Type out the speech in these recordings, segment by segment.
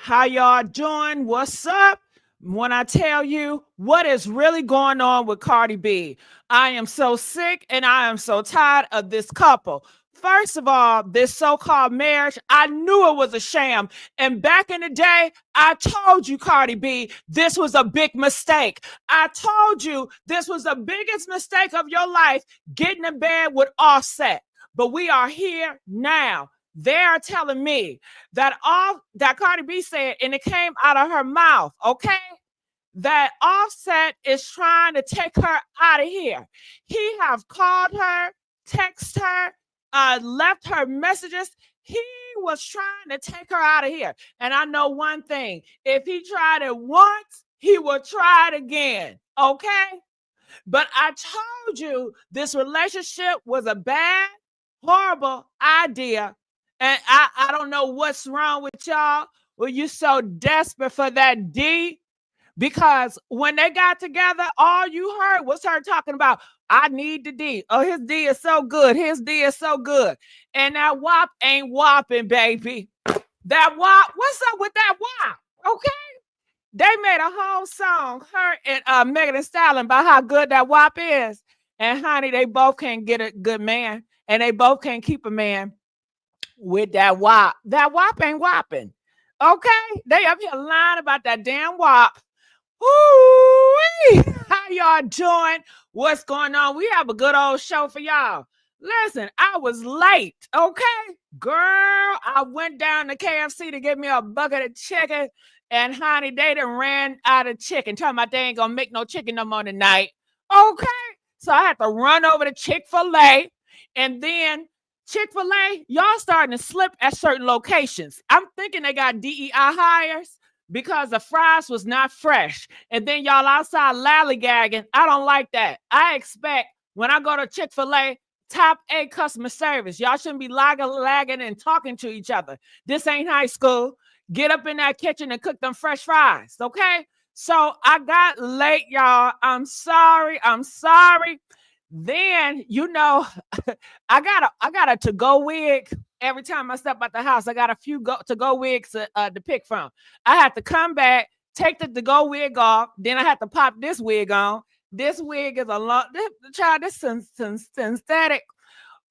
How y'all doing? What's up? When I tell you what is really going on with Cardi B, I am so sick and I am so tired of this couple. First of all, this so called marriage, I knew it was a sham. And back in the day, I told you, Cardi B, this was a big mistake. I told you this was the biggest mistake of your life, getting in bed with Offset. But we are here now. They are telling me that Cardi B said, and it came out of her mouth, okay? That Offset is trying to take her out of here. He have called her, text her, left her messages. He was trying to take her out of here. And I know one thing: if he tried it once, he will try it again. Okay? But I told you this relationship was a bad, horrible idea. And I don't know what's wrong with y'all. Well, you so desperate for that D, because when they got together, all you heard was her talking about, I need the D. Oh, his D is so good. His D is so good. And that WAP ain't whopping, baby. That WAP, what's up with that WAP? Okay. They made a whole song, her and Megan Thee Stallion, about how good that WAP is. And honey, they both can't get a good man. And they both can't keep a man with that WAP. That WAP ain't whopping. Okay? They up here lying about that damn WAP. Woo! How y'all doing? What's going on? We have a good old show for y'all. Listen, I was late, okay? Girl, I went down to KFC to get me a bucket of chicken, and honey, they done ran out of chicken. Talking about they ain't gonna make no chicken no more tonight. Okay? So I had to run over to Chick-fil-A, and then Chick-fil-A, y'all starting to slip at certain locations. I'm thinking they got DEI hires because the fries was not fresh. And then y'all outside lollygagging. I don't like that. I expect when I go to Chick-fil-A, top A customer service. Y'all shouldn't be lagging and talking to each other. This ain't high school. Get up in that kitchen and cook them fresh fries, okay? So I got late, y'all. I'm sorry. Then, I got a to-go wig. Every time I step out the house, I got a few to-go wigs to pick from. I had to come back, take the to-go wig off. Then I had to pop this wig on. This wig is a long, this synthetic,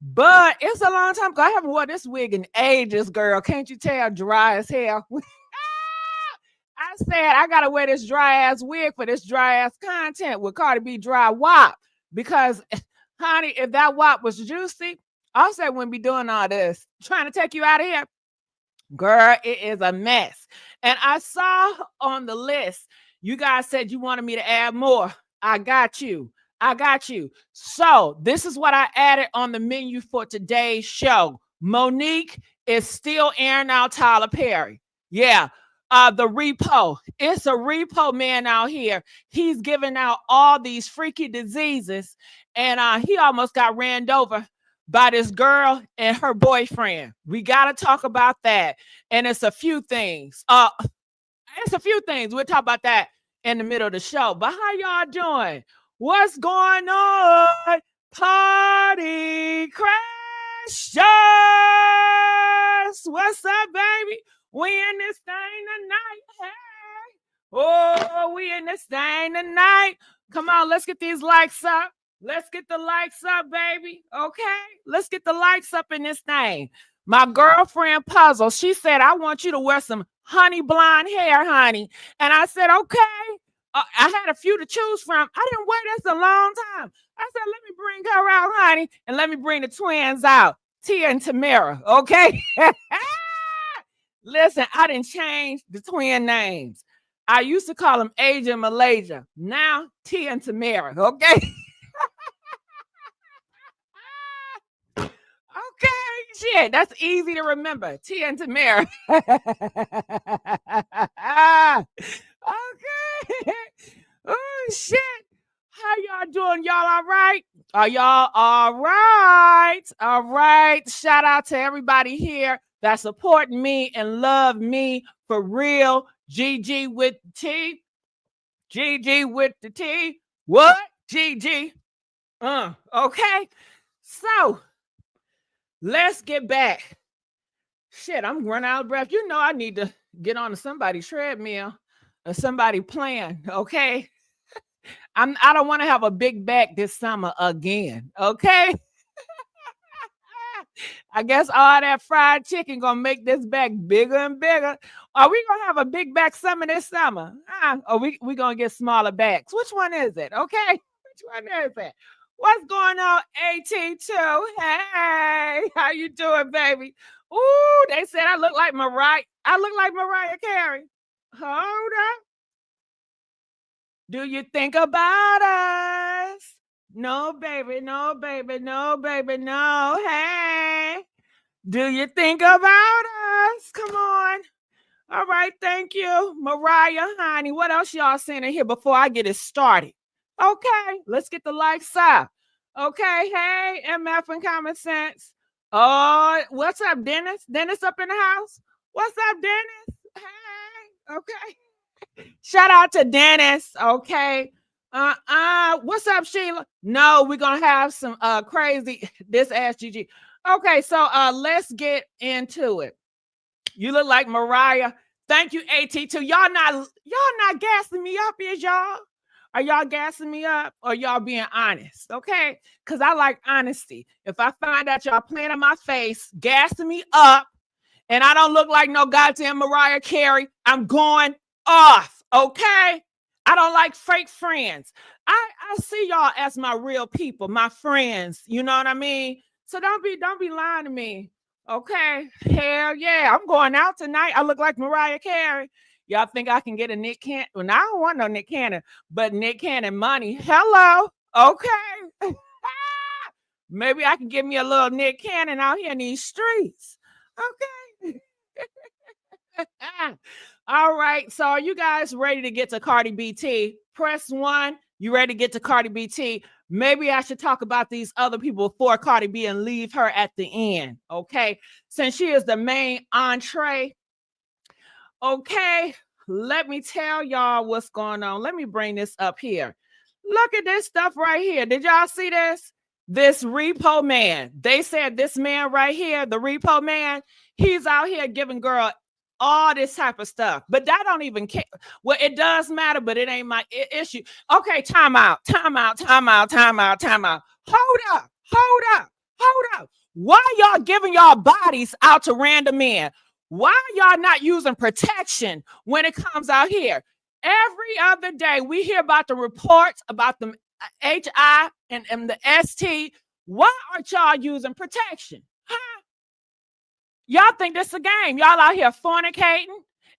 but it's a long time ago. I haven't worn this wig in ages, girl. Can't you tell? Dry as hell. I said I gotta wear this dry ass wig for this dry ass content with Cardi B dry WAP. Because, honey, if that WAP was juicy, Offset wouldn't be doing all this. Trying to take you out of here. Girl, it is a mess. And I saw on the list, you guys said you wanted me to add more. I got you. So this is what I added on the menu for today's show. Monique is still airing out Tyler Perry. Yeah. The Repo. It's a repo man out here. He's giving out all these freaky diseases. And he almost got ran over by this girl and her boyfriend. We got to talk about that. And it's a few things. We'll talk about that in the middle of the show. But how y'all doing? What's going on? Party crashers. What's up, baby? We in this thing tonight. Hey. Oh, we in this thing tonight. Come on, let's get these likes up. Let's get the likes up, baby. Okay? Let's get the likes up in this thing. My girlfriend Puzzle, she said, I want you to wear some honey blonde hair, honey. And I said, okay. I had a few to choose from. I didn't wear this a long time. I said, let me bring her out, honey, and let me bring the twins out, Tia and Tamara, okay? Listen, I didn't change the twin names. I used to call them Asia and Malaysia. Now, Tia and Tamara, okay? Okay, shit, that's easy to remember. Tia and Tamara. Okay. Oh, shit. How y'all doing? Y'all all right? Are y'all all right? All right. Shout out to everybody here that support me and love me for real. GG with the T. GG with the T. What? GG. Okay. So, let's get back. Shit, I'm running out of breath. You know I need to get on somebody's treadmill or somebody playing. Okay. I don't want to have a big back this summer again. Okay. I guess all that fried chicken gonna make this back bigger and bigger. Are we gonna have a big back summer this summer? Or we gonna get smaller backs? Which one is it? Okay, which one is it? What's going on, AT2? Hey, how you doing, baby? Ooh, they said I look like Mariah. I look like Mariah Carey. Hold up. Do you think about us? No, baby, no, baby, no, baby, no. Hey, do you think about us? Come on. All right, thank you, Mariah, honey. What else y'all saying in here before I get it started? Okay, let's get the likes up. Okay, hey, MF and Common Sense. Oh, what's up, Dennis? Dennis up in the house? What's up, Dennis? Hey, okay. Shout out to Dennis. Okay. What's up, Sheila? No, we're gonna have some crazy this ass GG. Okay, so let's get into it. You look like Mariah. Thank you, AT2. Y'all not gassing me up, is y'all? Are y'all gassing me up or y'all being honest? Okay, because I like honesty. If I find out y'all playing in my face, gassing me up, and I don't look like no goddamn Mariah Carey, I'm going off. Okay, I don't like fake friends. I see y'all as my real people, my friends. You know what I mean? So don't be lying to me. Okay, hell yeah, I'm going out tonight. I look like Mariah Carey. Y'all think I can get a Nick Cannon? Well, I don't want no Nick Cannon, but Nick Cannon money. Hello, okay. Maybe I can get me a little Nick Cannon out here in these streets. Okay. All right. So are you guys ready to get to Cardi BT? Press 1. You ready to get to Cardi BT? Maybe I should talk about these other people before Cardi B and leave her at the end. Okay. Since she is the main entree. Okay. Let me tell y'all what's going on. Let me bring this up here. Look at this stuff right here. Did y'all see this? This Repo man. They said this man right here, the Repo man, he's out here giving girl all this type of stuff. But that don't even care. Well, it does matter, but it ain't my issue. Okay, time out. Hold up. Why y'all giving y'all bodies out to random men? Why y'all not using protection when it comes out here? Every other day, we hear about the reports about the HI and the ST. Why aren't y'all using protection? Huh? Y'all think this is a game. Y'all out here fornicating,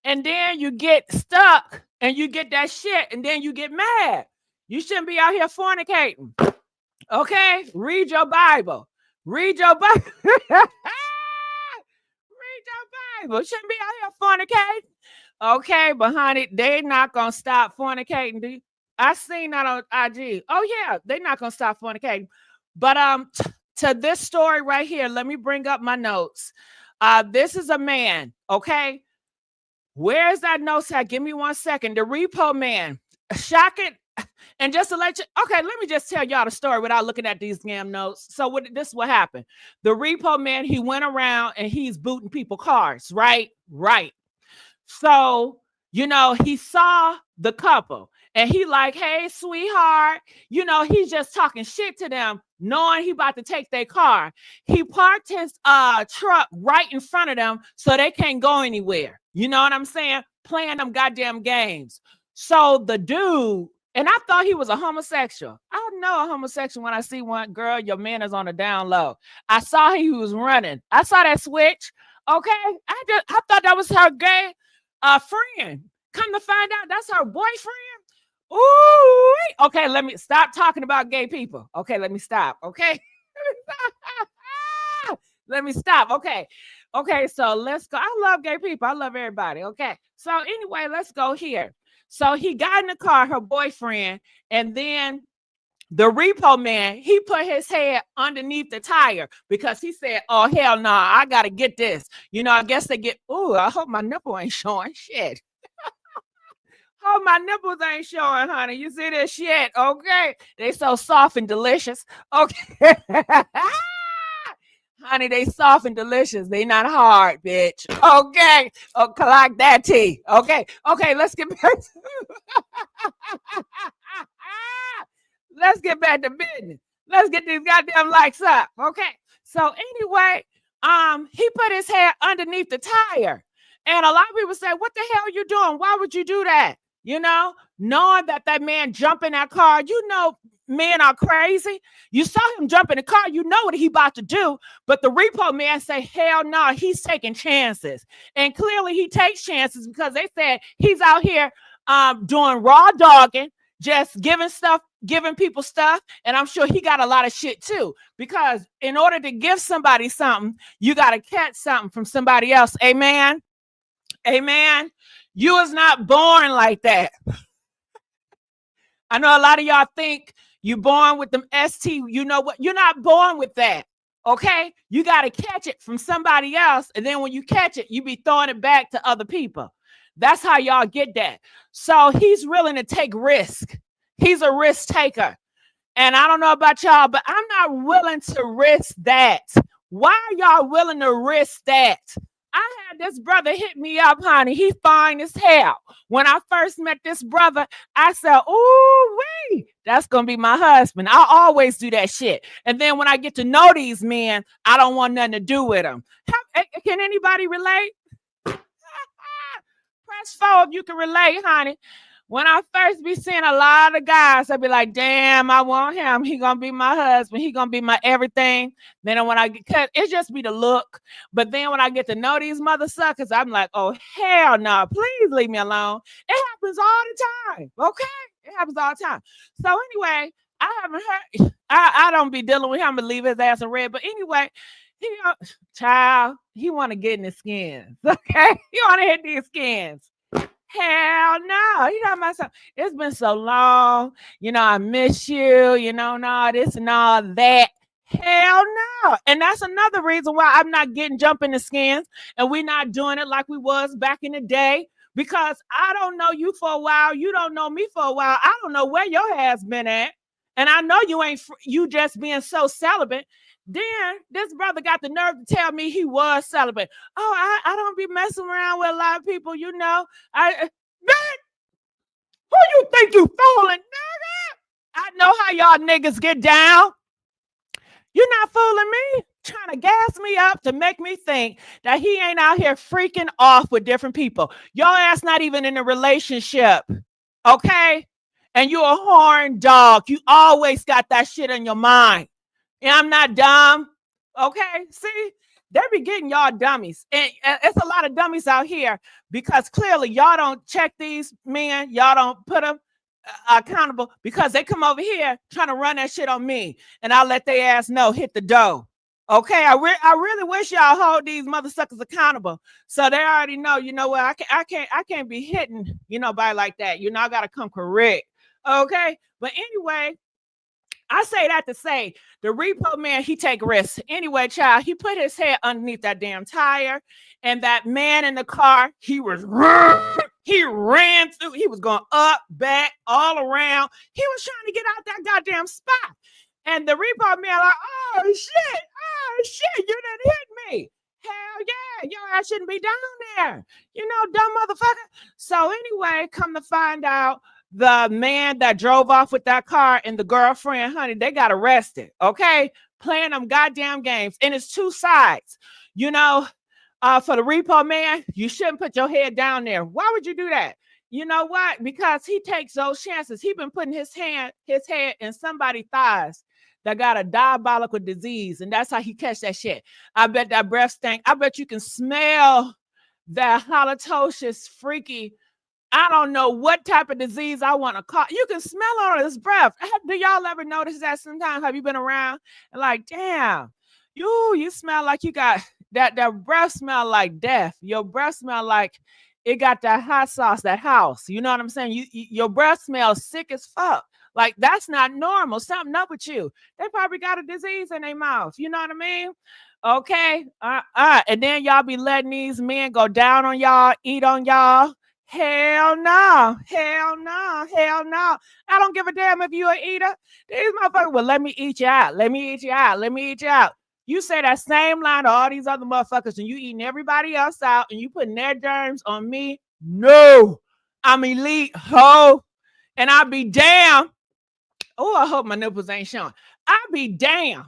and then you get stuck, and you get that shit, and then you get mad. You shouldn't be out here fornicating. Okay? Read your Bible. Read your Bible. Read your Bible. Shouldn't be out here fornicating. Okay, but honey, they're not gonna stop fornicating. I seen that on IG. Oh yeah, they're not gonna stop fornicating. But to this story right here, let me bring up my notes. This is a man. Okay, where is that notes at? Give me 1 second. The Repo man, shocking. And just to let you, okay, let me just tell y'all the story without looking at these damn notes. So this is what happened. The Repo man, he went around and he's booting people cars, right? Right. So, he saw the couple and he like, hey, sweetheart, he's just talking shit to them, knowing he about to take their car. He parked his truck right in front of them so they can't go anywhere. You know what I'm saying? Playing them goddamn games. So the dude, and I thought he was a homosexual. I know a homosexual when I see one. Girl, your man is on the down low. I saw he was running. I saw that switch. Okay. I thought that was her gay friend. Come to find out that's her boyfriend. Ooh. Okay, let me stop talking about gay people. Okay, let me stop. Okay. Let me stop. Okay. Okay, so let's go. I love gay people. I love everybody. Okay. So anyway, let's go here. So he got in the car, her boyfriend, and then the Repo man, he put his head underneath the tire because he said, oh, hell no, I got to get this. I guess they get, ooh, I hope my nipple ain't showing. Shit. Hope my nipples ain't showing, honey. You see this shit? Okay. They so soft and delicious. Okay. Honey, they soft and delicious. They not hard, bitch. Okay. Oh, collect that tea. Okay. Okay, let's get back to let's get back to business. Let's get these goddamn likes up. Okay. So anyway, he put his head underneath the tire. And a lot of people say, what the hell are you doing? Why would you do that? You know, knowing that that man jumped in that car, you know, men are crazy. You saw him jump in the car, you know what he about to do. But the repo man say, hell no, he's taking chances. And clearly he takes chances because they said he's out here doing raw dogging, just giving people stuff. And I'm sure he got a lot of shit too. Because in order to give somebody something, you got to catch something from somebody else. Amen. Amen. You was not born like that. I know a lot of y'all think you born with them ST. You know what? You're not born with that. Okay? You got to catch it from somebody else. And then when you catch it, you be throwing it back to other people. That's how y'all get that. So he's willing to take risk. He's a risk taker. And I don't know about y'all, but I'm not willing to risk that. Why are y'all willing to risk that? I had this brother hit me up, honey. He fine as hell. When I first met this brother, I said, ooh, wee, that's going to be my husband. I always do that shit. And then when I get to know these men, I don't want nothing to do with them. Can anybody relate? Press 4 if you can relate, honey. When I first be seeing a lot of guys, I be like, damn, I want him. He gonna be my husband. He gonna be my everything. Then when I get cut, it just be the look. But then when I get to know these mother suckers, I'm like, oh, hell no. Please leave me alone. It happens all the time. Okay? It happens all the time. So anyway, I haven't heard. I don't be dealing with him. I'm gonna leave his ass in red. But anyway, he want to get in the skins. Okay? He want to hit these skins. Hell no. You know myself. It's been so long. You know, I miss you. You know, and all this and all that. Hell no. And that's another reason why I'm not getting jumping the skins and we're not doing it like we was back in the day. Because I don't know you for a while. You don't know me for a while. I don't know where your ass been at. And I know you just being so celibate. Then this brother got the nerve to tell me he was celibate. Oh, I don't be messing around with a lot of people, you know. Man, who you think you fooling, nigga? I know how y'all niggas get down. You're not fooling me. Trying to gas me up to make me think that he ain't out here freaking off with different people. Your ass not even in a relationship, okay? And you a horn dog. You always got that shit in your mind. And I'm not dumb. Okay. See, they be getting y'all dummies. And it's a lot of dummies out here because clearly y'all don't check these men. Y'all don't put them accountable because they come over here trying to run that shit on me. And I'll let their ass know, hit the dough. Okay. I really wish y'all hold these mother suckers accountable. So they already know, you know what? I can't be hitting, you know, by like that. You know, I got to come correct. Okay. But anyway, I say that to say the repo man, he take risks. Anyway, child, he put his head underneath that damn tire. And that man in the car, he ran through, he was going up, back, all around. He was trying to get out that goddamn spot. And the repo man like, oh shit, you didn't hit me. Hell yeah, your ass shouldn't be down there. You know, dumb motherfucker. So anyway, come to find out, the man that drove off with that car and the girlfriend, honey, they got arrested, okay? Playing them goddamn games. And it's two sides. You know, for the repo man, you shouldn't put your head down there. Why would you do that? You know what? Because he takes those chances. He been putting his head in somebody's thighs that got a diabolical disease. And that's how he catch that shit. I bet that breath stink. I bet you can smell that halitosis freaky. I don't know what type of disease I want to call. You can smell all of this breath. Do y'all ever notice that sometimes? Have you been around and like, damn, you smell like you got that breath smell like death. Your breath smell like it got that hot sauce, that house. You know what I'm saying? Your breath smells sick as fuck. Like, that's not normal. Something up with you. They probably got a disease in their mouth. You know what I mean? Okay. And then y'all be letting these men go down on y'all, eat on y'all. Hell no. Hell no. Hell no. I don't give a damn if you an eater. These motherfuckers will let me eat you out. Let me eat you out. Let me eat you out. You say that same line to all these other motherfuckers and you eating everybody else out and you putting their germs on me. No, I'm elite, ho. And I'll be damn. Oh, I hope my nipples ain't showing. I'll be damn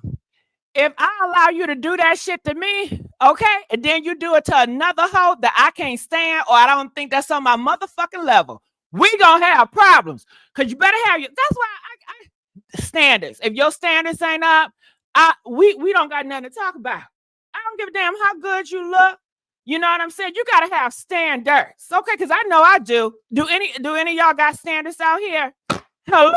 if I allow you to do that shit to me, okay, and then you do it to another hoe that I can't stand or I don't think that's on my motherfucking level, we gonna have problems. Cause you better have your. That's why I standards. If your standards ain't up, we don't got nothing to talk about. I don't give a damn how good you look. You know what I'm saying? You gotta have standards, okay? Cause I know I do. Do any of y'all got standards out here? Hello.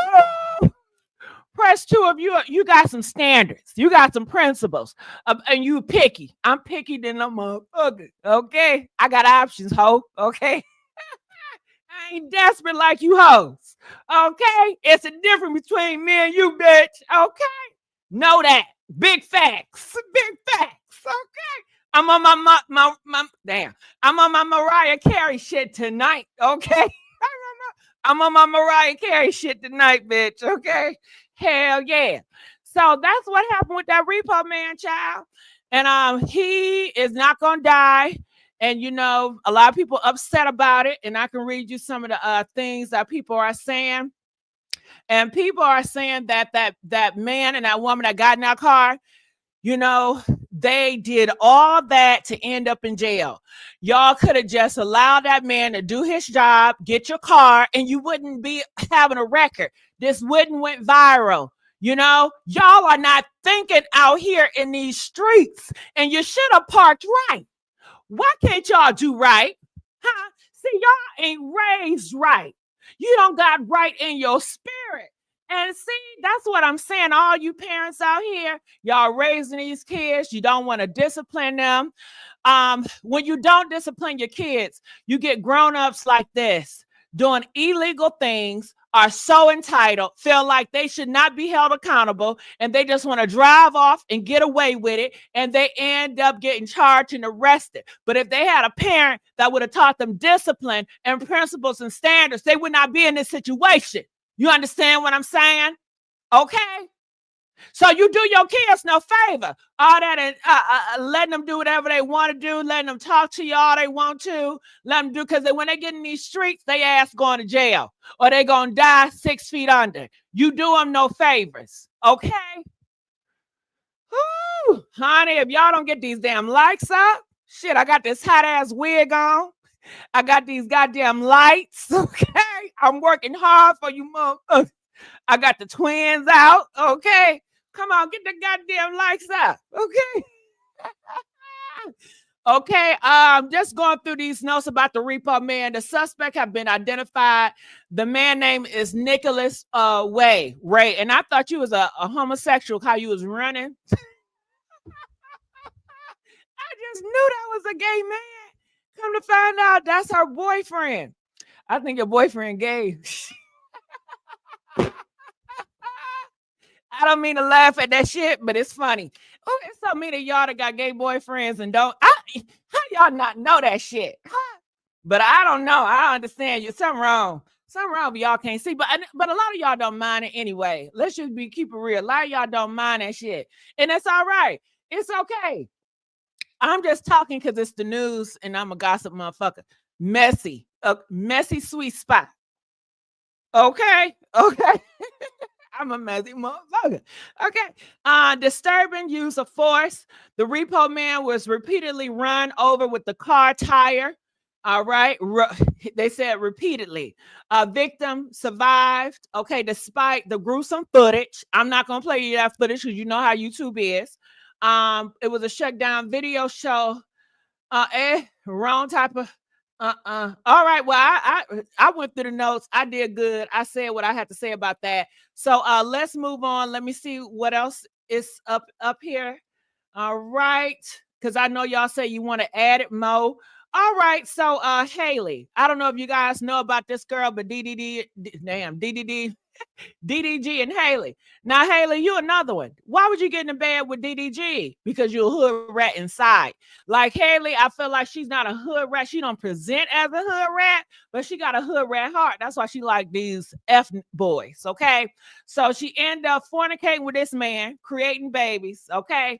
Press two of you. You got some standards. You got some principles, and you picky. I'm picky than a motherfucker. Okay, I got options, ho. Okay, I ain't desperate like you hoes. Okay, it's a difference between me and you, bitch. Okay, know that. Big facts. Big facts. Okay. I'm on my damn. I'm on my Mariah Carey shit tonight. Okay. I'm on my Mariah Carey shit tonight, bitch. Okay. Hell yeah. So that's what happened with that Repo man, child. And he is not gonna die. And you know, a lot of people upset about it. And I can read you some of the things that people are saying. And people are saying that man and that woman that got in that car, you know, they did all that to end up in jail. Y'all could have just allowed that man to do his job, get your car, and you wouldn't be having a record. This wouldn't went viral. You know, y'all are not thinking out here in these streets, and you should have parked right. Why can't y'all do right? Huh? See, y'all ain't raised right. You don't got right in your spirit. And see, that's what I'm saying. All you parents out here, y'all raising these kids, you don't want to discipline them. When you don't discipline your kids, you get grown-ups like this, doing illegal things, are so entitled, feel like they should not be held accountable, and they just want to drive off and get away with it, and they end up getting charged and arrested. But if they had a parent that would have taught them discipline and principles and standards, they would not be in this situation. You understand what I'm saying? Okay. So you do your kids no favor. All that and letting them do whatever they want to do, letting them talk to you all they want to, let them do, because when they get in these streets, they ass going to jail or they going to die 6 feet under. You do them no favors. Okay. Whew, honey, if y'all don't get these damn likes up, shit, I got this hot ass wig on. I got these goddamn lights. Okay. I'm working hard for you, motherfuckers. I got the twins out. Okay. Come on, get the goddamn lights up. Okay. Okay. Just going through these notes about the Repo man. The suspect have been identified. The man name is Nicholas Ray. And I thought you was a homosexual, how you was running. I just knew that was a gay man. Come to find out, that's her boyfriend. I think your boyfriend gay. I don't mean to laugh at that shit, but it's funny. Oh, it's so many of y'all that got gay boyfriends and don't. How y'all not know that shit? But I don't know. I don't understand you. Something wrong. Something wrong, but y'all can't see. But a lot of y'all don't mind it anyway. Let's just keep it real. A lot of y'all don't mind that shit, and it's all right. It's okay. I'm just talking because it's the news, and I'm a gossip motherfucker. Messy, a messy sweet spot. Okay. I'm a messy motherfucker. Okay. Disturbing use of force. The Repo man was repeatedly run over with the car tire. All right. They said repeatedly. Victim survived. Okay. Despite the gruesome footage. I'm not going to play you that footage because you know how YouTube is. It was a shutdown video show. Wrong type of all right. Well, I went through the notes. I did good. I said what I had to say about that. So let's move on. Let me see what else is up here. All right. Because I know y'all say you want to add it, Mo. All right. So Haley, I don't know if you guys know about this girl, but DDG and Haley. Now, Haley, you another one. Why would you get in bed with DDG? Because you're a hood rat inside. Like Haley, I feel like she's not a hood rat. She don't present as a hood rat, but she got a hood rat heart. That's why she like these F boys, okay? So she ended up fornicating with this man, creating babies, okay?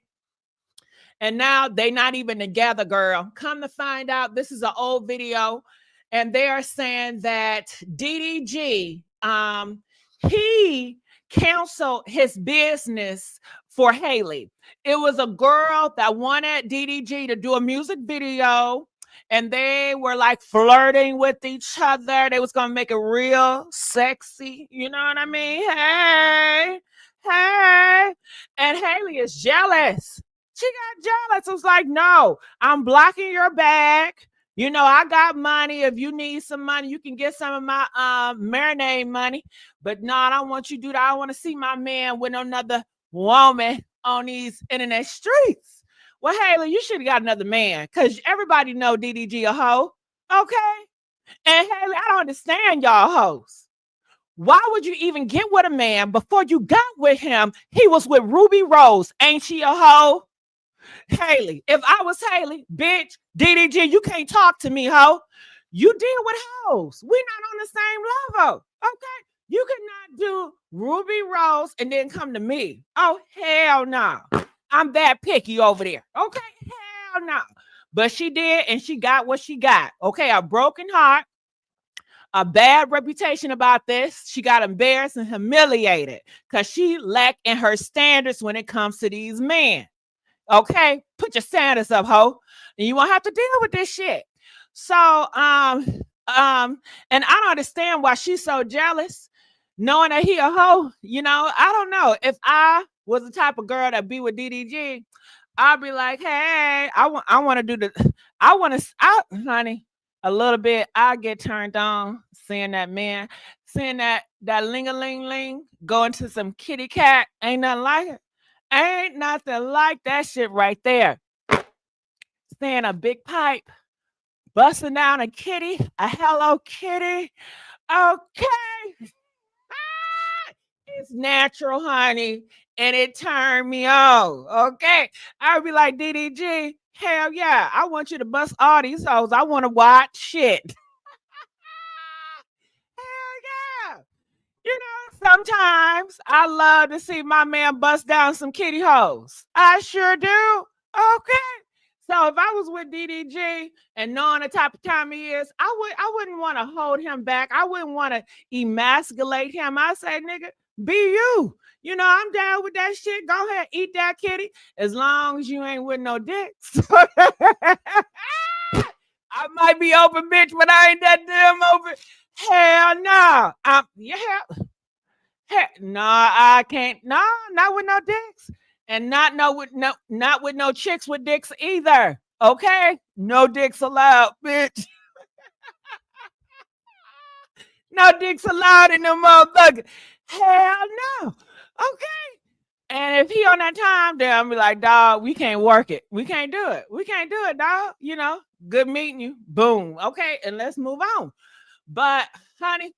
And now they not even together, girl. Come to find out, this is an old video, and they are saying that DDG, he canceled his business for Haley. It was a girl that wanted DDG to do a music video, and they were like flirting with each other. They was gonna make it real sexy. You know what I mean? Hey, hey. And Haley is jealous. She got jealous. It was like, no, I'm blocking your bag. You know, I got money. If you need some money, you can get some of my marinade money. But no, I don't want you to do that. I want to see my man with another woman on these internet streets. Well, Haley, you should have got another man, because everybody know DDG a hoe. Okay? And Haley, I don't understand y'all hoes. Why would you even get with a man before you got with him? He was with Ruby Rose. Ain't she a hoe? Haley, if I was Haley, bitch, DDG, you can't talk to me, hoe. You deal with hoes. We're not on the same level. Okay? You cannot do Ruby Rose and then come to me. Oh, hell no. I'm that picky over there. Okay? Hell no. But she did, and she got what she got. Okay? A broken heart, a bad reputation about this. She got embarrassed and humiliated because she lacked in her standards when it comes to these men. Okay, put your standards up, ho, and you won't have to deal with this shit. So, and I don't understand why she's so jealous, knowing that he a hoe. You know, I don't know. If I was the type of girl that be with DDG, I'd be like, hey, I want to do the, honey, a little bit. I get turned on seeing that man, seeing that ling-a-ling-ling go into some kitty cat. Ain't nothing like it. Ain't nothing like that shit right there. Seeing a big pipe, busting down a kitty, a Hello Kitty. Okay. It's natural, honey, and it turned me on. Okay. I'd be like, DDG, hell yeah, I want you to bust all these hoes. I want to watch shit. Hell yeah. You know, sometimes I love to see my man bust down some kitty hoes. I sure do. Okay. So if I was with DDG and knowing the type of time he is, I wouldn't want to hold him back. I wouldn't want to emasculate him. I say, nigga, be you. You know, I'm down with that shit. Go ahead, eat that kitty. As long as you ain't with no dicks. I might be open, bitch, but I ain't that damn open. Hell no. No, I can't. No, not with no dicks. And not with no chicks with dicks either. Okay? No dicks allowed, bitch. No dicks allowed in the motherfucker. Hell no. Okay. And if he on that time, then I'll be like, dog, we can't work it. We can't do it. We can't do it, dog. You know, good meeting you. Boom. Okay. And let's move on. But, honey,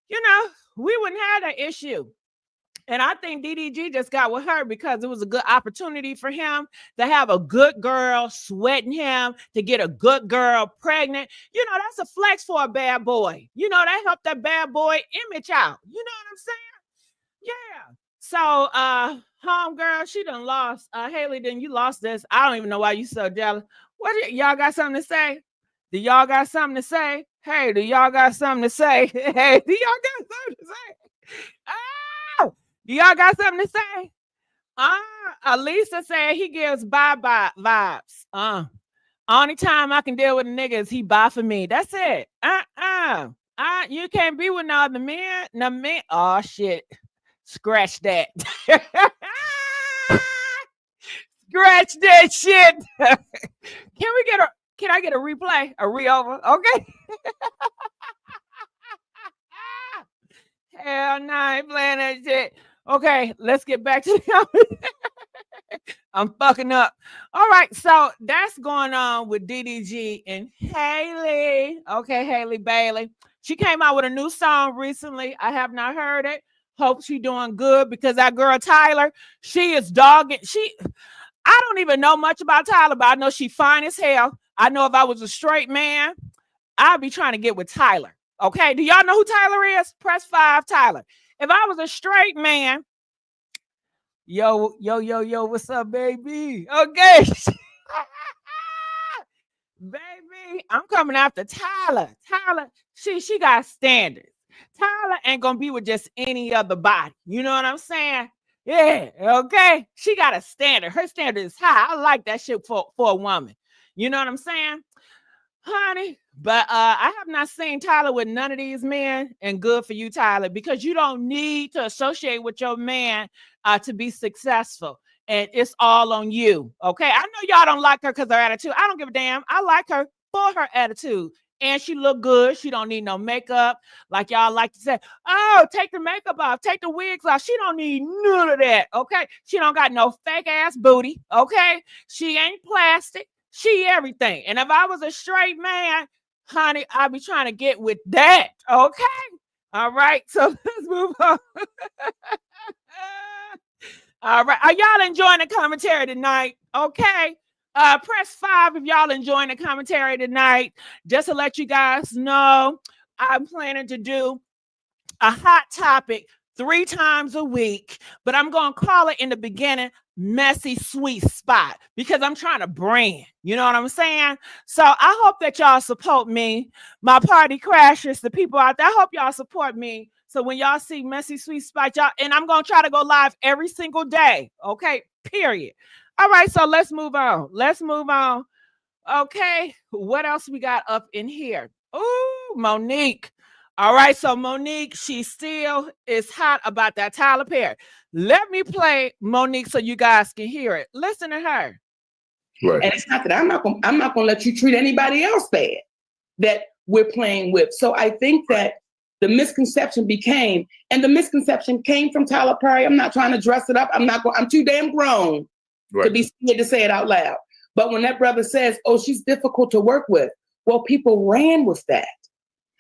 you know, we wouldn't have that issue. And I think DDG just got with her because it was a good opportunity for him to have a good girl sweating him, to get a good girl pregnant. You know, that's a flex for a bad boy. You know, that helped that bad boy image out. You know what I'm saying? Yeah. So, homegirl, she done lost. Haley, then you lost this. I don't even know why you so jealous. Y'all got something to say? Do y'all got something to say? Hey, do y'all got something to say? Hey, do y'all got something to say? Oh, do y'all got something to say? Alisa said he gives bye-bye vibes. Only time I can deal with a nigga is he buy for me. That's it. You can't be with no other man. No man. Oh shit. Scratch that. Scratch that shit. Can I get a replay? A re-over? Okay. Hell no, I ain't playing that shit. Okay, let's get back to the I'm fucking up. All right, so that's going on with DDG and Haley. Okay, Haley Bailey. She came out with a new song recently. I have not heard it. Hope she's doing good because that girl Tyler, she is dogging. I don't even know much about Tyler, but I know she fine as hell. I know if I was a straight man, I'd be trying to get with Tyler. Okay, do y'all know who Tyler is? Press 5, Tyler. If I was a straight man, Yo, what's up, baby? Okay. Baby, I'm coming after Tyler. She got standards. Tyler ain't gonna be with just any other body. You know what I'm saying? Yeah, okay. She got a standard. Her standard is high. I like that shit for a woman. You know what I'm saying? Honey, but I have not seen Tyler with none of these men, and good for you, Tyler, because you don't need to associate with your man to be successful, and it's all on you. Okay, I know y'all don't like her because her attitude. I don't give a damn. I like her for her attitude, and she look good. She don't need no makeup, like y'all like to say. Oh, take the makeup off, take the wigs off. She don't need none of that. Okay, she don't got no fake ass booty. Okay, she ain't plastic. She everything. And if I was a straight man, honey, I'd be trying to get with that. Okay. All right. So let's move on. All right. Are y'all enjoying the commentary tonight? Okay. Press 5 if y'all enjoying the commentary tonight. Just to let you guys know, I'm planning to do a hot topic 3 times a week, but I'm going to call it in the beginning messy sweet spot because I'm trying to brand. You know what I'm saying? So I hope that y'all support me, my party crashers, the people out there. I hope y'all support me. So when y'all see messy sweet spot, y'all, and I'm going to try to go live every single day. Okay, period. All right, so let's move on. Okay, what else we got up in here? Ooh, Monique. All right, so Monique, she still is hot about that Tyler Perry. Let me play Monique so you guys can hear it. Listen to her. Right. And it's not that I'm not gonna let you treat anybody else bad that we're playing with. So I think that the misconception came from Tyler Perry. I'm not trying to dress it up. I'm too damn grown to be scared to say it out loud. But when that brother says, "Oh, she's difficult to work with," well, people ran with that.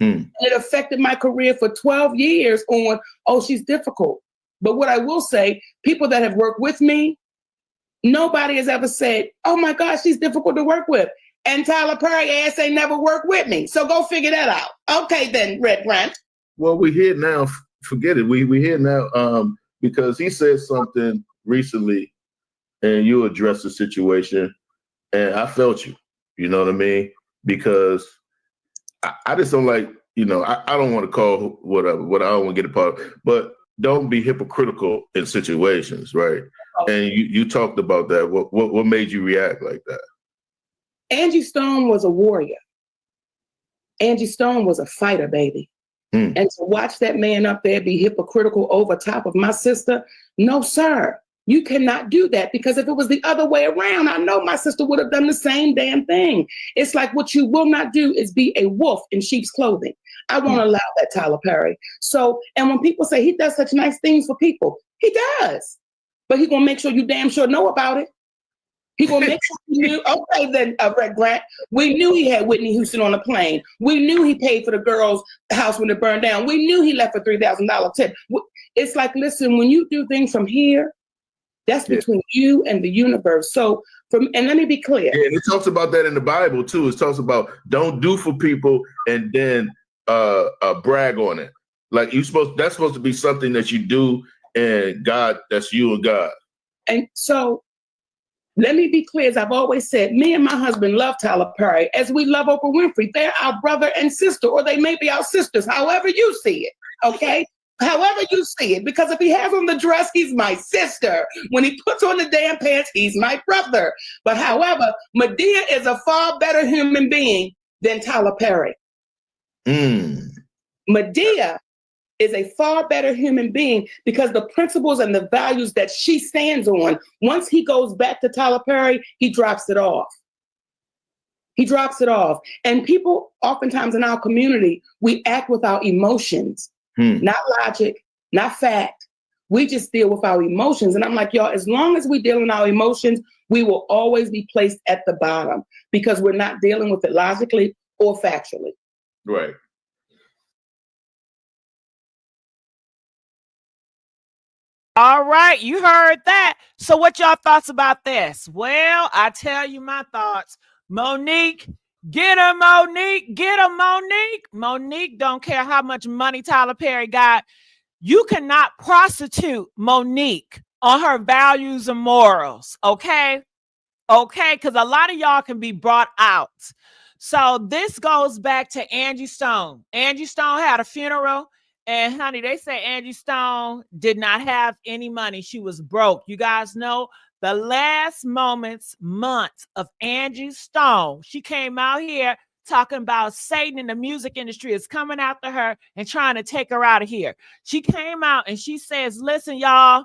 And it affected my career for 12 years on, "Oh, she's difficult." But what I will say, people that have worked with me, nobody has ever said, "Oh my gosh, she's difficult to work with." And Tyler Perry ass ain't never worked with me. So go figure that out. Okay then, Red Grant. Well, we're here now. Forget it. We're here now because he said something recently and you addressed the situation. And I felt you. You know what I mean? Because I just don't like, I don't want to call what I don't want to get a part of, but don't be hypocritical in situations, right? And you talked about that. What made you react like that? Angie Stone was a warrior. Angie Stone was a fighter, baby. And to watch that man up there be hypocritical over top of my sister, no, sir. You cannot do that, because if it was the other way around, I know my sister would have done the same damn thing. It's like, what you will not do is be a wolf in sheep's clothing. I won't allow that, Tyler Perry. So, and when people say he does such nice things for people, he does. But he gonna make sure you damn sure know about it. He gonna make sure you knew. Okay, then, Red Grant, we knew he had Whitney Houston on the plane. We knew he paid for the girl's house when it burned down. We knew he left a $3,000 tip. It's like, listen, when you do things from here, that's between you and the universe. So, and let me be clear. Yeah, and it talks about that in the Bible too. It talks about don't do for people and then brag on it. Like that's supposed to be something that you do, and God, that's you and God. And so, let me be clear. As I've always said, me and my husband love Tyler Perry as we love Oprah Winfrey. They're our brother and sister, or they may be our sisters, however you see it. Okay. However you see it, because if he has on the dress, he's my sister. When he puts on the damn pants, he's my brother. But however, Madea is a far better human being than Tyler Perry. Madea is a far better human being because the principles and the values that she stands on, once he goes back to Tyler Perry, he drops it off. He drops it off. And people oftentimes in our community, we act with our emotions. Not logic, not fact. We just deal with our emotions. And I'm like, y'all, as long as we deal in our emotions, we will always be placed at the bottom because we're not dealing with it logically or factually. Right. All right, you heard that. So what y'all thoughts about this? Well, I tell you my thoughts. Monique, get her, Monique. Get her, Monique. Monique don't care how much money Tyler Perry got. You cannot prostitute Monique on her values and morals. Okay. Okay. Because a lot of y'all can be brought out. So this goes back to Angie Stone. Angie Stone had a funeral. And honey, they say Angie Stone did not have any money. She was broke. You guys know the last months of Angie Stone. She came out here talking about Satan in the music industry is coming after her and trying to take her out of here. She came out and she says, listen, y'all,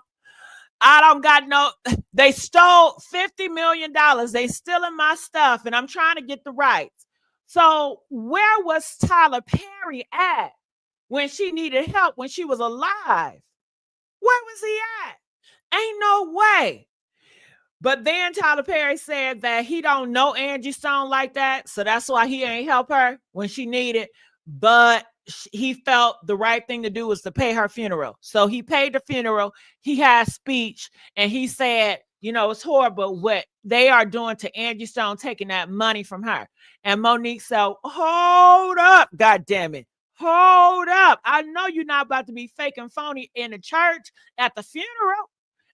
I don't got no, they stole $50 million. They stealing my stuff and I'm trying to get the rights. So where was Tyler Perry at when she needed help, when she was alive? Where was he at? Ain't no way. But then Tyler Perry said that he don't know Angie Stone like that, so that's why he ain't help her when she needed. But he felt the right thing to do was to pay her funeral. So he paid the funeral. He had speech, and he said, you know, it's horrible what they are doing to Angie Stone, taking that money from her. And Monique said, hold up, God damn it. Hold up. I know you're not about to be fake and phony in the church at the funeral.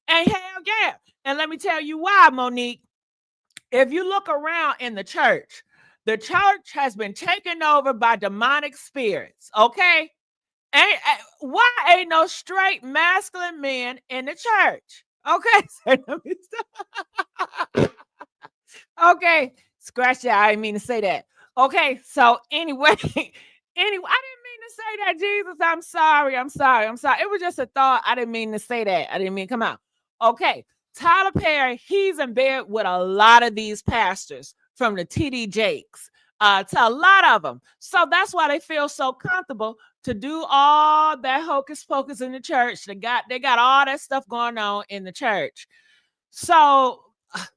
And hell yeah. And let me tell you why, Monique. If you look around in the church has been taken over by demonic spirits. Okay. Why ain't no straight masculine men in the church? Okay. Okay. Scratch that. I didn't mean to say that. Okay. So anyway, I didn't mean to say that, Jesus. I'm sorry. It was just a thought. I didn't mean to say that. I didn't mean to come out. Okay. Tyler Perry, he's in bed with a lot of these pastors, from the TD Jakes to a lot of them. So that's why they feel so comfortable to do all that hocus pocus in the church. They got all that stuff going on in the church. So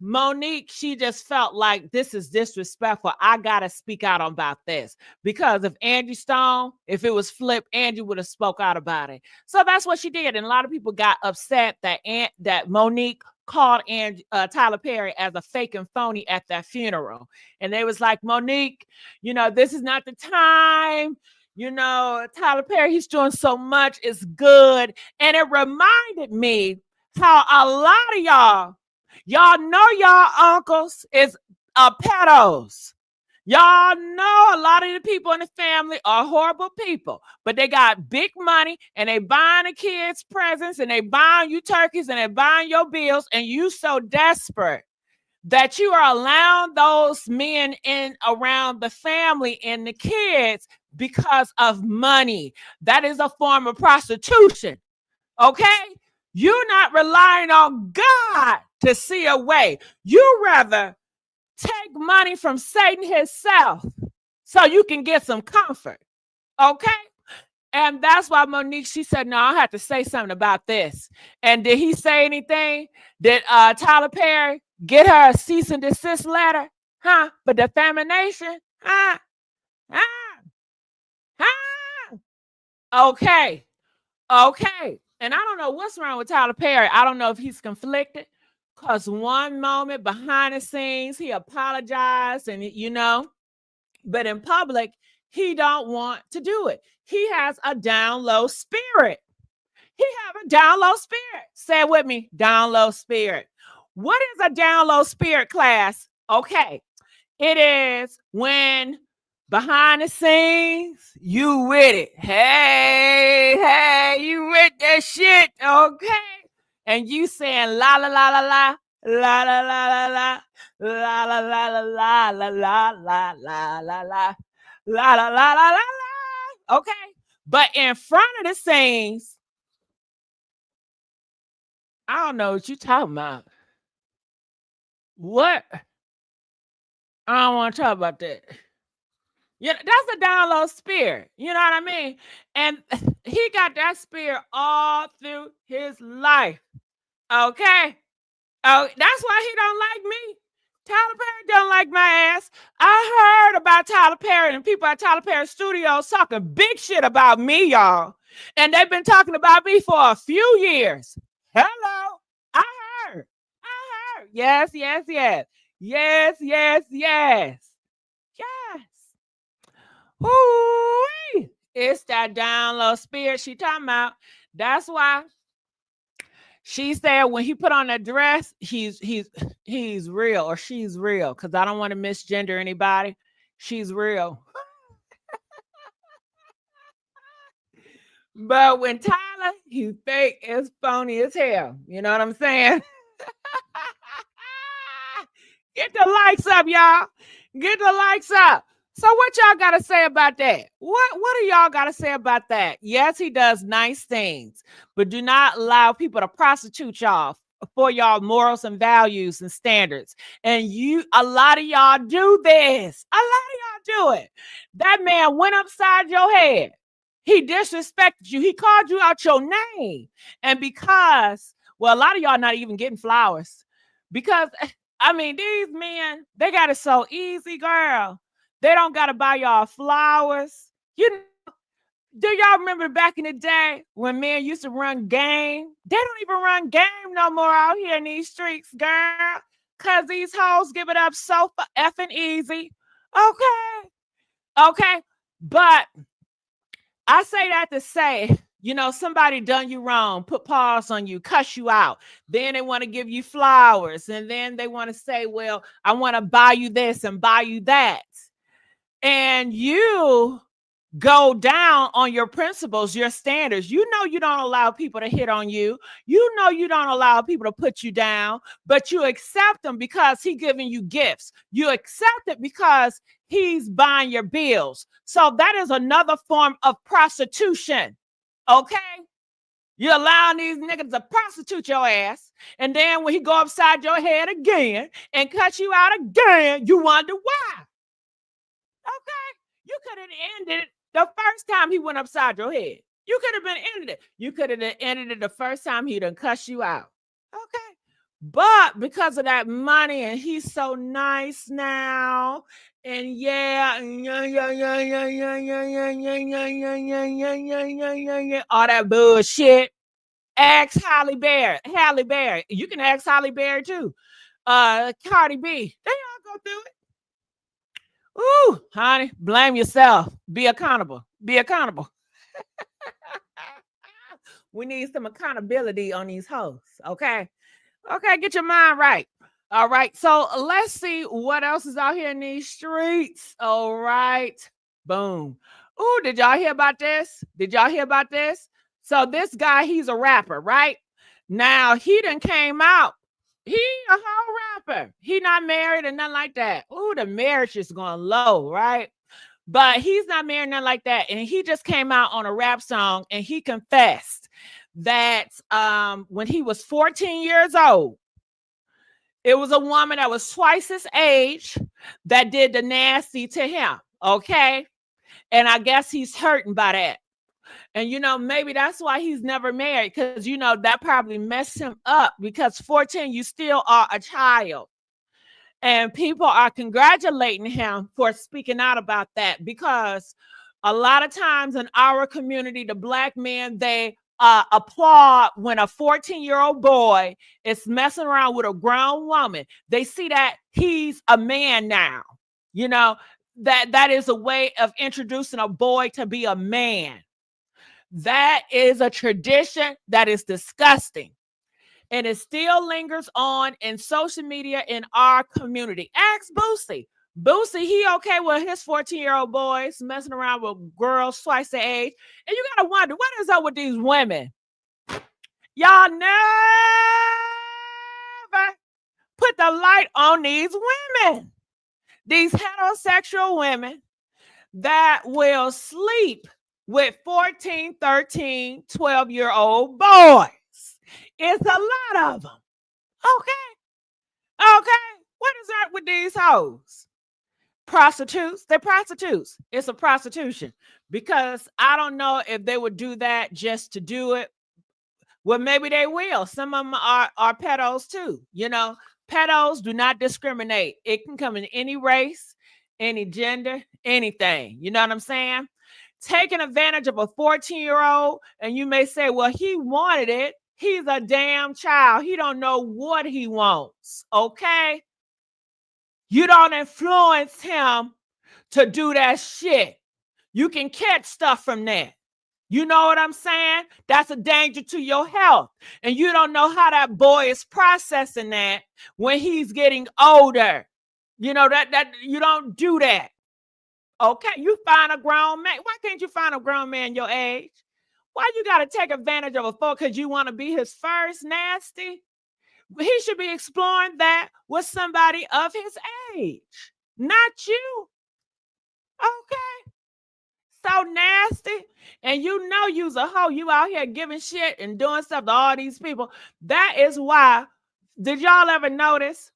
Monique, she just felt like this is disrespectful. I gotta speak out about this, because if Angie Stone, if it was flipped, Angie would have spoke out about it. So that's what she did, and a lot of people got upset that Monique called Tyler Perry as a fake and phony at that funeral, and they was like, Monique, you know, this is not the time. You know, Tyler Perry, he's doing so much, it's good, and it reminded me how a lot of y'all know y'all uncles is pedos. Y'all know a lot of the people in the family are horrible people, but they got big money and they buying the kids presents and they buying you turkeys and they buying your bills, and you so desperate that you are allowing those men in around the family and the kids because of money. That is a form of prostitution. Okay? You're not relying on God to see a way. You rather take money from Satan himself so you can get some comfort. Okay? And that's why Monique, she said, no, I have to say something about this. And did he say anything? Did Tyler Perry get her a cease and desist letter? Huh? For defamation? Huh? Huh? Huh? Okay. Okay. And I don't know what's wrong with Tyler Perry. I don't know if he's conflicted, because one moment behind the scenes, he apologized and, you know, but in public, he don't want to do it. He has a down low spirit. He have a down low spirit. Say it with me, down low spirit. What is a down low spirit, class? Okay. It is when behind the scenes, you with it. Hey, you with that shit, okay? And you saying la la la la la, la la la la la, la la la la la la la la la la la la la la la la. Okay, but in front of the scenes, I don't know what you talking about. What? I don't want to talk about that. Yeah, that's a down low spirit. You know what I mean? And he got that spirit all through his life. Okay? Oh, that's why he don't like me. Tyler Perry don't like my ass. I heard about Tyler Perry and people at Tyler Perry Studios talking big shit about me, y'all. And they've been talking about me for a few years. Hello? I heard. Yes. Yes. Ooh, it's that down low spirit she talking about. That's why She said when he put on that dress, he's real or she's real, because I don't want to misgender anybody. She's real. But when Tyler, he's fake as phony as hell. You know what I'm saying? Get the likes up, y'all. Get the likes up. So what y'all got to say about that? What do y'all got to say about that? Yes, he does nice things, but do not allow people to prostitute y'all for y'all morals and values and standards. And a lot of y'all do this. A lot of y'all do it. That man went upside your head. He disrespected you. He called you out your name. And because, well, a lot of y'all not even getting flowers. Because, I mean, these men, they got it so easy, girl. They don't got to buy y'all flowers. You know, do y'all remember back in the day when men used to run game? They don't even run game no more out here in these streets, girl. Because these hoes give it up so effing easy. Okay. But I say that to say, you know, somebody done you wrong, put paws on you, cuss you out. Then they want to give you flowers. And then they want to say, well, I want to buy you this and buy you that. And you go down on your principles, your standards. You know you don't allow people to hit on you. You know you don't allow people to put you down, but you accept them because he's giving you gifts. You accept it because he's buying your bills. So that is another form of prostitution. Okay? You're allowing these niggas to prostitute your ass. And then when he go upside your head again and cut you out again, you wonder why. Okay? You could have ended it the first time he went upside your head. You could have been ended it. You could have ended it the first time he done cuss you out. Okay? But because of that money, and he's so nice now, and all that bullshit. Ask Halle Berry. You can ask Halle Berry too. Cardi B. They all go through it. Ooh, honey, blame yourself. Be accountable. We need some accountability on these hoes. Okay, get your mind right. All right, so let's see what else is out here in these streets. All right, boom. Ooh, did y'all hear about this? So this guy, he's a rapper, right? Now he done came out. He a whole rapper. He not married and nothing like that. Ooh, the marriage is going low, right? But he's not married, nothing like that. And he just came out on a rap song and he confessed that when he was 14 years old, it was a woman that was twice his age that did the nasty to him. Okay. And I guess he's hurting by that. And, you know, maybe that's why he's never married, because, you know, that probably messed him up, because 14, you still are a child. And people are congratulating him for speaking out about that, because a lot of times in our community, the Black men, they applaud when a 14-year-old boy is messing around with a grown woman. They see that he's a man now. You know, that is a way of introducing a boy to be a man. That is a tradition that is disgusting. And it still lingers on in social media in our community. Ask Boosie. Boosie, he okay with his 14-year-old boys messing around with girls twice the age. And you got to wonder, what is up with these women? Y'all never put the light on these women. These heterosexual women that will sleep with 14, 13, 12-year-old boys. It's a lot of them. Okay. What is that with these hoes? Prostitutes. They're prostitutes. It's a prostitution. Because I don't know if they would do that just to do it. Well, maybe they will. Some of them are pedos too. You know, pedos do not discriminate. It can come in any race, any gender, anything. You know what I'm saying? Taking advantage of a 14-year-old, and you may say, well, he wanted it. He's a damn child. He don't know what he wants, okay? You don't influence him to do that shit. You can catch stuff from that. You know what I'm saying? That's a danger to your health. And you don't know how that boy is processing that when he's getting older. You know, that you don't do that. Okay, you find a grown man. Why can't you find a grown man your age? Why you got to take advantage of a fool because you want to be his first nasty? He should be exploring that with somebody of his age, not you. Okay. So nasty. And you know you's a hoe. You out here giving shit and doing stuff to all these people. That is why, did y'all ever notice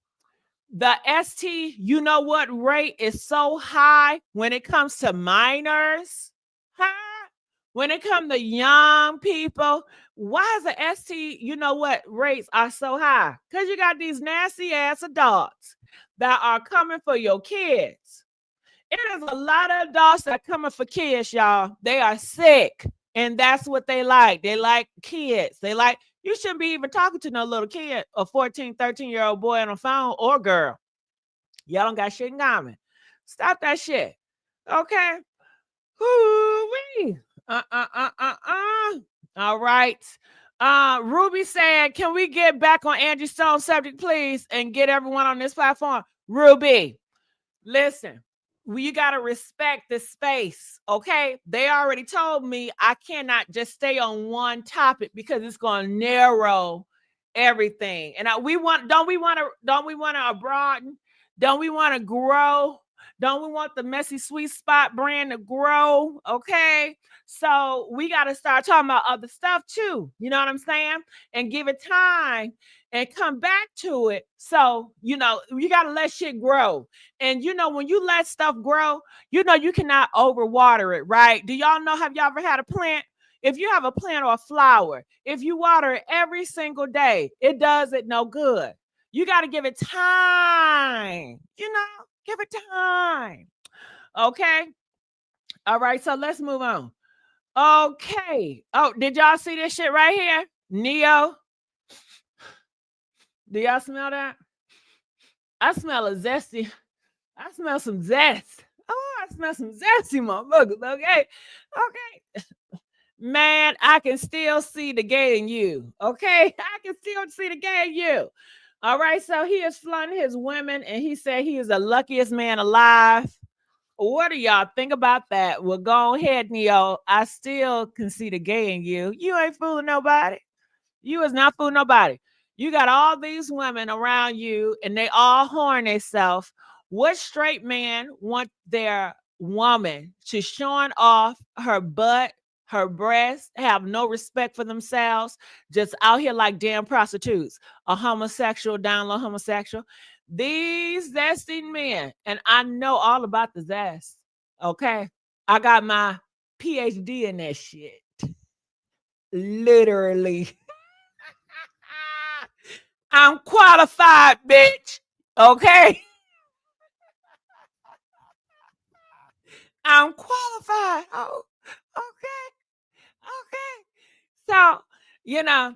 the ST, you know what rate is so high when it comes to minors? Huh? When it comes to young people, why is the ST, you know what rates are so high? Because you got these nasty ass adults that are coming for your kids. It is a lot of adults that are coming for kids, y'all. They are sick, and that's what they like. They like kids. They like, you shouldn't be even talking to no little kid, a 14, 13-year-old boy on the phone or girl. Y'all don't got shit in common. Stop that shit. Okay? Hoo-wee. All right. Ruby said, can we get back on Angie Stone's subject, please, and get everyone on this platform? Ruby, listen, you got to respect the space, okay? They already told me I cannot just stay on one topic because it's going to narrow everything. And don't we want to broaden? Don't we want to grow? Don't we want the Messy Sweet Spot brand to grow? Okay. So we got to start talking about other stuff too. You know what I'm saying? And give it time and come back to it. So, you know, you got to let shit grow. And, you know, when you let stuff grow, you know, you cannot overwater it, right? Do y'all know, have y'all ever had a plant? If you have a plant or a flower, if you water it every single day, it does it no good. You got to give it time. You know, give it time. Okay. All right. So let's move on. Okay. Oh, did y'all see this shit right here? Neo. Do y'all smell that? I smell a zesty. I smell some zest. Oh, I smell some zesty motherfuckers. Okay. Okay. Man, I can still see the gay in you. Okay. I can still see the gay in you. All right. So he is flaunting his women and he said he is the luckiest man alive. What do y'all think about that? Well, go ahead, Neo. I still can see the gay in you. You ain't fooling nobody. You is not fooling nobody. You got all these women around you and they all horn themselves. What straight man want their woman to showing off her butt, her breasts, have no respect for themselves, just out here like damn prostitutes, a homosexual, down low homosexual? These zesty men, and I know all about the zest. Okay. I got my PhD in that shit. Literally. I'm qualified, bitch. Okay. I'm qualified. Oh, okay. Okay. So, you know,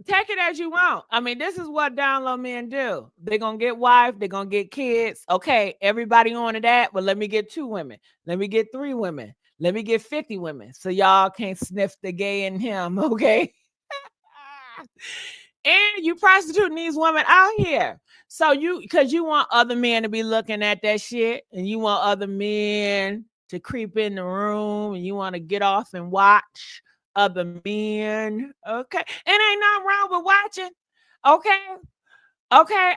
take it as you want. I mean, this is what down low men do. They're gonna get wife, they're gonna get kids. Okay, everybody on to that, but let me get 2 women, let me get 3 women, let me get 50 women. So y'all can't sniff the gay in him, okay? And you prostituting these women out here. So because you want other men to be looking at that shit, and you want other men to creep in the room, and you want to get off and watch other men. Okay. It ain't nothing wrong with watching. Okay. Okay.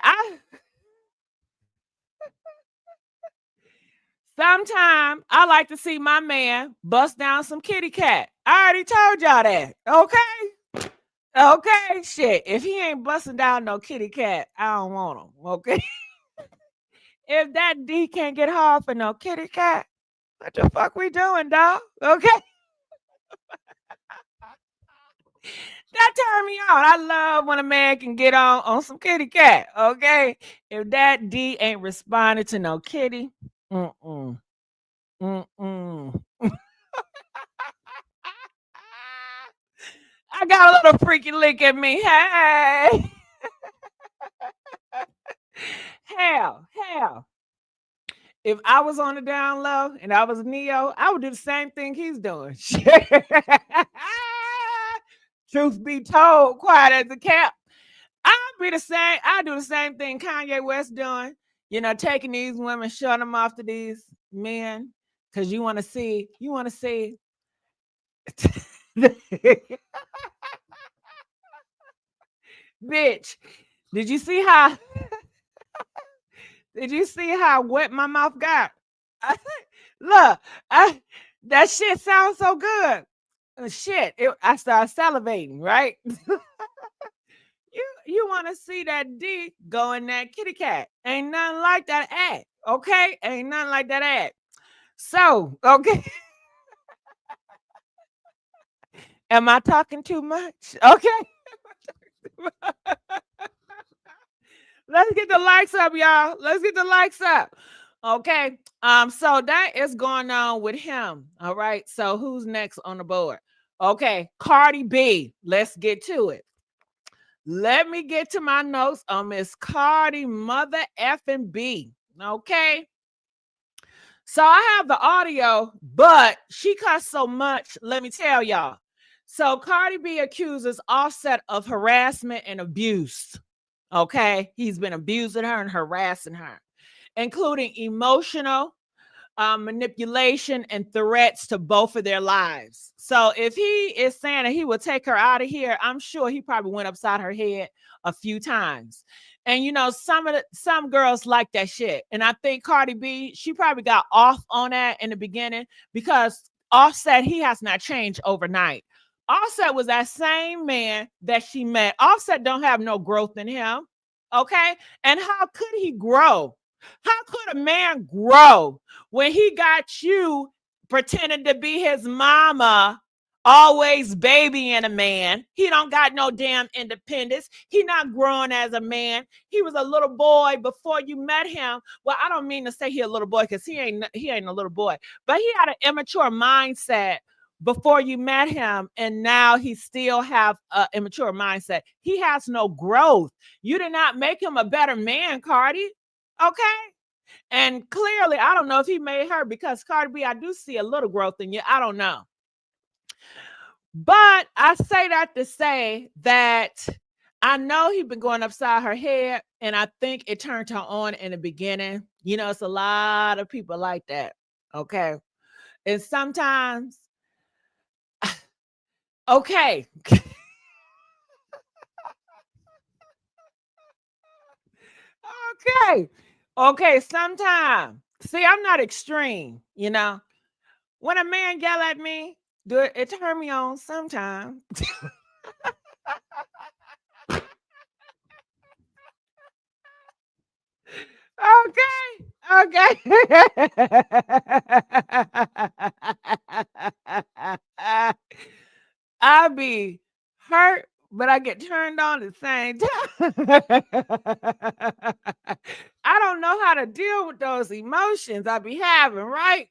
Sometimes I like to see my man bust down some kitty cat. I already told y'all that. Okay. Okay, shit. If he ain't busting down no kitty cat, I don't want him. Okay. If that D can't get hard for no kitty cat, what the fuck we doing, dog? Okay. That turned me on. I love when a man can get on some kitty cat. Okay. If that D ain't responding to no kitty, mm-mm. Mm-mm. I got a little freaky lick at me. Hey. Hell. if I was on the down low and I was Neo, I would do the same thing he's doing. Truth be told, quiet as a cat. I'll be the same. I do the same thing Kanye West doing. You know, taking these women, showing them off to these men, because you want to see. Bitch, did you see how? Did you see how wet my mouth got? Look, that shit sounds so good. Shit, I started salivating, right? You want to see that D go in that kitty cat. Ain't nothing like that ad, okay? Ain't nothing like that ad. So, okay. Am I talking too much? Okay. Let's get the likes up, y'all. Let's get the likes up. Okay. So that is going on with him. All right. So who's next on the board? Okay, Cardi B. Let's get to it. Let me get to my notes on Miss Cardi Mother effing B. Okay. So I have the audio, but she cussed so much. Let me tell y'all. So Cardi B accuses Offset of harassment and abuse. Okay. He's been abusing her and harassing her, including emotional manipulation and threats to both of their lives. So if he is saying that he will take her out of here, I'm sure he probably went upside her head a few times. And you know, some girls like that shit. And I think Cardi B, she probably got off on that in the beginning because Offset, he has not changed overnight. Offset was that same man that she met. Offset don't have no growth in him. Okay. And how could he grow? How could a man grow when he got you pretending to be his mama, always babying a man? He don't got no damn independence. He not growing as a man. He was a little boy before you met him. Well, I don't mean to say he a little boy because he ain't a little boy, but he had an immature mindset before you met him, and now he still have an immature mindset. He has no growth. You did not make him a better man, Cardi. Okay. And clearly, I don't know if he made her, because Cardi B, I do see a little growth in you. I don't know. But I say that to say that I know he's been going upside her head, and I think it turned her on in the beginning. You know, it's a lot of people like that. Okay. And sometimes, okay. Okay, sometimes. See, I'm not extreme, you know. When a man yell at me, it turn me on sometimes. Okay. I be hurt, but I get turned on at the same time. I don't know how to deal with those emotions I be having, right?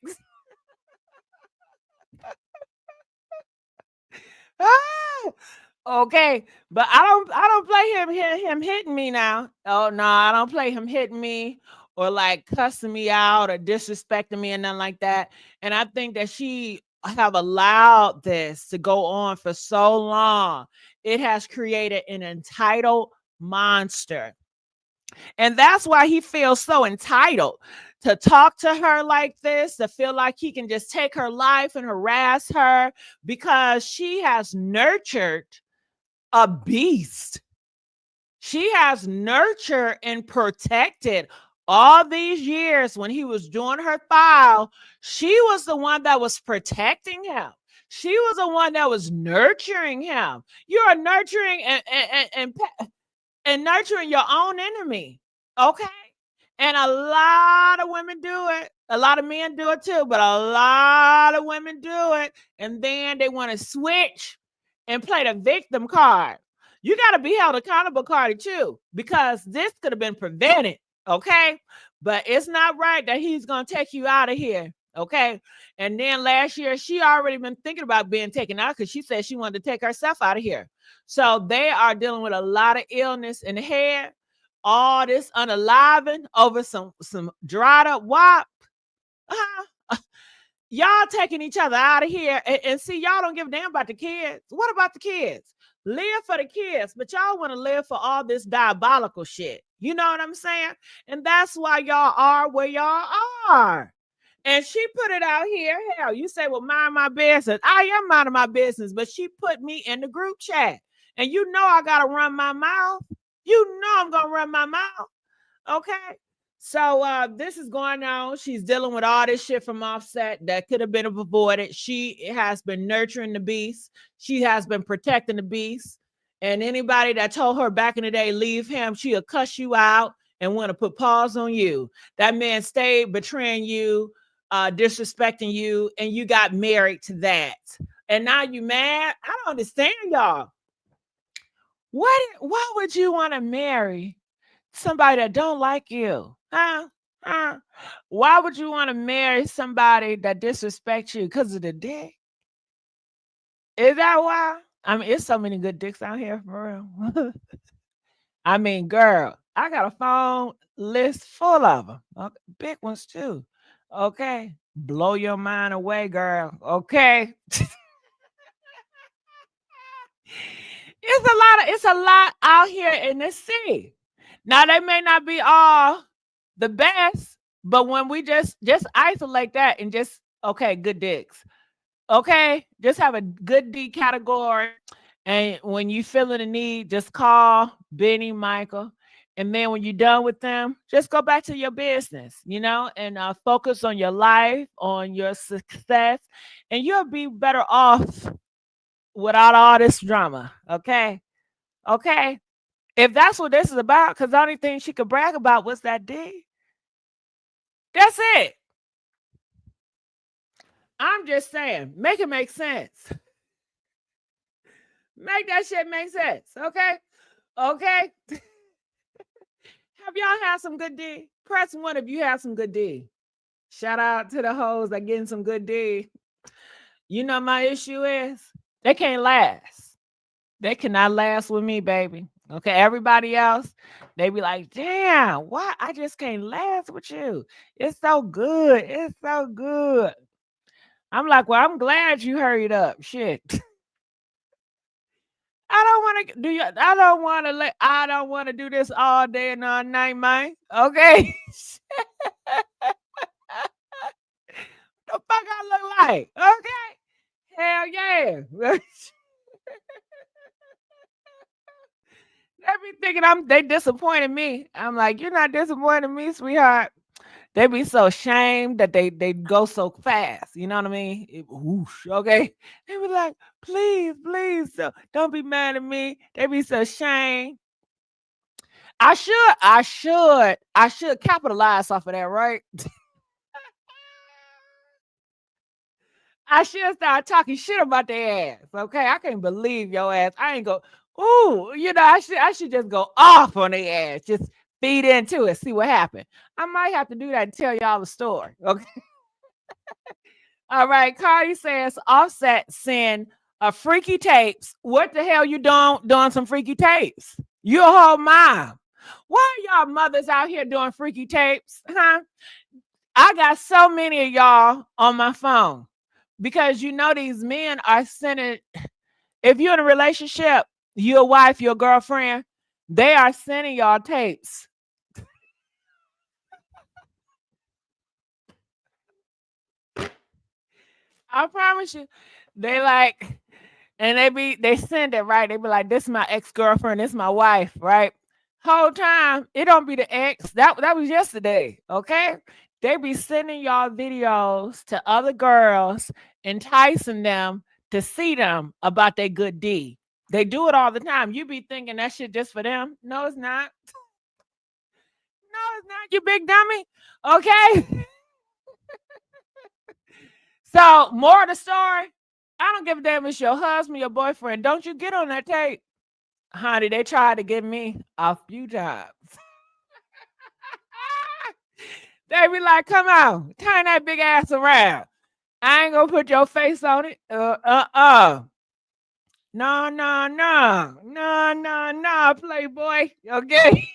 Okay, but I don't play him hitting me now. Oh no, I don't play him hitting me or like cussing me out or disrespecting me and nothing like that. And I think that she have allowed this to go on for so long. It has created an entitled monster. And that's why he feels so entitled to talk to her like this, to feel like he can just take her life and harass her, because she has nurtured a beast. She has nurtured and protected all these years. When he was doing her file, she was the one that was protecting him. She was the one that was nurturing him. You are nurturing and nurturing your own enemy. Okay. And a lot of women do it. A lot of men do it too, but a lot of women do it. And then they want to switch and play the victim card. You got to be held accountable, Cardi, too, because this could have been prevented. Okay. But it's not right that he's going to take you out of here. Okay. And then last year, she already been thinking about being taken out because she said she wanted to take herself out of here. So they are dealing with a lot of illness in the head, all this unaliving over some dried up wop. Y'all taking each other out of here, and see, y'all don't give a damn about the kids. What about the kids? Live for the kids, but y'all want to live for all this diabolical shit. You know what I'm saying? And that's why y'all are where y'all are. And she put it out here. Hell, you say, well, mind my business. I am minding my business, but she put me in the group chat. And you know I gotta run my mouth. You know I'm gonna run my mouth. Okay. So this is going on. She's dealing with all this shit from Offset that could have been avoided. She has been nurturing the beast. She has been protecting the beast. And anybody that told her back in the day, leave him, she'll cuss you out and want to put paws on you. That man stayed betraying you, disrespecting you, and you got married to that. And now you mad? I don't understand y'all. Why would you want to marry somebody that don't like you? Huh? Why would you want to marry somebody that disrespects you because of the dick? Is that why? I mean, it's so many good dicks out here for real. I mean, girl, I got a phone list full of them. Okay, big ones too. Okay. Blow your mind away, girl. Okay. It's a lot out here in the city. Now they may not be all the best, but when we just isolate that and just okay, good dicks. Okay, just have a good D category, and when you feeling the need, just call Benny, Michael, and then when you're done with them, just go back to your business, and focus on your life, on your success, and you'll be better off without all this drama. Okay, okay. If that's what this is about, because the only thing she could brag about was that D. That's it. I'm just saying, make it make sense. Make that shit make sense. Okay? Okay? Have y'all had some good D? Press 1 if you have some good D. Shout out to the hoes that getting some good D. You know my issue is they can't last. They cannot last with me, baby. Okay, everybody else, they be like, damn, why I just can't last with you? It's so good. It's so good. I'm like, well, I'm glad you hurried up. Shit. I don't want to do you. I don't want to do this all day and all night, man. Okay. The fuck I look like? Okay. Hell yeah. They be thinking they disappointed me. I'm like, you're not disappointing me, sweetheart. They be so ashamed that they go so fast. You know what I mean? Whoosh, okay. They be like, please, don't be mad at me. They be so ashamed. I should capitalize off of that, right? I should start talking shit about their ass. Okay. I can't believe your ass. I ain't go, ooh, I should just go off on their ass. Just feed into it, see what happened. I might have to do that and tell y'all the story. Okay. All right. Cardi says Offset send freaky tapes. What the hell you doing some freaky tapes? You a whole mom. Why are y'all mothers out here doing freaky tapes? Huh? I got so many of y'all on my phone because these men are sending. If you're in a relationship, your wife, your girlfriend, they are sending y'all tapes. I promise you, they like, and they send it right. They be like, "This is my ex-girlfriend. This is my wife." Right? Whole time it don't be the ex. That was yesterday. Okay. They be sending y'all videos to other girls, enticing them to see them about their good deed. They do it all the time. You be thinking that shit just for them. No, it's not. No, it's not, you big dummy. Okay. So, more of the story. I don't give a damn if it's your husband, your boyfriend. Don't you get on that tape. Honey, they tried to get me a few times. They be like, come on, turn that big ass around. I ain't gonna put your face on it. No, Playboy. Okay.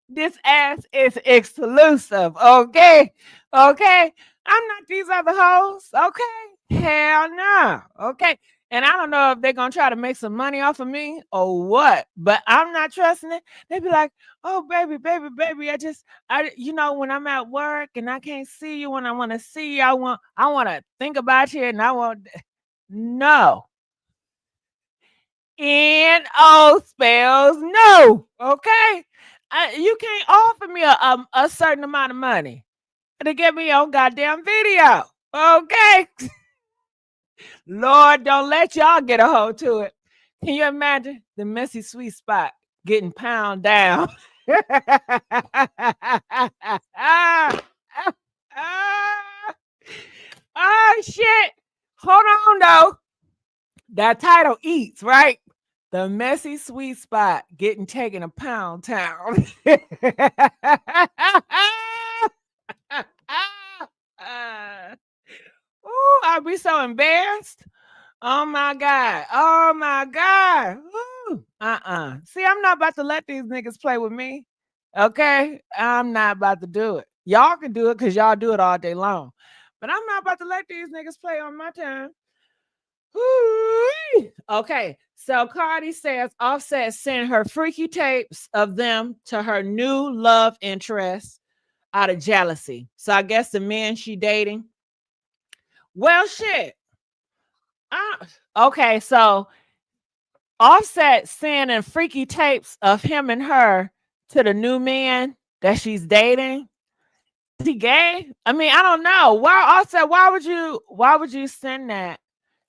This ass is exclusive. Okay. Okay. I'm not these other hoes. Okay. Hell no. Okay. And I don't know if they're gonna try to make some money off of me or what, but I'm not trusting it. They be like, oh baby, baby, baby. When I'm at work and I can't see you when I want to see you, I want to think about you and I want no. N-O spells no. Okay. You can't offer me a certain amount of money to get me on goddamn video. Okay. Lord, don't let y'all get a hold to it. Can you imagine the messy sweet spot getting pound down? Oh shit. Hold on though. That title eats, right? The messy sweet spot getting taken to Pound Town. Ooh, I'll be so embarrassed. Oh my God. Oh my God. See, I'm not about to let these niggas play with me. Okay? I'm not about to do it. Y'all can do it because y'all do it all day long. But I'm not about to let these niggas play on my time. Okay, so Cardi says Offset sent her freaky tapes of them to her new love interest out of jealousy. So I guess the men she dating. Well, shit. Okay, so Offset sending freaky tapes of him and her to the new man that she's dating. Is he gay? I mean, I don't know. Why Offset? Why would you send that?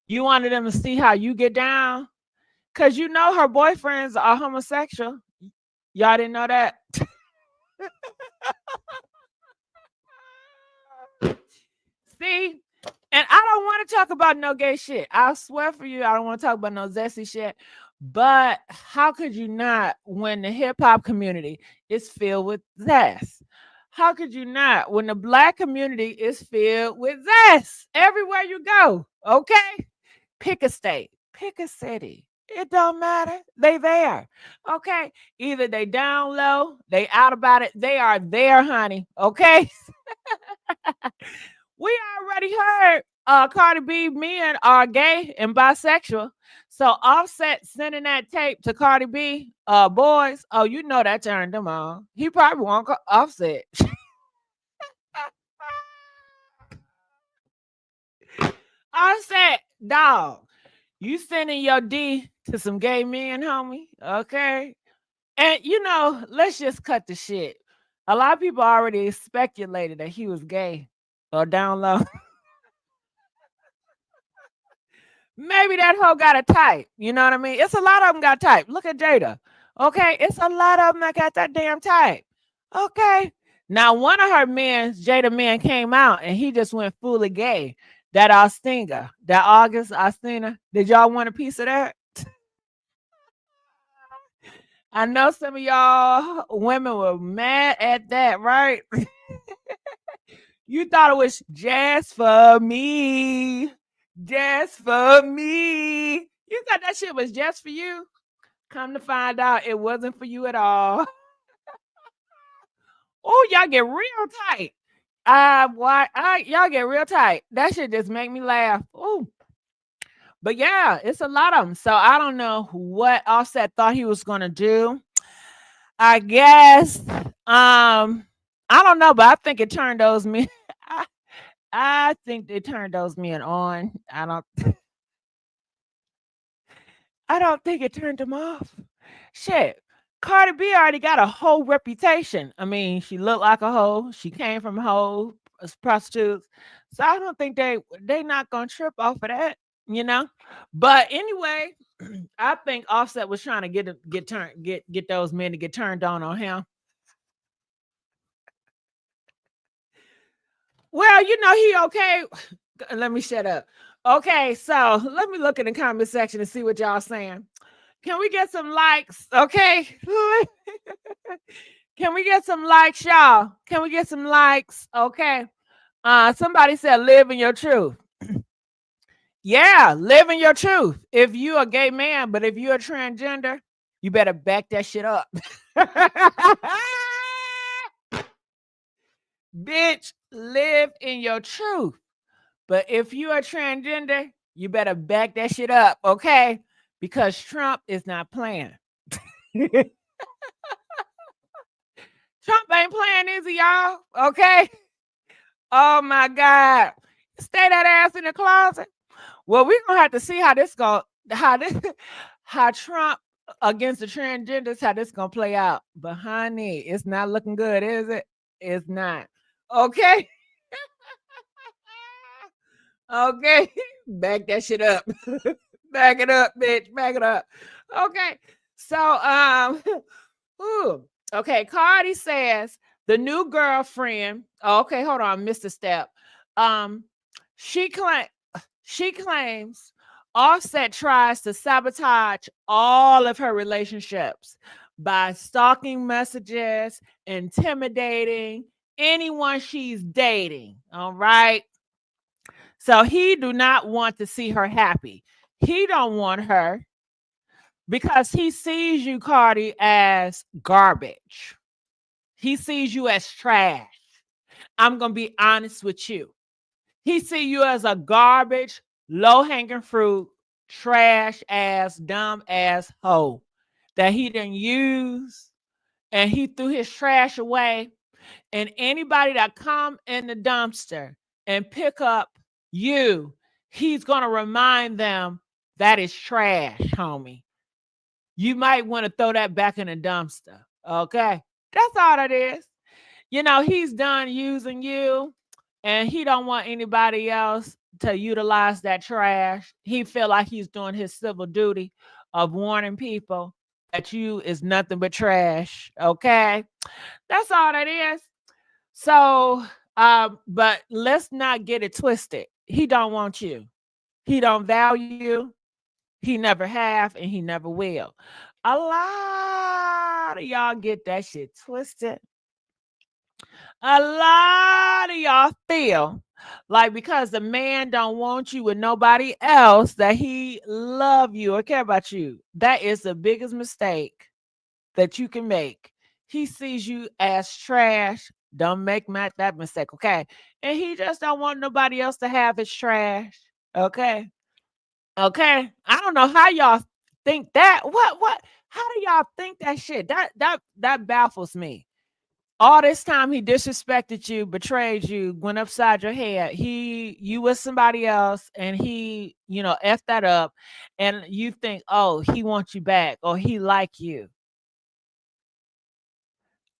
You wanted them to see how you get down? Because you know her boyfriends are homosexual. Y'all didn't know that? See? And I don't want to talk about no gay shit. I swear for you, I don't want to talk about no zesty shit. But how could you not when the hip hop community is filled with zest? How could you not when the black community is filled with zest everywhere you go? Okay? Pick a state, pick a city. It don't matter. They there. Okay. Either they down low, they out about it. They are there, honey. Okay. We already heard Cardi B men are gay and bisexual. So Offset sending that tape to Cardi B boys. Oh, you know that turned them on. He probably won't Offset. Offset, dog. You sending your D to some gay men, homie. Okay. And let's just cut the shit. A lot of people already speculated that he was gay or down low. Maybe that hoe got a type. You know what I mean? It's a lot of them got type. Look at Jada. Okay. It's a lot of them that got that damn type. Okay. Now, one of her men, Jada man, came out and he just went fully gay. That Austinga, that August Austina. Did y'all want a piece of that? I know some of y'all women were mad at that, right? You thought it was just for me. Just for me. You thought that shit was just for you? Come to find out it wasn't for you at all. Oh, y'all get real tight. Y'all get real tight. That shit just make me laugh. Oh. But yeah, it's a lot of them. So I don't know what Offset thought he was gonna do. I guess I don't know, but I think it turned those men. I think they turned those men on. I don't think it turned them off. Shit. Cardi B already got a whole reputation. I mean, she looked like a hoe. She came from hoe prostitutes. So I don't think they not gonna trip off of that, But anyway, I think Offset was trying to get those men to get turned on him. Well, he okay. Let me shut up. Okay, so let me look in the comment section and see what y'all saying. Can we get some likes? Okay. Can we get some likes, y'all? Can we get some likes? Okay. Somebody said live in your truth. Yeah, live in your truth. If you a gay man, but if you're a transgender, you better back that shit up. Bitch, live in your truth. But if you are transgender, you better back that shit up, okay? Because Trump is not playing. Trump ain't playing, is he, y'all? Okay? Oh my God. Stay that ass in the closet. Well, we're gonna have to see how Trump against the transgenders, how this gonna play out. But honey, it's not looking good, is it? It's not. Okay. Okay. Back that shit up. Back it up, bitch. Back it up. Okay. So ooh, okay, Cardi says the new girlfriend. Okay, hold on, Mr. Step. Um, she claims Offset tries to sabotage all of her relationships by stalking messages, intimidating anyone she's dating. All right. So he do not want to see her happy. He don't want her because he sees you, Cardi, as garbage. He sees you as trash. I'm going to be honest with you. He see you as a garbage, low-hanging fruit, trash ass, dumb ass hoe that he didn't use, and he threw his trash away. And anybody that come in the dumpster and pick up you, he's going to remind them that is trash, homie. You might want to throw that back in the dumpster. Okay. That's all it is. You know, he's done using you and he don't want anybody else to utilize that trash. He feel like he's doing his civil duty of warning people that you is nothing but trash. Okay. That's all that is. So, but let's not get it twisted. He don't want you. He don't value you. He never have and he never will. A lot of y'all get that shit twisted. A lot of y'all feel like because the man don't want you with nobody else that he love you or care about you. That is the biggest mistake that you can make. He sees you as trash. Don't make that mistake, okay? And he just don't want nobody else to have his trash, okay? Okay. I don't know how y'all think that. What? How do y'all think that shit? That baffles me. All this time he disrespected you, betrayed you, went upside your head. You was somebody else and he, effed that up. And you think, oh, he wants you back or he like you.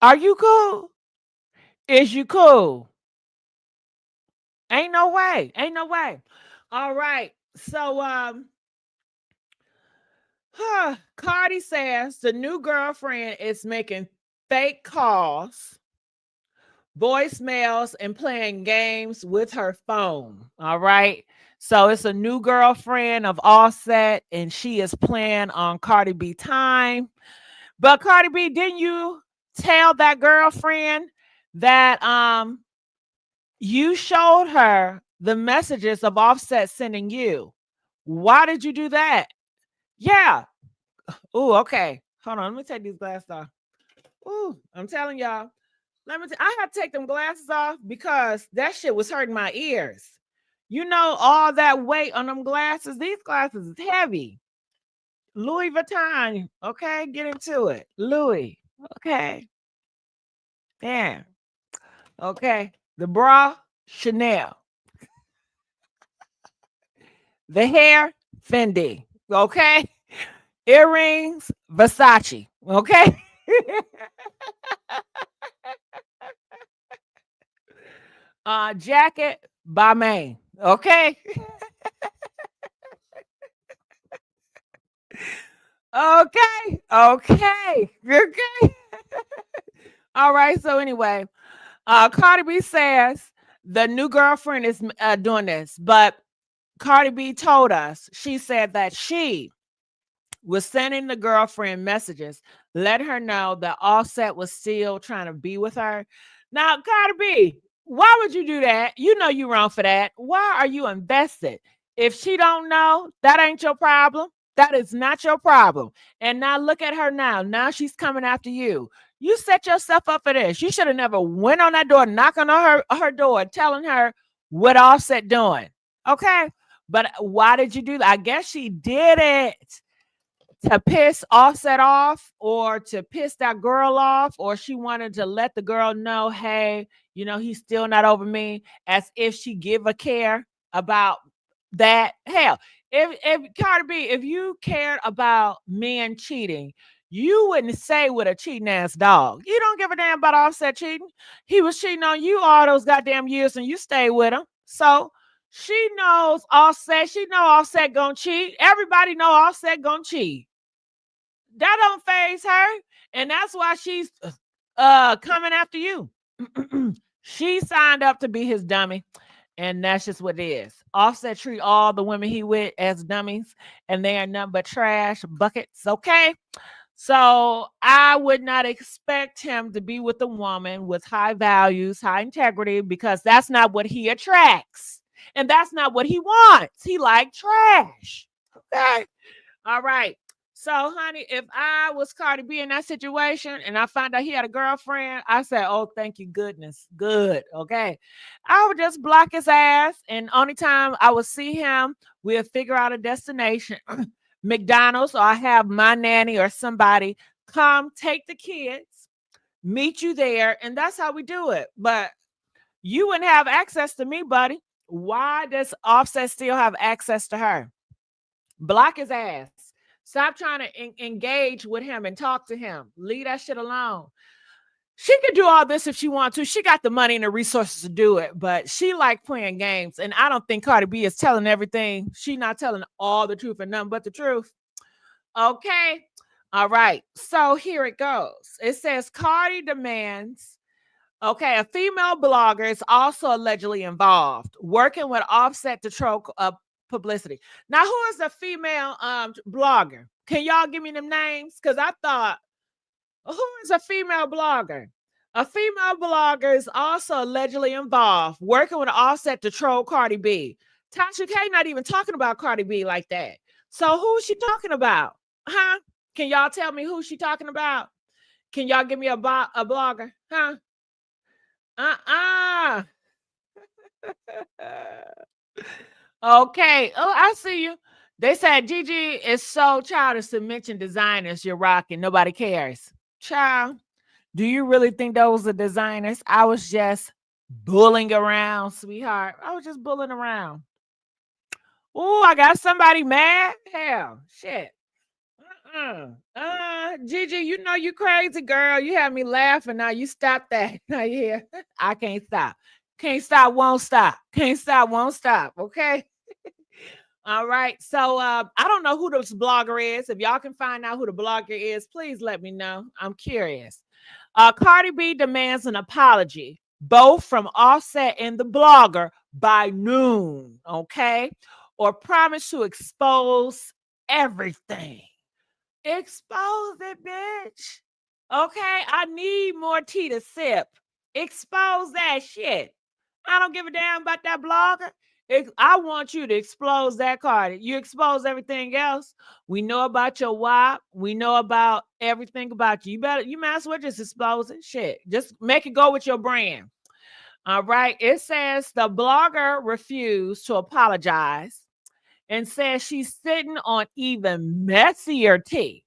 Are you cool? Is you cool? Ain't no way. Ain't no way. All right. So Cardi says the new girlfriend is making fake calls, voicemails, and playing games with her phone. All right. So it's a new girlfriend of Offset, and she is playing on Cardi B time. But Cardi B, didn't you tell that girlfriend that you showed her the messages of Offset sending you? Why did you do that? Yeah. Oh, okay. Hold on. Let me take these glasses off. Ooh, I'm telling y'all. I had to take them glasses off because that shit was hurting my ears. You know, all that weight on them glasses. These glasses is heavy. Louis Vuitton. Okay, get into it. Louis. Okay. Damn. Okay. The bra, Chanel. The hair, Fendi. Okay. Earrings, Versace. Okay. Jacket, Balmain. Okay. Okay. Okay. Okay. All right. So anyway, Cardi B says the new girlfriend is doing this, but Cardi B told us, she said that she was sending the girlfriend messages, let her know that Offset was still trying to be with her. Now, Cardi B, why would you do that? You know you're wrong for that. Why are you invested? If she don't know, that ain't your problem. That is not your problem. And now look at her now. Now she's coming after you. You set yourself up for this. You should have never went on that door, knocking on her door, telling her what Offset doing. Okay. But why did you do that? I guess she did it to piss Offset off, or to piss that girl off, or she wanted to let the girl know, hey, he's still not over me, as if she give a care about that. Hell, if Cardi B, if you cared about men cheating, you wouldn't say with a cheating ass dog. You don't give a damn about Offset cheating. He was cheating on you all those goddamn years and you stayed with him. So she knows Offset. She know Offset gonna cheat. Everybody know Offset gonna cheat. That don't faze her. And that's why she's coming after you. She signed up to be his dummy. And that's just what it is. Offset treat all the women he with as dummies, and they are nothing but trash buckets. Okay. So I would not expect him to be with a woman with high values, high integrity, because that's not what he attracts. And that's not what he wants. He like trash. Okay. All right. So, honey, if I was Cardi B in that situation and I found out he had a girlfriend, I said, oh, thank you, goodness. Good. Okay. I would just block his ass. And only time I would see him, we'll figure out a destination. McDonald's, or I have my nanny or somebody come take the kids, meet you there, and that's how we do it. But you wouldn't have access to me, buddy. Why does Offset still have access to her? Block his ass. Stop trying to engage with him and talk to him. Leave that shit alone. She could do all this if she wants to. She got the money and the resources to do it, but she like playing games. And I don't think Cardi B is telling everything. She's not telling all the truth and nothing but the truth. Okay. All right. So here it goes. It says Cardi demands. Okay. A female blogger is also allegedly involved, working with Offset to troll publicity. Now, who is the female blogger? Can y'all give me them names? Because I thought, who is a female blogger? A female blogger is also allegedly involved, working with Offset to troll Cardi B. Tasha K not even talking about Cardi B like that. So who is she talking about? Huh? Can y'all tell me who she talking about? Can y'all give me a blogger? Huh? Okay. Oh, I see you. They said Gigi is so childish to mention designers you're rocking. Nobody cares. Child, do you really think those are designers? I was just bullying around, sweetheart. I was just bullying around. Oh, I got somebody mad. Hell, shit. Gigi, you know you crazy, girl. You had me laughing. Now you stop that. Now you hear? I can't stop. Can't stop, won't stop. Can't stop, won't stop. Okay. All right. So I don't know who this blogger is. If y'all can find out who the blogger is, please let me know. I'm curious. Cardi B demands an apology, both from Offset and the blogger, by noon. Okay. Or promise to expose everything. Expose it, bitch. Okay. I need more tea to sip. Expose that shit. I don't give a damn about that blogger. I want you to expose that, Cardi. You expose everything else. We know about your WAP. We know about everything about you. You might as well just expose it. Shit. Just make it go with your brand. All right. It says the blogger refused to apologize and says she's sitting on even messier tea.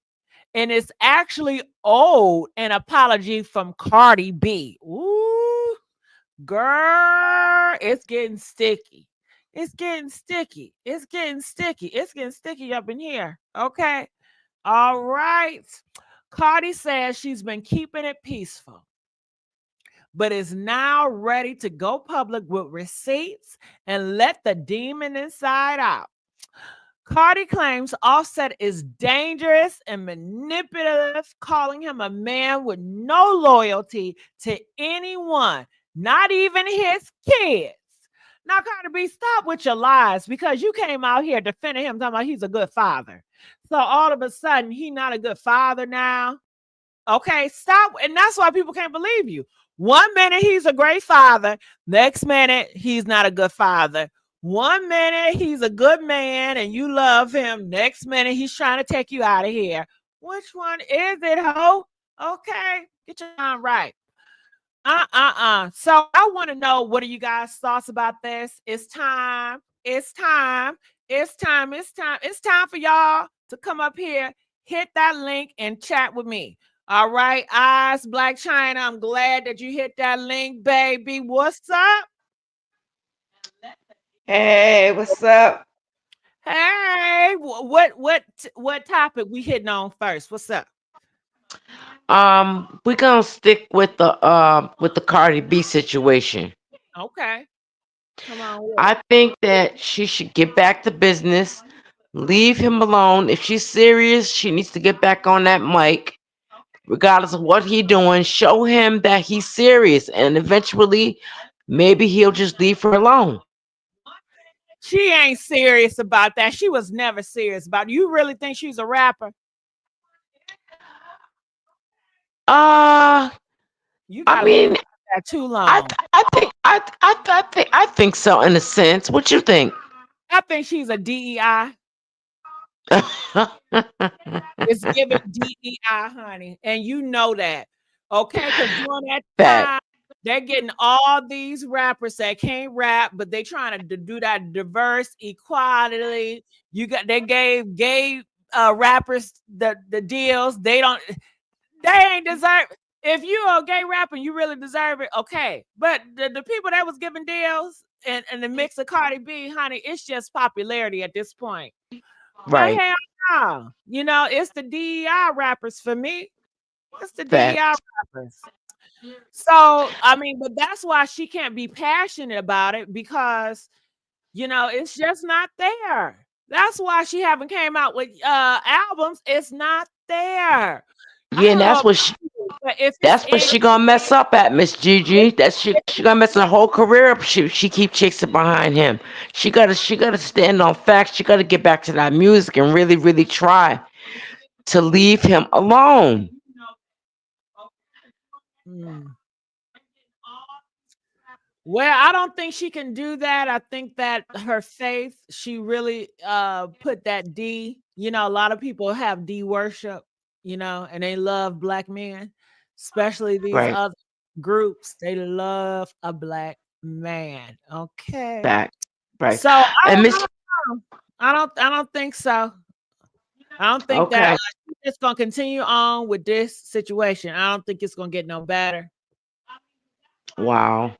And it's actually owed an apology from Cardi B. Ooh, girl, it's getting sticky. It's getting sticky. It's getting sticky. It's getting sticky up in here. Okay. All right. Cardi says she's been keeping it peaceful, but is now ready to go public with receipts and let the demon inside out. Cardi claims Offset is dangerous and manipulative, calling him a man with no loyalty to anyone, not even his kids. Now, Cardi B, stop with your lies, because you came out here defending him, talking about he's a good father. So all of a sudden, he's not a good father now. Okay, stop. And that's why people can't believe you. 1 minute, he's a great father. Next minute, he's not a good father. 1 minute, he's a good man and you love him. Next minute, he's trying to take you out of here. Which one is it, ho? Okay, get your mind right. So I want to know, what are you guys' thoughts about this? It's time. It's time. It's time. It's time. It's time for y'all to come up here, hit that link, and chat with me. All right, Eyes Black China. I'm glad that you hit that link, baby. What's up? Hey, what's up? Hey, what topic we hitting on first? What's up? We're gonna stick with the Cardi B situation. Okay, come on with it. I think that she should get back to business, leave him alone. If she's serious, she needs to get back on that mic, regardless of what he doing. Show him that he's serious, and eventually, maybe he'll just leave her alone. She ain't serious about that. She was never serious about it. You really think she's a rapper? Uh, You I gotta think mean, about that too I long. I think so in a sense. What you think? I think she's a DEI. It's giving DEI, honey. And you know that. Okay, because during that Fact. time, they're getting all these rappers that can't rap, but they trying to do that diverse equality. They gave gay rappers the deals. They ain't deserve. If you a gay rapper, you really deserve it. Okay, but the people that was giving deals and the mix of Cardi B, honey, it's just popularity at this point. Now, Right. hell no. It's the DEI rappers for me. It's the DEI Fact. rappers. So, I mean, but that's why she can't be passionate about it, because it's just not there. That's why she haven't came out with albums. It's not there. I Yeah, and don't know that's about what you, but if it's that's what in, she gonna mess up at, Miss Gigi. That she gonna mess her whole career up. She keep chasing behind him. She gotta stand on facts. She gotta get back to that music and really try to leave him alone. mm. Well, I don't think she can do that. I think that her faith, she really put that D. A lot of people have D worship, and they love black men, especially these Right. other groups. They love a black man. Okay. Fact. Right. So And Miss. I don't think so. I don't think that Okay. she's just gonna continue on with this situation. I don't think it's gonna get no better. Wow.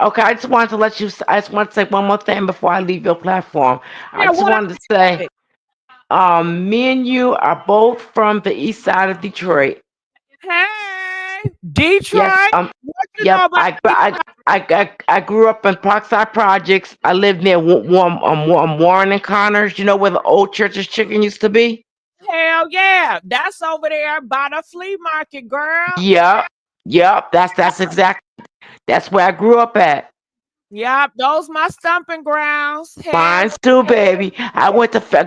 Okay. I just wanted to let you. I just want to say one more thing before I leave your platform. I Yeah, just what wanted to say, me and you are both from the east side of Detroit. Hey, Yes. Detroit. What you know Yep. about Detroit? I grew up in Parkside Projects. I lived near Warren and Connors. You know where the old Church's Chicken used to be? Hell yeah. That's over there by the flea market, girl. Yep. Yep. That's where I grew up at. Yep, those my stomping grounds. Hell Mine's too, baby.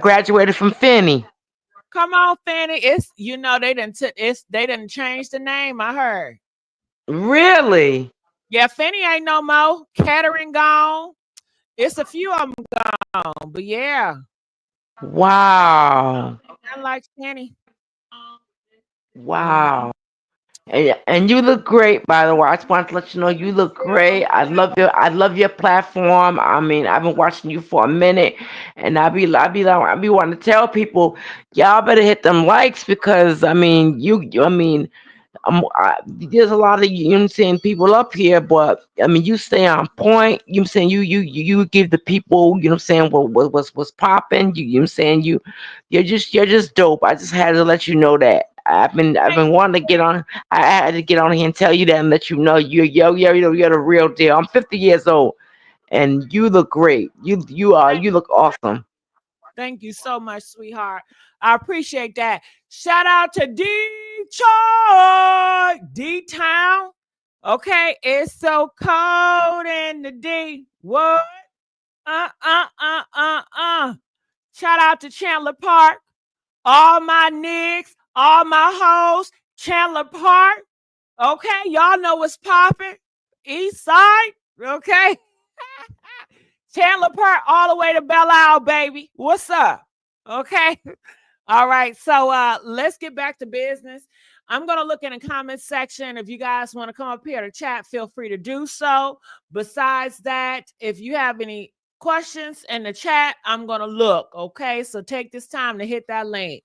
Graduated from Finney. come on, Fanny. It's they didn't change the name, I heard. Really? Yeah, Fanny ain't no more. Kettering gone. It's a few of them gone, but yeah, Wow. I like Fanny. Wow. And you look great, by the way. I just wanted to let you know you look great. I love your platform. I mean, I've been watching you for a minute, and I be wanting to tell people, y'all better hit them likes because I mean, I mean, there's a lot of you know what I'm saying people up here, but I mean you stay on point. You know what I'm saying you give the people you know what I'm saying what's popping. You know what I'm saying you're just dope. I just had to let you know that. I've been wanting to get on. I had to get on here and tell you that and let you know you're the real deal. I'm 50 years old and you look great. You look awesome. Thank you so much, sweetheart. I appreciate that. Shout out to Detroit, D Town. Okay, it's so cold in the D. What? Uh. Shout out to Chandler Park. All my niggas, all my hoes, Chandler Park. Okay, y'all know what's popping. East side. Okay. Chandler Park all the way to Belle Isle, baby. What's up? Okay. All right. So let's get back to business. I'm going to look in the comment section. If you guys want to come up here to chat, feel free to do so. Besides that, if you have any questions in the chat, I'm going to look. Okay. So take this time to hit that link.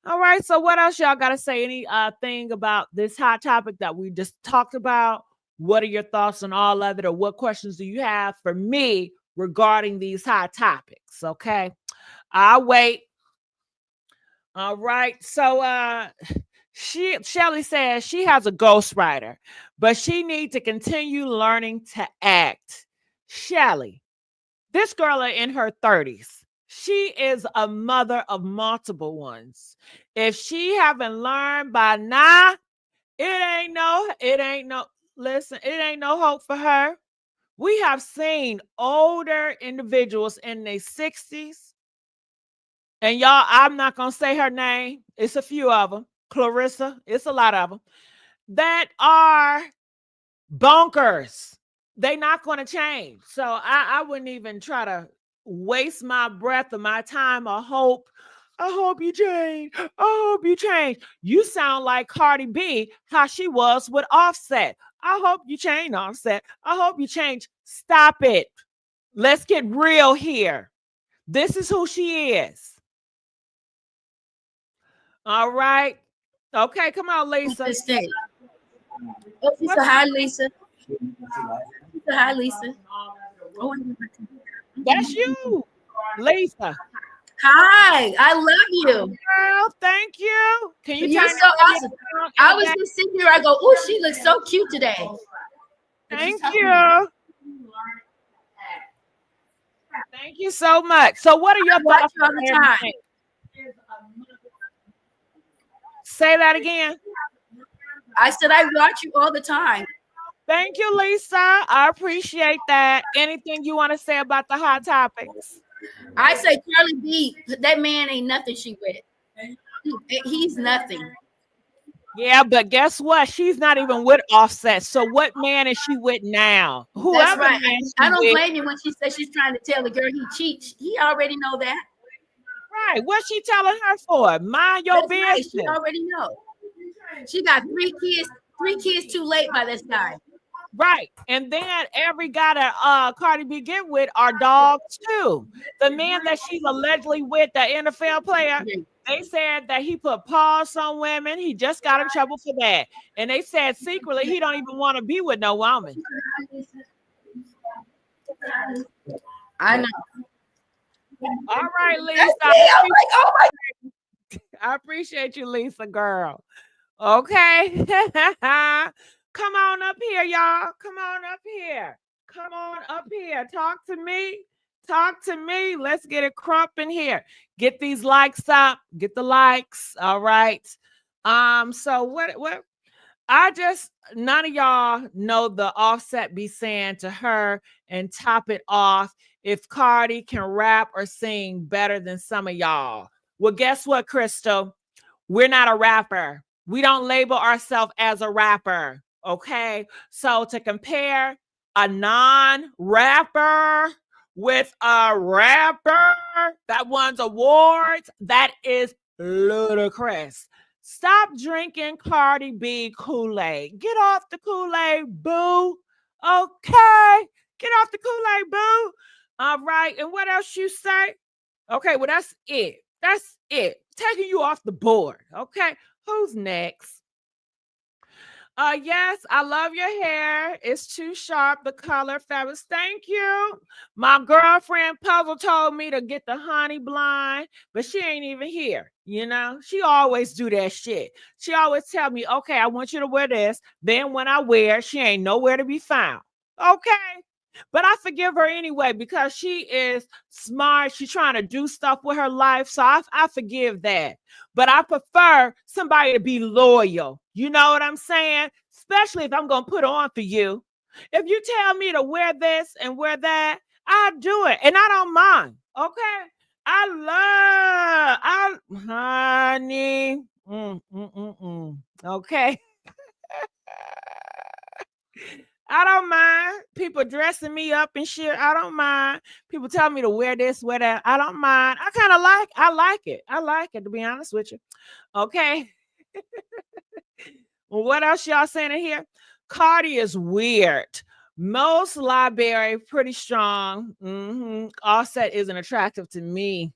All right. So what else y'all got to say? Any thing about this hot topic that we just talked about? What are your thoughts on all of it? Or what questions do you have for me regarding these hot topics? Okay. I'll wait. All right. So Shelly says she has a ghostwriter, but she needs to continue learning to act. Shelly, this girl is in her 30s. She is a mother of multiple ones. If she haven't learned by now, listen, it ain't no hope for her. We have seen older individuals in their 60s. And y'all, I'm not going to say her name. It's a few of them. Clarissa, it's a lot of them that are bonkers. They're not going to change. So I wouldn't even try to waste my breath or my time or hope. I hope you change. I hope you change. You sound like Cardi B, how she was with Offset. I hope you change, Offset. I hope you change. Stop it. Let's get real here. This is who she is. All right. Okay, come on, Lisa. Oh, she said hi, Lisa. She said hi, Lisa. Oh, that's you, Lisa. Hi, I love you. Girl, thank you. Can you? You're so awesome. I was just sitting here. I go, oh, she looks so cute today. Thank you. Thank you so much. So, what are your thoughts all the time? Say that again. I said I watch you all the time. Thank you, Lisa. I appreciate that. Anything you want to say about the hot topics? I say Cardi B, that man ain't nothing she with. He's nothing. Yeah, but guess what? She's not even with Offset. So what man is she with now? Whoever. That's right. I don't blame you when she says she's trying to tell the girl he cheats. He already know that. Right. What's she telling her for? Mind your business. Right. She already know. She got 3 kids too late by this guy. Right. And then every guy that Cardi B get with are dogs too. The man that she's allegedly with, the NFL player, they said that he put paws on women. He just got in trouble for that. And they said secretly he don't even want to be with no woman. I know. All right, Lisa. I appreciate you, Lisa, girl. Okay. Come on up here, y'all. Come on up here. Come on up here. Talk to me. Talk to me. Let's get it crumping here. Get these likes up. Get the likes. All right. So what none of y'all know the Offset be saying to her and top it off if Cardi can rap or sing better than some of y'all. Well, guess what, Crystal? We're not a rapper. We don't label ourselves as a rapper. Okay. So to compare a non-rapper with a rapper that wins awards, that is ludicrous. Stop drinking Cardi B Kool-Aid. Get off the Kool-Aid, boo. Okay. Get off the Kool-Aid, boo. All right. And what else you say? Okay. Well, that's it. That's it. Taking you off the board. Okay. Who's next? Yes, I love your hair. It's too sharp. The color, fabulous. Thank you. My girlfriend Puzzle told me to get the honey blonde, but she ain't even here. You know, she always do that shit. She always tell me, okay, I want you to wear this. Then when I wear, she ain't nowhere to be found. Okay. But I forgive her anyway because she is smart. She's trying to do stuff with her life. So I forgive that. But I prefer somebody to be loyal. You know what I'm saying? Especially if I'm going to put on for you. If you tell me to wear this and wear that, I'll do it. And I don't mind. Okay? Honey. Okay. I don't mind people dressing me up and shit. I don't mind people telling me to wear this, wear that. I don't mind. I like it. I like it, to be honest with you. Okay. What else y'all saying in here? Cardi is weird. Most library pretty strong. Offset isn't attractive to me.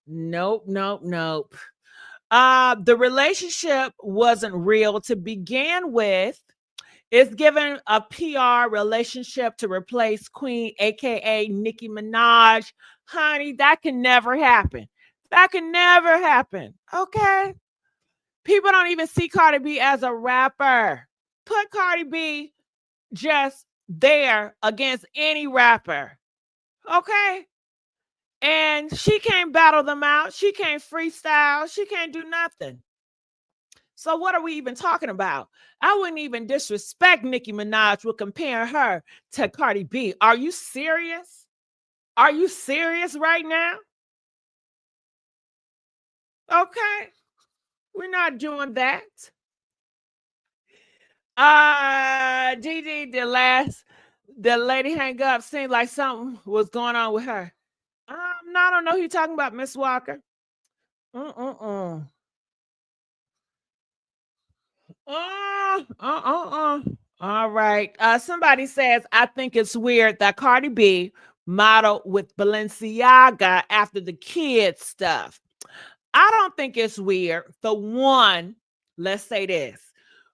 Nope. The relationship wasn't real to begin with. It's given a PR relationship to replace Queen, aka Nicki Minaj. Honey, that can never happen. That can never happen. Okay. People don't even see Cardi B as a rapper. Put Cardi B just there against any rapper. Okay. And she can't battle them out. She can't freestyle. She can't do nothing. So what are we even talking about? I wouldn't even disrespect Nicki Minaj with comparing her to Cardi B. Are you serious? Are you serious right now? Okay. We're not doing that. Gigi, the lady hang up seemed like something was going on with her. No, I don't know who you're talking about, Miss Walker. All right. Somebody says, I think it's weird that Cardi B modeled with Balenciaga after the kids stuff. I don't think it's weird. For one, let's say this.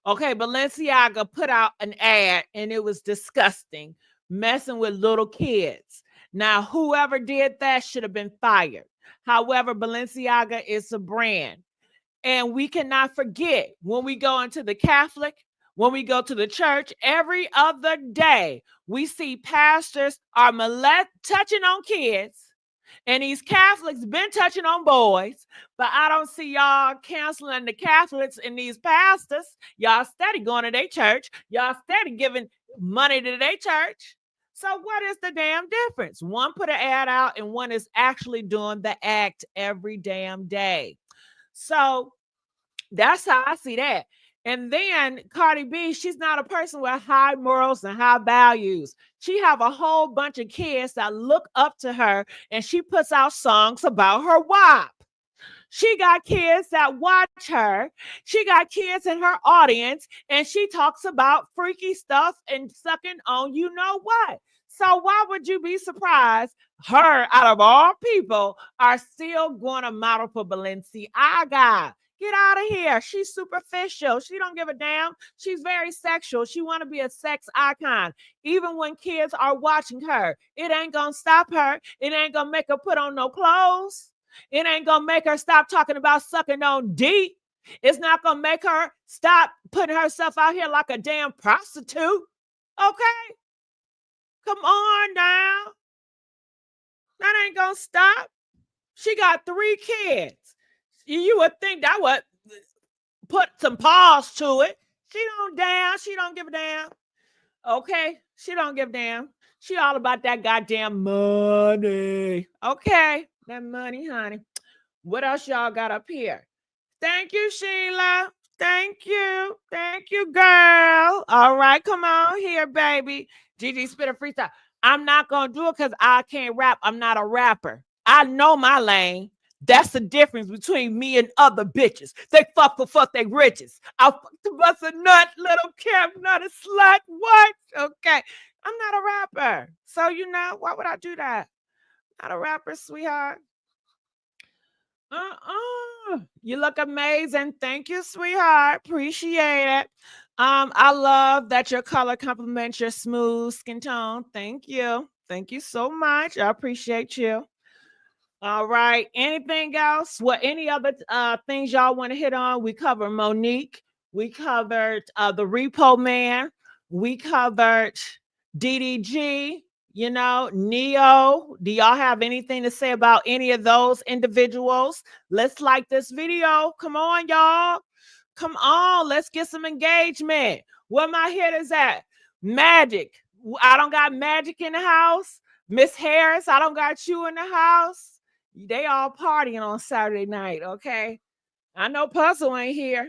Okay, Balenciaga put out an ad and it was disgusting, messing with little kids. Now, whoever did that should have been fired. However, Balenciaga is a brand. And we cannot forget when we go into the Catholic, when we go to the church, every other day, we see pastors are touching on kids. And these Catholics been touching on boys, but I don't see y'all canceling the Catholics and these pastors. Y'all steady going to their church. Y'all steady giving money to their church. So what is the damn difference? One put an ad out and one is actually doing the act every damn day. So that's how I see that. And then Cardi B, she's not a person with high morals and high values. She have a whole bunch of kids that look up to her, and she puts out songs about her WAP. She got kids that watch her. She got kids in her audience, and she talks about freaky stuff and sucking on you know what. So why would you be surprised her, out of all people, are still going to model for Balenciaga? Get out of here. She's superficial. She don't give a damn. She's very sexual. She want to be a sex icon. Even when kids are watching her, it ain't going to stop her. It ain't going to make her put on no clothes. It ain't going to make her stop talking about sucking on D. It's not going to make her stop putting herself out here like a damn prostitute. Okay? Come on now. That ain't going to stop. She got 3 kids. You would think that would put some pause to it. She don't give a damn. Okay? She don't give a damn. She all about that goddamn money. Okay? That money, honey. What else y'all got up here? Thank you, Sheila. Thank you. Thank you, girl. All right, come on here, baby. Gigi spit a freestyle. I'm not going to do it because I can't rap. I'm not a rapper. I know my lane. That's the difference between me and other bitches. They fuck for fuck they riches. I'll fuck to bust a nut, little Kim, not a slut. What? Okay. I'm not a rapper. So, why would I do that? Not a rapper, sweetheart. You look amazing. Thank you, sweetheart. Appreciate it. I love that your color complements your smooth skin tone. Thank you. Thank you so much. I appreciate you. All right. Anything else? What any other things y'all want to hit on? We covered Monique. We covered the Repo Man. We covered DDG. Neo. Do y'all have anything to say about any of those individuals? Let's like this video. Come on, y'all. Come on. Let's get some engagement. Where my hitters at? Magic. I don't got Magic in the house. Miss Harris, I don't got you in the house. They all partying on Saturday night, okay? I know Puzzle ain't here.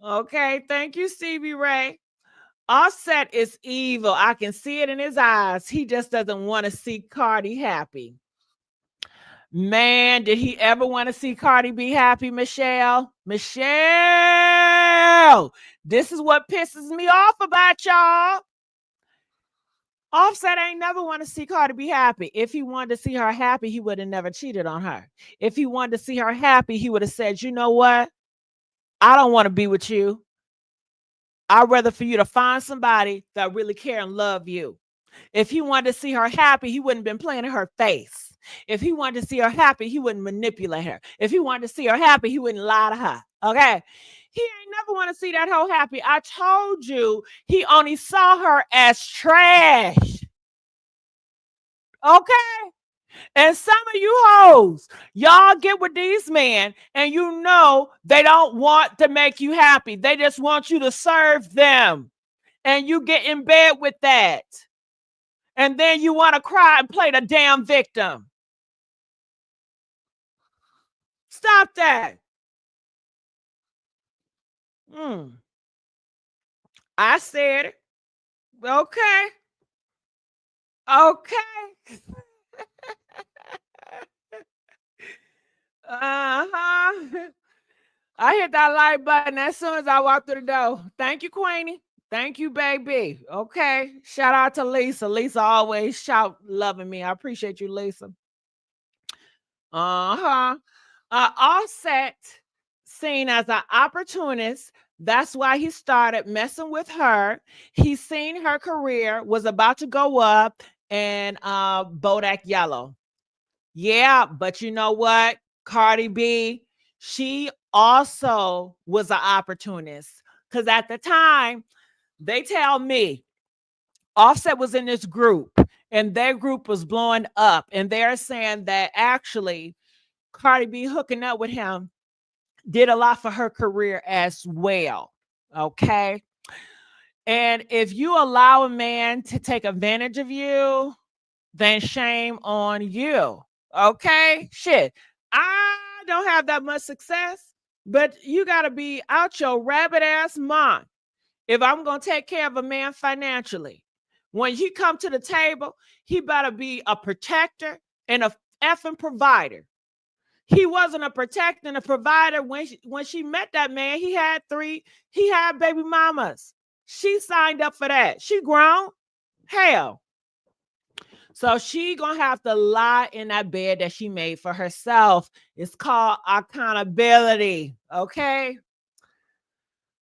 Okay, thank you, Stevie Ray. Offset is evil. I can see it in his eyes. He just doesn't want to see Cardi happy. Man, did he ever want to see Cardi be happy, Michelle? Michelle, this is what pisses me off about y'all. Offset ain't never want to see Cardi be happy. If he wanted to see her happy, he would have never cheated on her. If he wanted to see her happy, he would have said, you know what? I don't want to be with you. I'd rather for you to find somebody that really care and love you. If he wanted to see her happy, he wouldn't have been playing in her face. If he wanted to see her happy, he wouldn't manipulate her. If he wanted to see her happy, he wouldn't lie to her. Okay? He ain't never want to see that hoe happy. I told you he only saw her as trash. Okay? And some of you hoes, y'all get with these men and you know they don't want to make you happy. They just want you to serve them. And you get in bed with that. And then you want to cry and play the damn victim. Stop that. I said it. Okay. Okay. Uh-huh. I hit that like button as soon as I walked through the door. Thank you, Queenie. Thank you, baby. Okay. Shout out to Lisa. Lisa always shout loving me. I appreciate you, Lisa. Offset seen as an opportunist. That's why he started messing with her. He seen her career was about to go up and Bodak Yellow. Yeah, but you know what? Cardi B, she also was an opportunist. Because at the time, they tell me Offset was in this group and their group was blowing up. And they're saying that actually Cardi B hooking up with him did a lot for her career as well. Okay. And if you allow a man to take advantage of you, then shame on you. Okay. Shit. I don't have that much success, but you got to be out your rabbit ass mind if I'm going to take care of a man financially. When he come to the table, he better be a protector and a effing provider. He wasn't a protector and a provider when she met that man. He had baby mamas. She signed up for that. She grown. Hell. So she gonna have to lie in that bed that she made for herself. It's called accountability. Okay.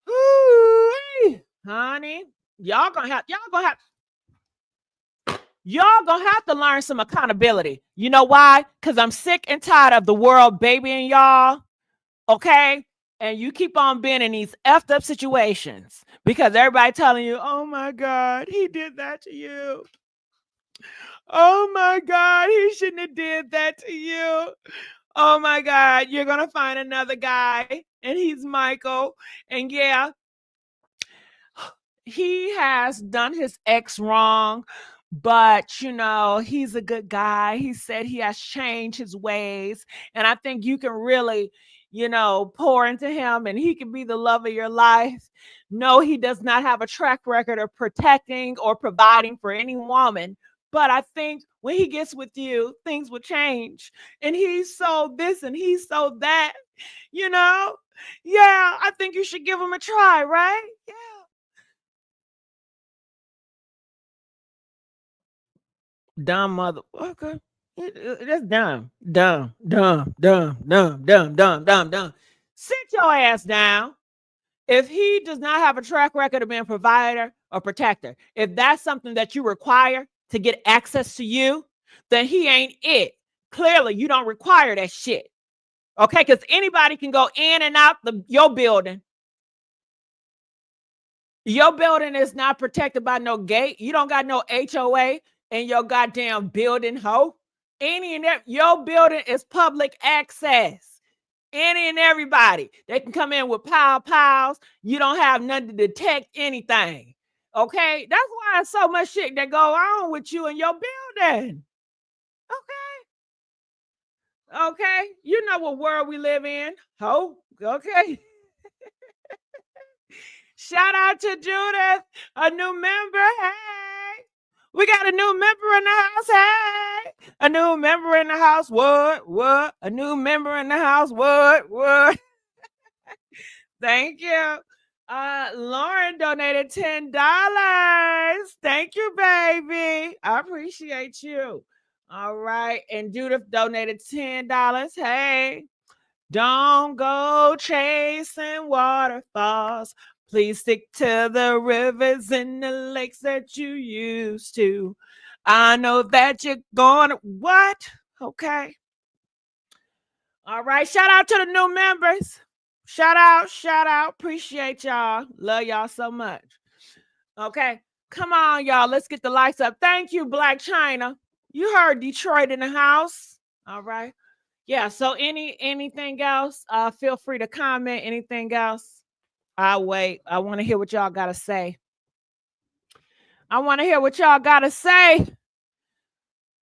Ooh, honey. Y'all gonna have to learn some accountability. You know why? Because I'm sick and tired of the world babying y'all. Okay? And you keep on being in these effed up situations because everybody telling you, oh my God, he did that to you. Oh my God, he shouldn't have did that to you. Oh my God, you're going to find another guy and he's Michael. And yeah, he has done his ex wrong, but you know, he's a good guy. He said he has changed his ways. And I think you can really, you know, pour into him and he can be the love of your life. No, he does not have a track record of protecting or providing for any woman. But I think when he gets with you, things will change. And he's so this and he's so that, you know? Yeah, I think you should give him a try, right? Yeah. Dumb motherfucker. That's dumb. Dumb. Sit your ass down. If he does not have a track record of being a provider or protector, if that's something that you require to get access to you, then he ain't it. Clearly, you don't require that shit. Okay? Because anybody can go in and out your building. Your building is not protected by no gate. You don't got no HOA in your goddamn building, ho. Your building is public access. Any and everybody. They can come in with piles. You don't have nothing to detect anything. Okay? That's why there's so much shit that go on with you in your building. Okay? You know what world we live in, ho. Okay? Shout out to Judith, a new member. Hey. We got a new member in the house. Hey, a new member in the house. What? A new member in the house. What? Thank you. Lauren donated $10. Thank you, baby. I appreciate you. All right. And Judith donated $10. Hey, don't go chasing waterfalls. Please stick to the rivers and the lakes that you used to. I know that you're going to what? Okay. All right. Shout out to the new members. Shout out. Appreciate y'all. Love y'all so much. Okay. Come on, y'all. Let's get the lights up. Thank you, Black China. You heard Detroit in the house. All right. Yeah. So anything else? Feel free to comment. Anything else? I'll wait. I want to hear what y'all gotta say.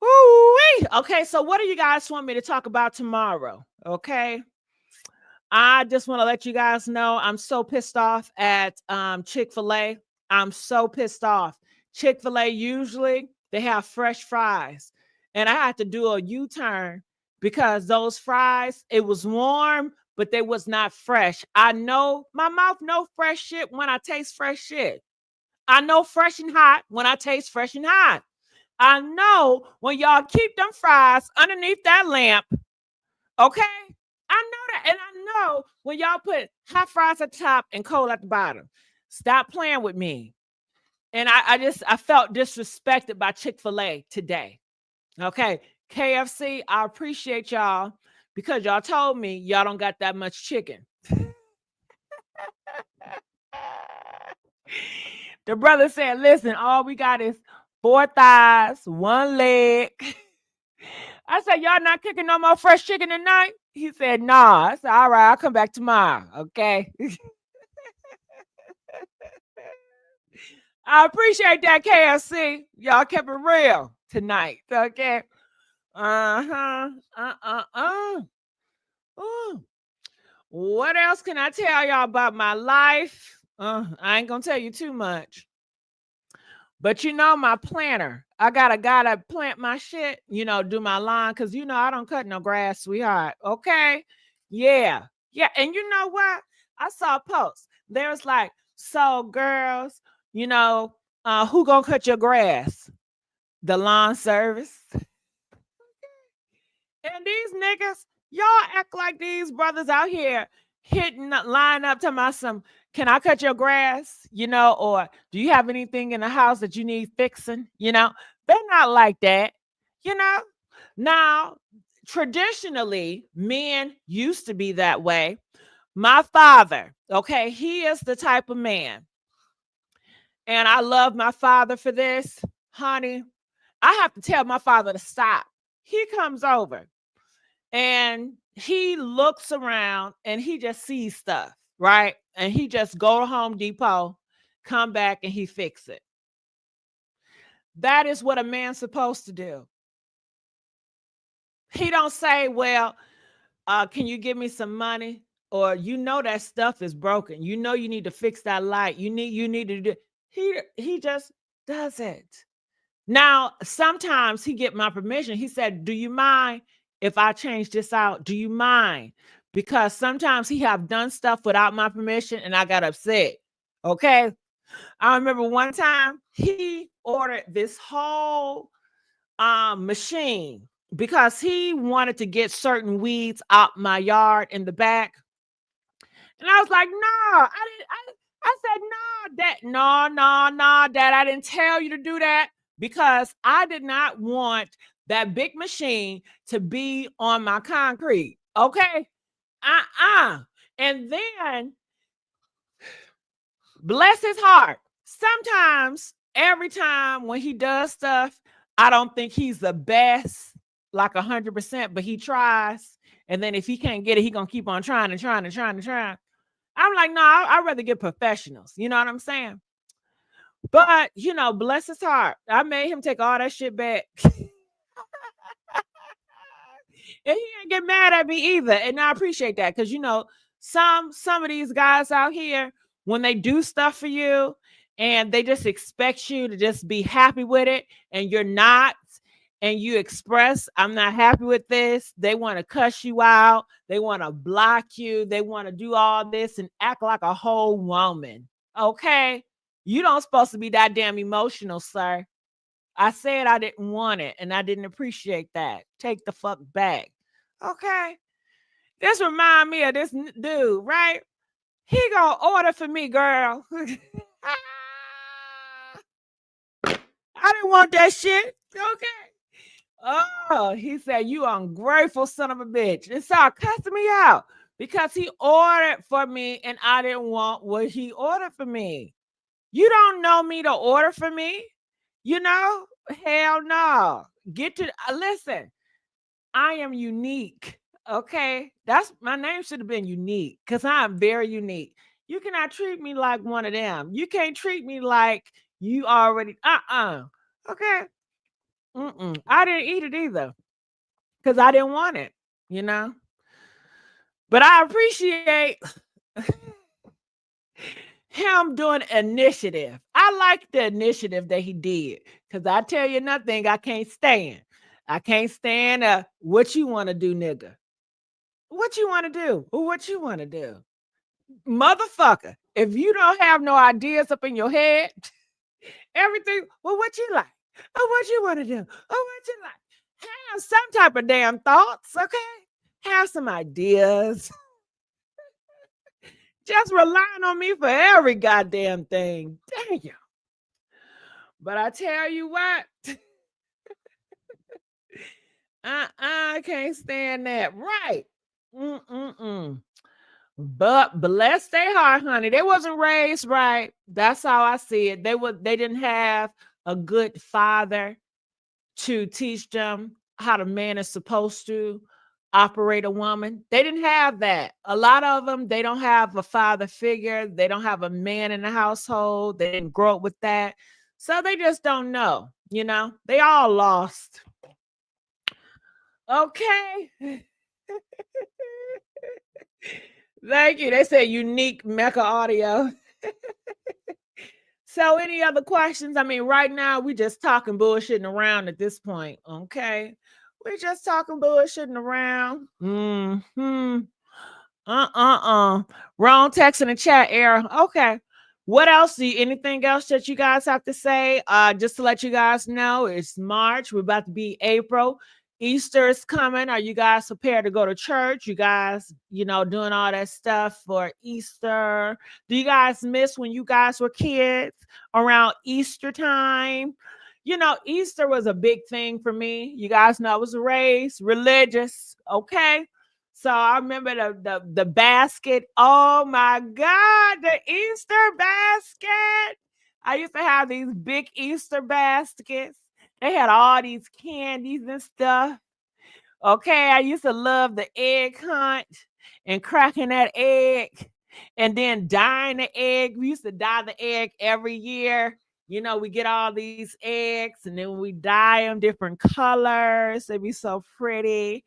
Woo-wee. Okay, so what do you guys want me to talk about tomorrow? Okay. I just want to let you guys know I'm so pissed off at Chick-fil-A. I'm so pissed off. Chick-fil-A, usually they have fresh fries. And I had to do a U-turn because those fries, it was warm, but they was not fresh. I know my mouth know fresh shit when I taste fresh shit. I know fresh and hot when I taste fresh and hot. I know when y'all keep them fries underneath that lamp. Okay? I know that. And I know when y'all put hot fries at the top and cold at the bottom. Stop playing with me. And I felt disrespected by Chick-fil-A today. Okay. KFC, I appreciate y'all because y'all told me y'all don't got that much chicken. The brother said, listen, all we got is 4 thighs, 1 leg. I said, y'all not cooking no more fresh chicken tonight? He said, nah. I said, all right, I'll come back tomorrow. Okay. I appreciate that, KFC. Y'all kept it real tonight. Okay. What else can I tell y'all about my life? I ain't gonna tell you too much. But you know, my planter, I got a guy that plant my shit, do my lawn, because I don't cut no grass, sweetheart. Okay. Yeah. And you know what? I saw a post. There's like, so girls, who gonna cut your grass? The lawn service. And these niggas, y'all act like these brothers out here line up to my some, can I cut your grass? Or do you have anything in the house that you need fixing? They're not like that. Now, traditionally, men used to be that way. My father, okay, he is the type of man. And I love my father for this, honey. I have to tell my father to stop. He comes over and he looks around and he just sees stuff, right? And he just go to Home Depot, come back, and he fix it. That is what a man's supposed to do. He don't say, well, can you give me some money? Or that stuff is broken. You need to fix that light. You need to do. He just does it. Now, sometimes he get my permission. He said, do you mind if I change this out? Do you mind? Because sometimes he have done stuff without my permission and I got upset. Okay. I remember one time he ordered this whole machine because he wanted to get certain weeds out my yard in the back. And I was like, no, I said, no, Dad, I didn't tell you to do that because I did not want that big machine to be on my concrete. Okay. And then, bless his heart, sometimes, every time when he does stuff, I don't think he's the best, like 100%, but he tries. And then if he can't get it, he gonna keep on trying. I'm like, no, I'd rather get professionals. You know what I'm saying? But, bless his heart, I made him take all that shit back. And he didn't get mad at me either. And I appreciate that because, some of these guys out here, when they do stuff for you and they just expect you to just be happy with it, and you're not, and you express, I'm not happy with this. They want to cuss you out. They want to block you. They want to do all this and act like a whole woman. Okay? You don't supposed to be that damn emotional, sir. I said I didn't want it, and I didn't appreciate that. Take the fuck back. Okay? This remind me of this dude, right? He gonna order for me, girl. I didn't want that shit. Okay. Oh, he said, you ungrateful son of a bitch. And started cussing me out because he ordered for me and I didn't want what he ordered for me. You don't know me to order for me. You know? Hell no. Get to listen. I am unique. Okay. That's my name should have been unique because I'm very unique. You cannot treat me like one of them. You can't treat me like you already Okay. I didn't eat it either because I didn't want it, you know. But I appreciate him doing initiative. I like the initiative that he did because I tell you nothing I can't stand. I can't stand what you want to do, nigga. What you want to do? What you want to do? Motherfucker, if you don't have no ideas up in your head, everything, well, what you like? Oh, what you want to do? Oh, what you like? Have some type of damn thoughts, okay? Have some ideas. Just relying on me for every goddamn thing. Damn. But I tell you what, I can't stand that. Right. But bless their heart, honey. They wasn't raised right. That's how I see it. They didn't have a good father to teach them how the man is supposed to operate a woman. They didn't have that. A lot of them, they don't have a father figure. They don't have a man in the household. They didn't grow up with that. So they just don't know, you know. They all lost. Okay. Thank you. They say unique Mecca audio. So any other questions? I mean, right now we just talking bullshitting around at this point. Okay. We just talking bullshitting around. Wrong text in the chat error. Okay. What else? Anything else that you guys have to say? Just to let you guys know, it's March. We're about to be April. Easter is coming. Are you guys prepared to go to church? You guys, doing all that stuff for Easter. Do you guys miss when you guys were kids around Easter time? Easter was a big thing for me. You guys know I was raised religious. Okay. So I remember the basket. Oh my God, the Easter basket. I used to have these big Easter baskets. They had all these candies and stuff. Okay, I used to love the egg hunt and cracking that egg and then dyeing the egg. We used to dye the egg every year. We get all these eggs and then we dye them different colors. They'd be so pretty.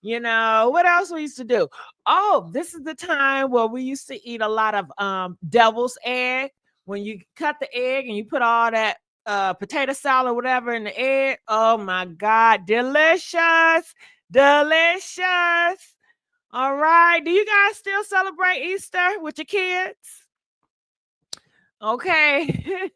What else we used to do? Oh, this is the time where we used to eat a lot of devil's egg. When you cut the egg and you put all that potato salad, whatever, in the egg. Oh my God, delicious, delicious. All right. Do you guys still celebrate Easter with your kids? Okay.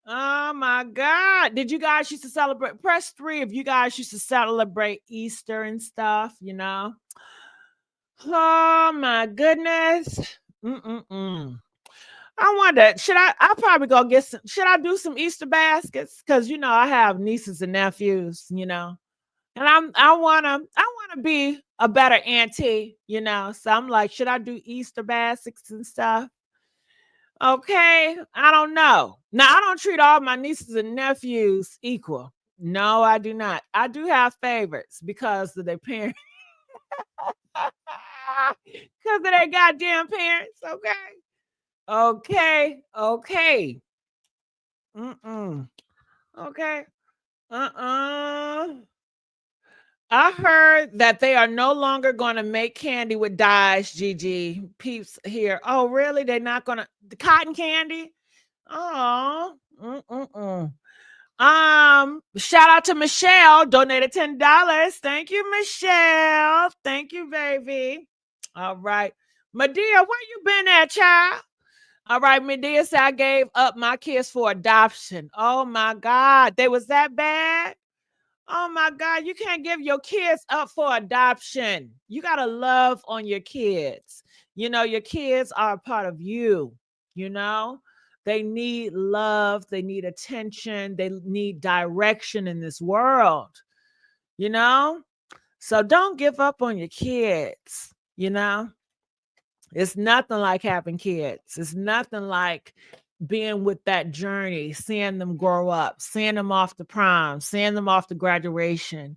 Oh my God. Did you guys used to celebrate? Press 3 if you guys used to celebrate Easter and stuff, Oh my goodness. I wonder, I'll probably go get should I do some Easter baskets? Because I have nieces and nephews, and I wanna be a better auntie, So I'm like, should I do Easter baskets and stuff? Okay, I don't know. Now, I don't treat all my nieces and nephews equal. No, I do not. I do have favorites because of their parents. Because of their goddamn parents, okay? Okay, okay. Okay. I heard that they are no longer going to make candy with dyes, Gigi. Peeps here. Oh, really? They're not going to the cotton candy? Oh. Shout out to Michelle, donated $10. Thank you, Michelle. Thank you, baby. All right. Medea, where you been at, child? All right, Medea said I gave up my kids for adoption. Oh my God. They was that bad? Oh my God, you can't give your kids up for adoption. You got to love on your kids. You know, your kids are a part of you, you know? They need love, they need attention, they need direction in this world, you know? So don't give up on your kids, you know? It's nothing like having kids. It's nothing like being with that journey, seeing them grow up, seeing them off to prom, seeing them off to graduation.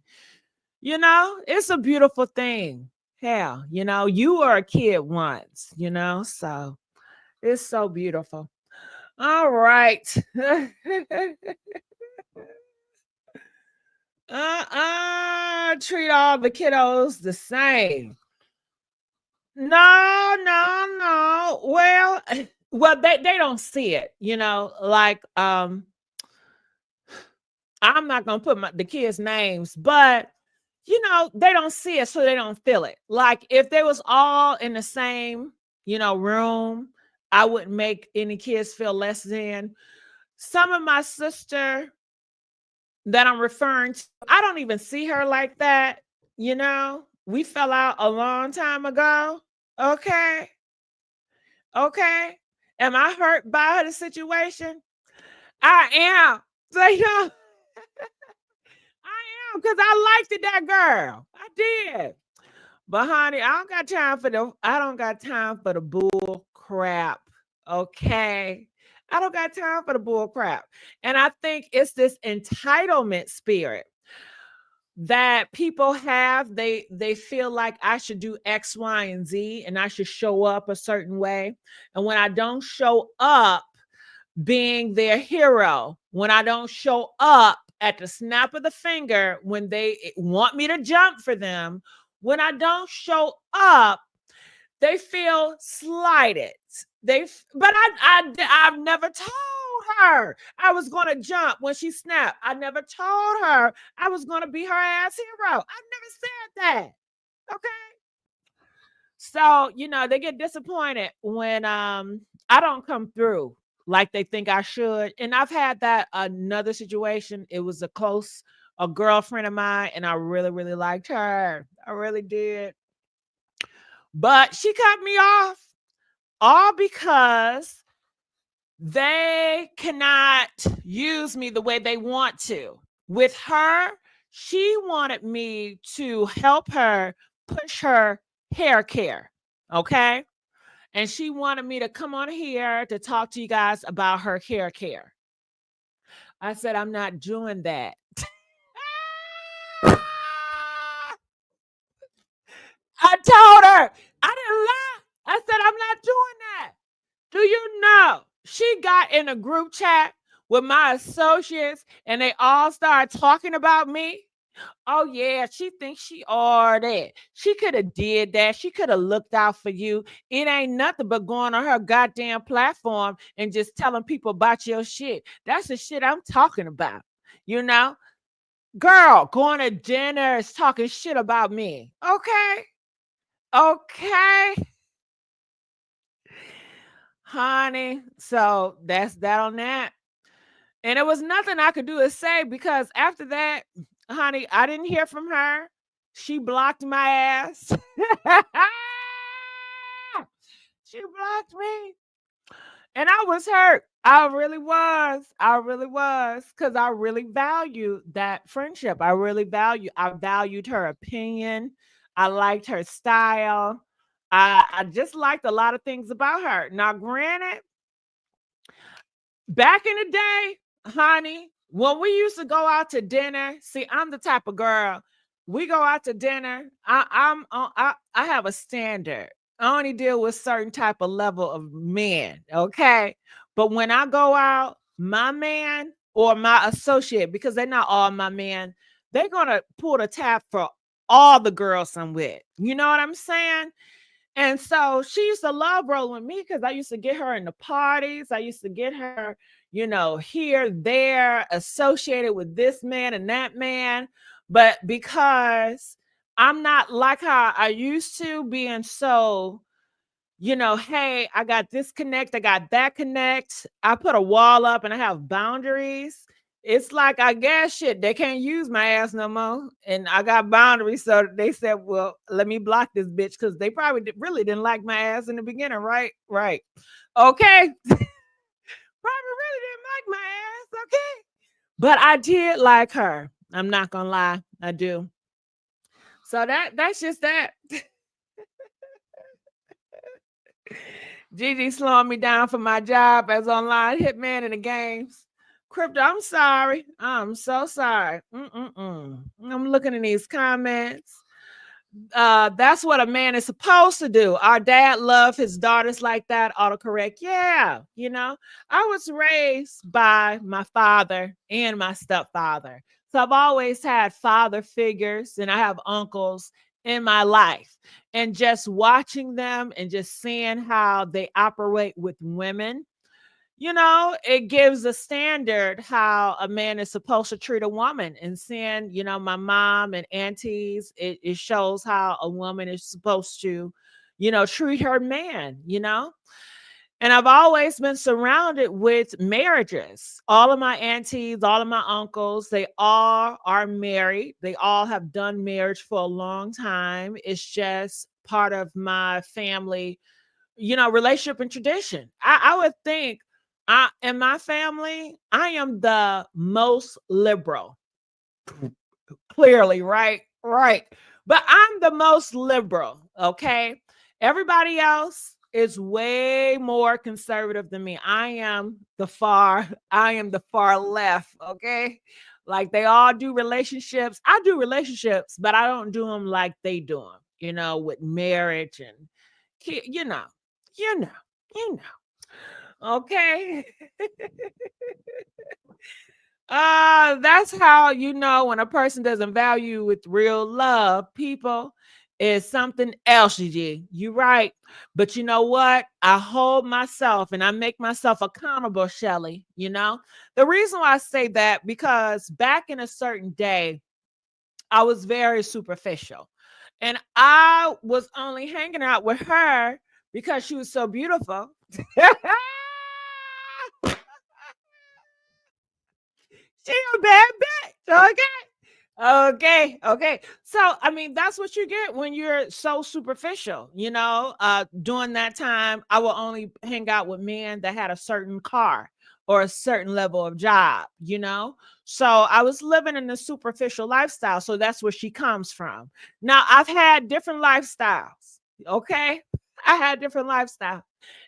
You know, it's a beautiful thing. Hell, you know, you were a kid once, you know, so it's so beautiful. All right. Treat all the kiddos the same. No. Well, they don't see it, you know, like I'm not gonna put the kids' names, but you know, they don't see it, so they don't feel it. Like if they was all in the same, you know, room, I wouldn't make any kids feel less than. Some of my sister that I'm referring to, I don't even see her like that, you know. We fell out a long time ago. Okay. Am I hurt by the situation? I am. So, you know, I am because I liked it, that girl. I did. But honey, I don't got time for the bull crap. Okay. I don't got time for the bull crap. And I think it's this entitlement spirit that people have. They feel like I should do X, Y, and Z, and I should show up a certain way. And when I don't show up being their hero, when I don't show up at the snap of the finger, when they want me to jump for them, when I don't show up, they feel slighted. I've never told her I was going to jump when she snapped. I never told her I was going to be her ass hero. I never said that. Okay. So, you know, they get disappointed when I don't come through like they think I should. And I've had that another situation. It was a girlfriend of mine, and I really, really liked her. I really did. But she cut me off all because they cannot use me the way they want to. With her, she wanted me to help her push her hair care. Okay. And she wanted me to come on here to talk to you guys about her hair care. I said, I'm not doing that. I told her, I didn't lie. I said, I'm not doing that. Do you know? She got in a group chat with my associates and they all started talking about me. Oh yeah, she thinks she all that. She could have did that. She could have looked out for you. It ain't nothing but going on her goddamn platform and just telling people about your shit. That's the shit I'm talking about. You know? Girl, going to dinners talking shit about me. Okay. Honey. So that's that on that. And it was nothing I could do to say because after that, honey, I didn't hear from her. She blocked my ass. She blocked me. And I was hurt. I really was. Because I really valued that friendship. I valued her opinion. I liked her style. I just liked a lot of things about her. Now, granted, back in the day, honey, when we used to go out to dinner, see, I'm the type of girl. We go out to dinner. I have a standard. I only deal with certain type of level of men. Okay, but when I go out, my man or my associate, because they're not all my men, they're gonna pull the tab for all the girls I'm with. You know what I'm saying? And so she used to love rolling with me because I used to get her in the parties. I used to get her, here, there, associated with this man and that man. But because I'm not like how I used to, being so, hey, I got this connect, I got that connect. I put a wall up and I have boundaries. It's like, I guess shit, they can't use my ass no more. And I got boundaries. So they said, well, let me block this bitch because they probably really didn't like my ass in the beginning, right? Right. Okay. Probably really didn't like my ass. Okay. But I did like her. I'm not going to lie. I do. So that's just that. Gigi slowing me down for my job as online hitman in the games. Crypto, I'm sorry. I'm so sorry. I'm looking in these comments. That's what a man is supposed to do. Our dad loved his daughters like that. Autocorrect. Yeah. I was raised by my father and my stepfather. So I've always had father figures and I have uncles in my life. And just watching them and just seeing how they operate with women, it gives a standard how a man is supposed to treat a woman. And seeing, my mom and aunties, it shows how a woman is supposed to, treat her man, And I've always been surrounded with marriages. All of my aunties, all of my uncles, they all are married. They all have done marriage for a long time. It's just part of my family, relationship and tradition. I would think in my family, I am the most liberal. Clearly, right? Right. But I'm the most liberal, okay? Everybody else is way more conservative than me. I am the far left, okay? Like they all do relationships. I do relationships, but I don't do them like they do them, with marriage and you know. Okay. That's how when a person doesn't value with real love, people, is something else, Gigi. You right. But you know what? I hold myself and I make myself accountable, Shelly. The reason why I say that, because back in a certain day, I was very superficial. And I was only hanging out with her because she was so beautiful. She a bad bitch. Okay. So, I mean, that's what you get when you're so superficial, during that time, I will only hang out with men that had a certain car or a certain level of job, So I was living in a superficial lifestyle. So that's where she comes from. Now, I've had different lifestyles. Okay. I had different lifestyles.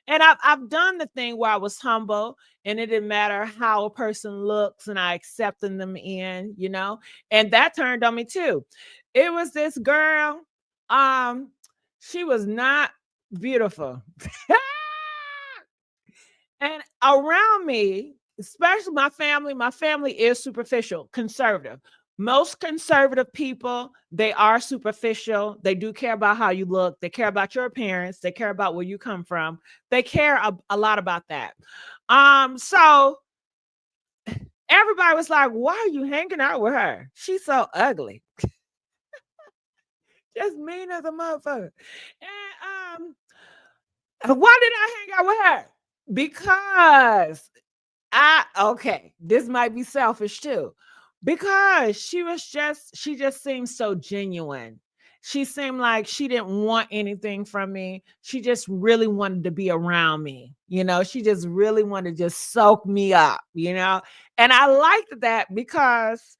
And I've done the thing where I was humble and it didn't matter how a person looks and I accepted them in, and that turned on me too. It was this girl. She was not beautiful. And around me, especially my family is superficial, conservative. Most conservative people, they are superficial. They do care about how you look. They care about your appearance. They care about where you come from. They care a lot about that. So everybody was like, why are you hanging out with her? She's so ugly. Just mean as a motherfucker. And why did I hang out with her? Because this might be selfish too, because she just seemed so genuine. She seemed like she didn't want anything from me. She just really wanted to be around me. She just really wanted to just soak me up, and I liked that because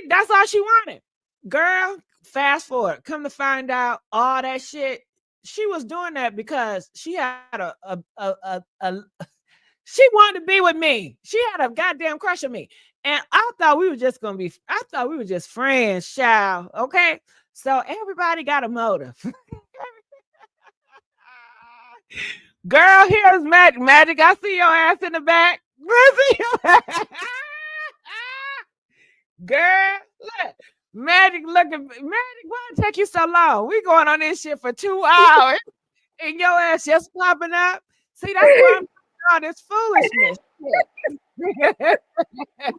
that's all she wanted. Girl, fast forward, come to find out all that shit. She was doing that because she had she wanted to be with me. She had a goddamn crush on me. And I thought we were just friends, child. Okay. So everybody got a motive. Girl, here's Magic. Magic, I see your ass in the back. Girl, look. Magic, look at Magic. Why it take you so long? We going on this shit for 2 hours, and your ass just popping up. See, that's why I'm all this foolishness.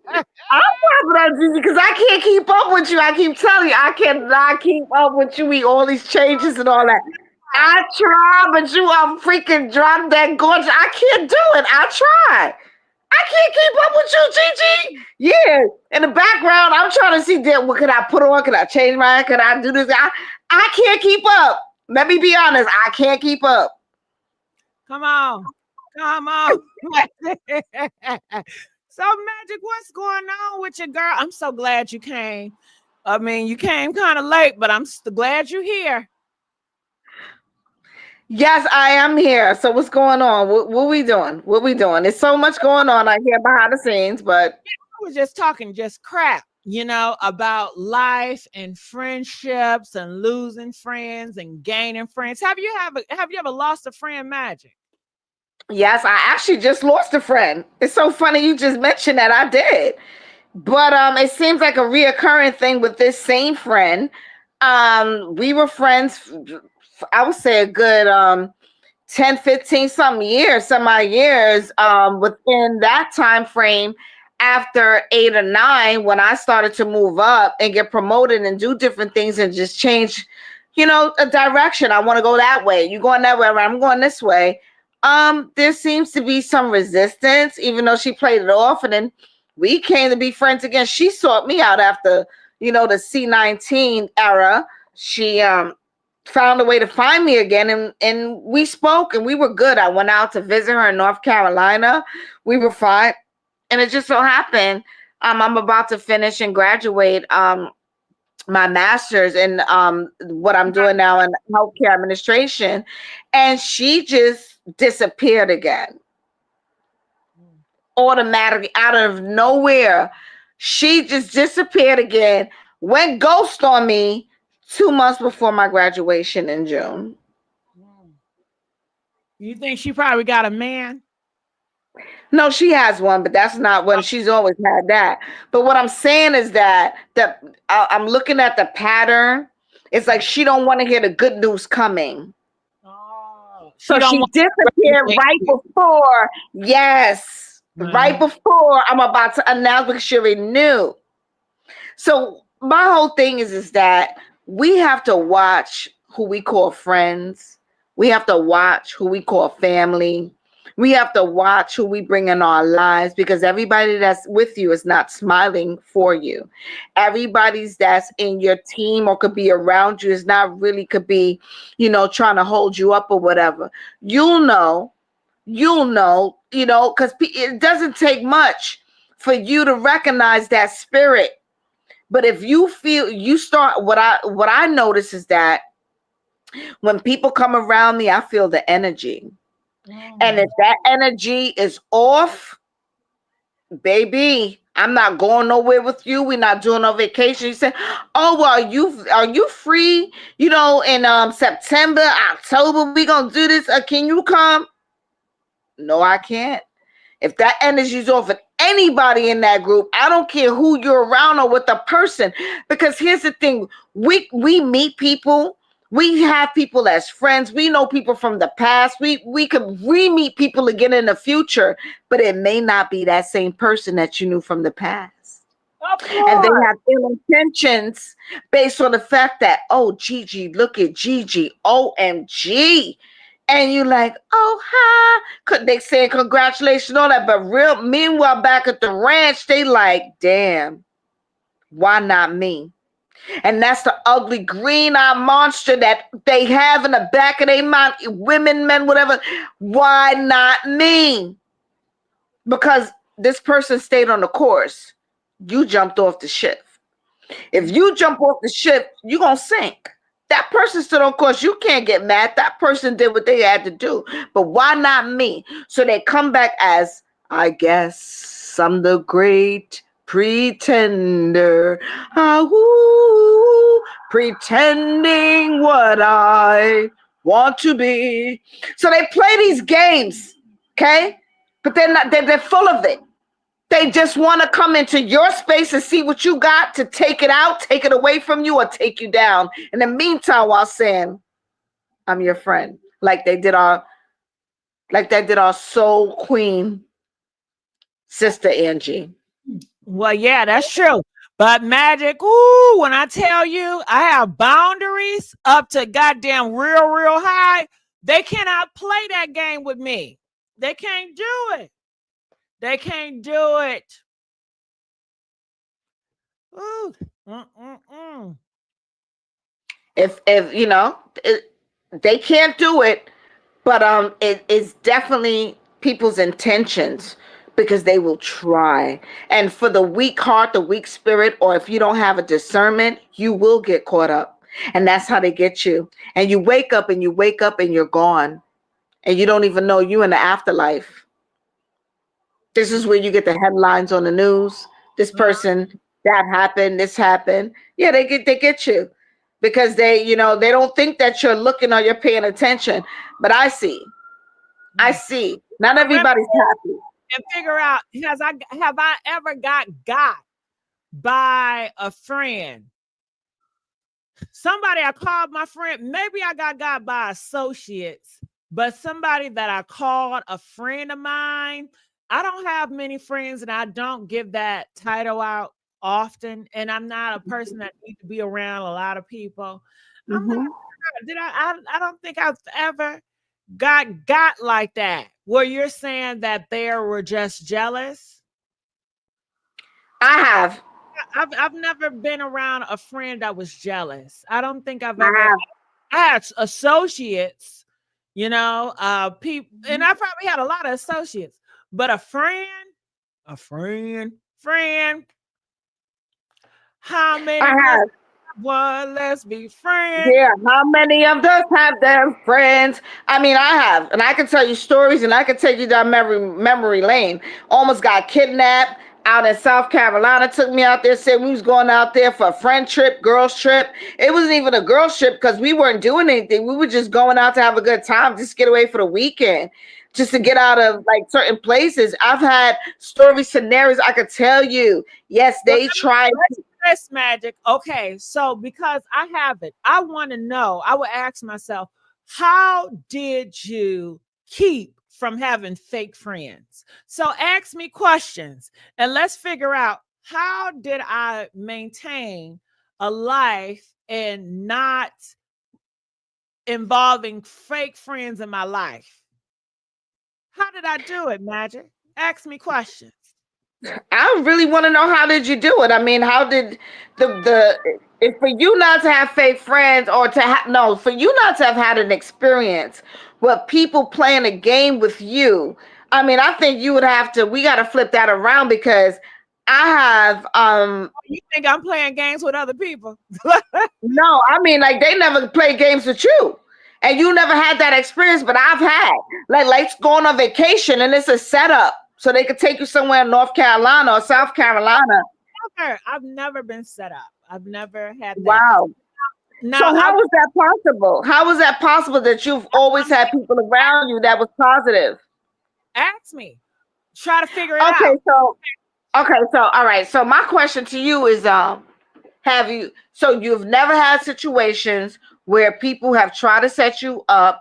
I'm popping up, Gigi, because I can't keep up with you. I keep telling you, I cannot keep up with you. All these changes and all that. I try, but you are freaking drop that gorgeous. I can't do it. I try. I can't keep up with you, Gigi. Yeah. In the background, I'm trying to see that. What could I put on? Could I change my? Could I do this? I can't keep up. Let me be honest. I can't keep up. Come on. So, Magic, what's going on with your girl? I'm so glad you came. I mean, you came kind of late, but I'm glad you're here. Yes, I am here. So what's going on? What we doing? What we doing? There's so much going on out here behind the scenes, but I was just talking just crap, about life and friendships and losing friends and gaining friends. Have you ever lost a friend, Magic? yes, I actually just lost a friend. It's so funny you just mentioned that. I did. But it seems like a reoccurring thing with this same friend. We were friends, I would say a good 10, 15 some years within that time frame. After 8 or 9, when I started to move up and get promoted and do different things and just change, a direction. I want to go that way. You going that way, I'm going this way. There seems to be some resistance, even though she played it off, and then we came to be friends again. She sought me out after, the C19 era. She found a way to find me again, and we spoke, and we were good. I went out to visit her in North Carolina. We were fine. And it just so happened, I'm about to finish and graduate my master's in what I'm doing now in healthcare administration. And she just disappeared again. Automatically, out of nowhere. She just disappeared again, went ghost on me 2 months before my graduation in June. You think she probably got a man? No, she has one, but that's not when she's always had that. But what I'm saying is that I'm looking at the pattern. It's like she don't want to hear the good news coming. Oh, so she disappeared right before. Yes, right before I'm about to announce because she already knew. So my whole thing is that we have to watch who we call friends. We have to watch who we call family. We have to watch who we bring in our lives, because everybody that's with you is not smiling for you. Everybody's that's in your team or could be around you is not really could be, trying to hold you up or whatever. You'll know, because it doesn't take much for you to recognize that spirit. But if you feel you start, what I notice is that when people come around me, I feel the energy. And if that energy is off, baby, I'm not going nowhere with you. We're not doing no vacation. You say, oh, well, are you free? In September, October, we gonna do this. Can you come? No, I can't. If that energy's off of anybody in that group, I don't care who you're around or with the person. Because here's the thing: we meet people. We have people as friends. We know people from the past. We could re-meet people again in the future, but it may not be that same person that you knew from the past. And they have ill intentions based on the fact that, oh, Gigi, look at Gigi, OMG. And you're like, oh, hi. Could they say congratulations, all that? But meanwhile, back at the ranch, they like, damn, why not me? And that's the ugly green-eyed monster that they have in the back of their mind, women, men, whatever. Why not me? Because this person stayed on the course. You jumped off the ship. If you jump off the ship, you're going to sink. That person stood on course. You can't get mad. That person did what they had to do. But why not me? So they come back as, I guess, I'm the great pretender, pretending what I want to be. So they play these games, okay? But they're not. They're full of it. They just want to come into your space and see what you got to take it out, take it away from you, or take you down. In the meantime, while saying, I'm your friend. Like they did our soul queen sister Angie. Well, yeah, that's true. But Magic, ooh, when I tell you I have boundaries up to goddamn real high, they cannot play that game with me. They can't do it. They can't do it. Ooh. If you know, they can't do it, but it is definitely people's intentions because they will try. And for the weak heart, the weak spirit, or if you don't have a discernment, you will get caught up. And that's how they get you. And you wake up and you're gone. And you don't even know you in the afterlife. This is where you get the headlines on the news. This person, that happened, this happened. Yeah, they get you. Because they don't think that you're looking or you're paying attention. But I see. Not everybody's happy. And figure out, have I ever got by a friend? Somebody I called my friend, maybe I got by associates, but somebody that I called a friend of mine. I don't have many friends and I don't give that title out often. And I'm not a person that needs to be around a lot of people. I don't think I've ever got like that, where you're saying that they were just jealous. I have. I've never been around a friend that was jealous. I don't think I've ever. I had associates, people, and I probably had a lot of associates, but a friend. How many? I have. One, let's be friends. Yeah, how many of us have their friends? I mean, I have, and I can tell you stories, and I can take you down memory lane. Almost got kidnapped out in South Carolina. Took me out there, said we was going out there for a friend trip, girls trip. It wasn't even a girls trip because we weren't doing anything. We were just going out to have a good time, just get away for the weekend, just to get out of like certain places. I've had story scenarios I could tell you. Yes, they tried. This Magic. Okay, so because I have it, I want to know. I would ask myself, how did you keep from having fake friends? So ask me questions and let's figure out, how did I maintain a life and not involving fake friends in my life? How did I do it, Magic? Ask me questions. I really want to know, how did you do it? I mean, how did if for you not to have fake friends, or for you not to have had an experience with people playing a game with you? I mean, I think we got to flip that around, because I have You think I'm playing games with other people? No, I mean, like, they never play games with you. And you never had that experience, but I've had. Like, let's go on vacation and it's a setup. So they could take you somewhere in North Carolina or South Carolina. I've never been set up. I've never had that. Wow. Now, so how was that possible? How was that possible that you've always had people around you that was positive? Ask me. Try to figure it out. Okay, so all right. So my question to you is, you've never had situations where people have tried to set you up?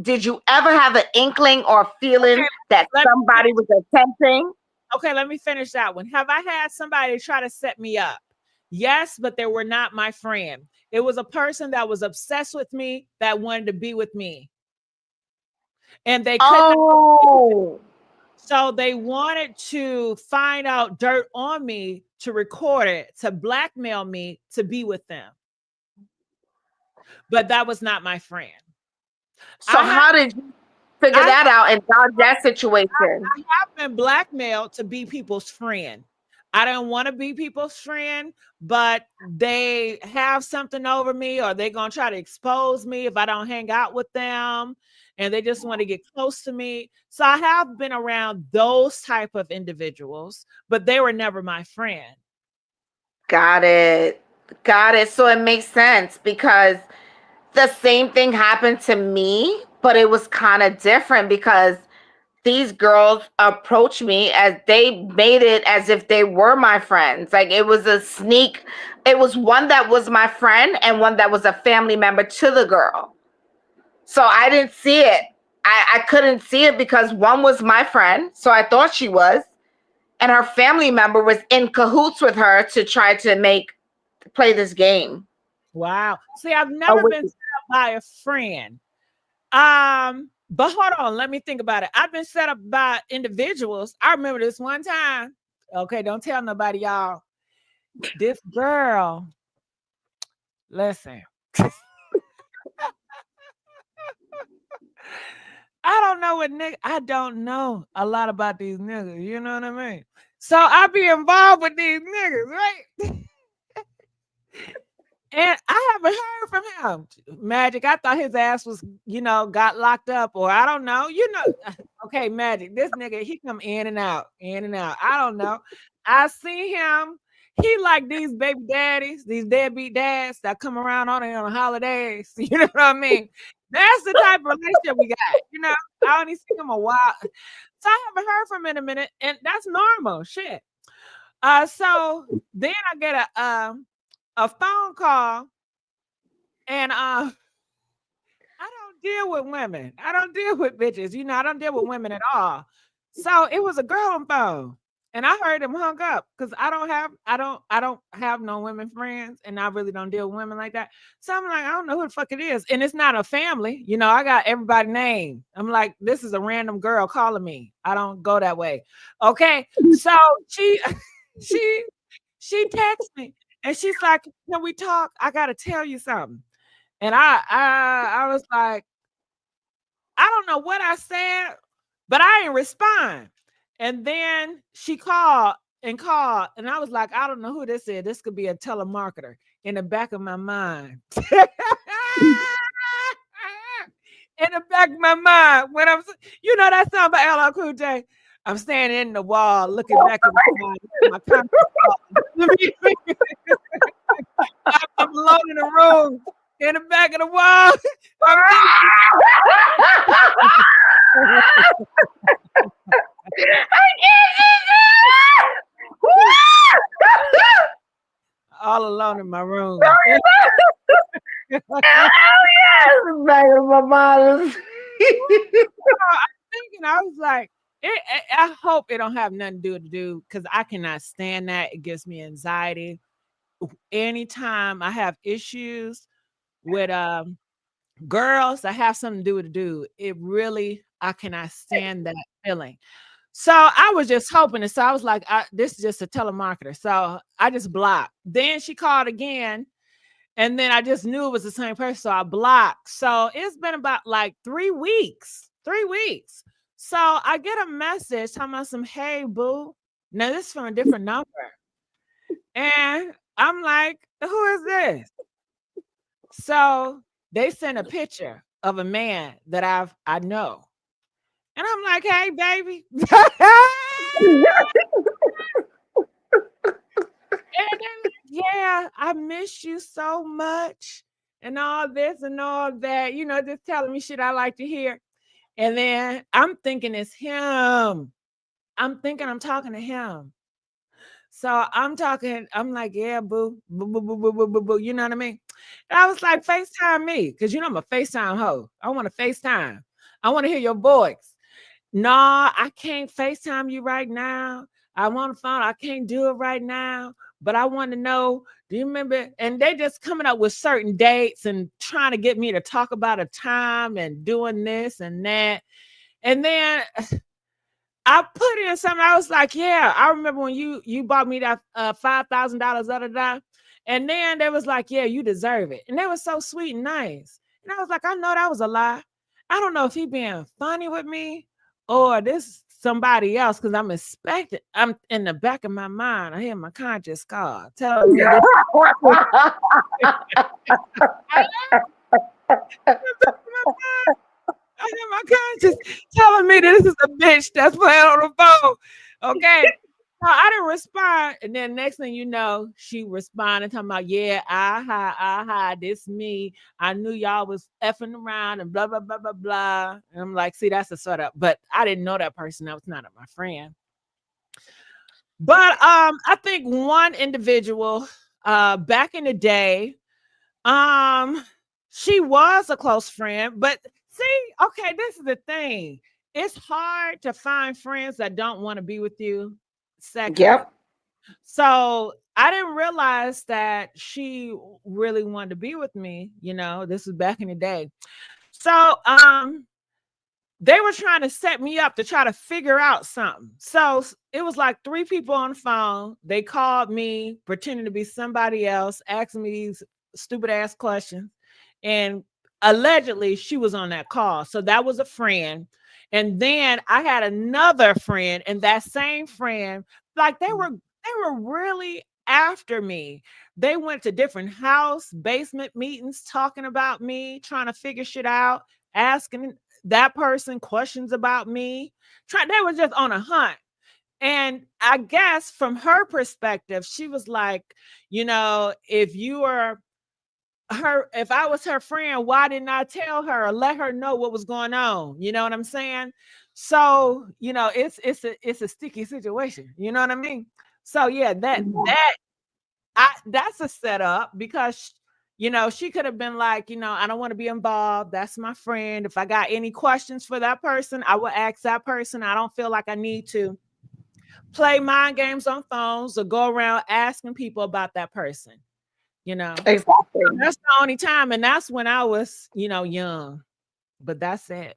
Did you ever have an inkling or feeling that somebody was attempting? Okay, let me finish that one. Have I had somebody try to set me up? Yes, but they were not my friend. It was a person that was obsessed with me, that wanted to be with me. And they couldn't. So they wanted to find out dirt on me, to record it, to blackmail me to be with them. But that was not my friend. So how did you figure that out and dodge that situation? I have been blackmailed to be people's friend. I don't want to be people's friend, but they have something over me, or they're going to try to expose me if I don't hang out with them, and they just want to get close to me. So I have been around those type of individuals, but they were never my friend. Got it. So it makes sense, because the same thing happened to me, but it was kind of different, because these girls approached me as they made it as if they were my friends. Like it was a sneak. It was one that was my friend and one that was a family member to the girl. So I didn't see it. I couldn't see it because one was my friend, so I thought she was, and her family member was in cahoots with her to try to play this game. Wow. See, I've never been set up by a friend. But hold on, let me think about it. I've been set up by individuals. I remember this one time. Okay, don't tell nobody, y'all. This girl, listen. I don't know what nigga. I don't know a lot about these niggas. You know what I mean? So I be involved with these niggas, right? And I haven't heard from him. Magic, I thought his ass was, got locked up, or I don't know. Okay, Magic, this nigga, he come in and out, in and out. I don't know. I see him. He like these baby daddies, these deadbeat dads that come around on the holidays. You know what I mean? That's the type of relationship we got. I only see him a while. So I haven't heard from him in a minute, and that's normal shit. So then I get a phone call, and I don't deal with women. I don't deal with bitches. I don't deal with women at all. So it was a girl on phone, and I heard him hung up because I don't have no women friends, and I really don't deal with women like that. So I'm like, I don't know who the fuck it is, and it's not a family. I got everybody's name. I'm like, this is a random girl calling me. I don't go that way. Okay, so she texts me. And she's like, can we talk? I gotta tell you something. And I was like, I don't know what I said, but I didn't respond. And then she called, and I was like, I don't know who this is. This could be a telemarketer in the back of my mind. In the back of my mind, when that song by LL Cool J. I'm standing in the wall, looking back at my conference call. I'm alone in the room, in the back of the wall. All alone in my room. Oh yes, back of my mind. I was like, I hope it don't have nothing to do because I cannot stand that. It gives me anxiety. Anytime I have issues with girls that have something to do with a dude, I cannot stand that feeling. So I was just hoping, and so I was like, this is just a telemarketer. So I just blocked. Then she called again, and then I just knew it was the same person, so I blocked. So it's been about like 3 weeks. 3 weeks. So I get a message talking about some, hey, boo. Now this is from a different number. And I'm like, who is this? So they sent a picture of a man that I know. And I'm like, hey, baby. And they're like, yeah, I miss you so much. And all this and all that, just telling me shit I like to hear. And then I'm thinking it's him. I'm thinking I'm talking to him. So I'm like, yeah, boo, boo, boo, boo, boo, boo, boo, boo. You know what I mean? And I was like, FaceTime me. Because I'm a FaceTime hoe. I want to FaceTime. I want to hear your voice. No, I can't FaceTime you right now. I'm on the phone. I can't do it right now. But I want to know, do you remember? And they just coming up with certain dates and trying to get me to talk about a time and doing this and that. And then I put in something. I was like, yeah, I remember when you bought me that $5,000, and then they was like, yeah, you deserve it. And they was so sweet and nice. And I was like, I know that was a lie. I don't know if he being funny with me or this somebody else, because I'm in the back of my mind. I hear my conscience call telling me this. I hear my conscience telling me this is a bitch that's playing on the phone. Okay. I didn't respond. And then next thing you know, she responded talking about, yeah, aha, this me. I knew y'all was effing around and blah, blah, blah, blah, blah. And I'm like, see, that's a setup. But I didn't know that person. That was not my friend. But I think one individual back in the day, she was a close friend, but see, okay, this is the thing. It's hard to find friends that don't want to be with you. Second. Yep. So I didn't realize that she really wanted to be with me. This was back in the day. So they were trying to set me up to try to figure out something. So it was like 3 people on the phone. They called me pretending to be somebody else, asking me these stupid ass questions. And allegedly she was on that call. So that was a friend. And then I had another friend, and that same friend, like they were really after me. They went to different house basement meetings talking about me, trying to figure shit out, asking that person questions about me. They were just on a hunt. And I guess from her perspective, she was like, if I was her friend, why didn't I tell her or let her know what was going on? You know what I'm saying? So, it's a sticky situation. You know what I mean? So yeah, that's a setup because she could have been like, I don't want to be involved. That's my friend. If I got any questions for that person, I will ask that person. I don't feel like I need to play mind games on phones or go around asking people about that person. Exactly. That's the only time, and that's when I was, young. But that's it.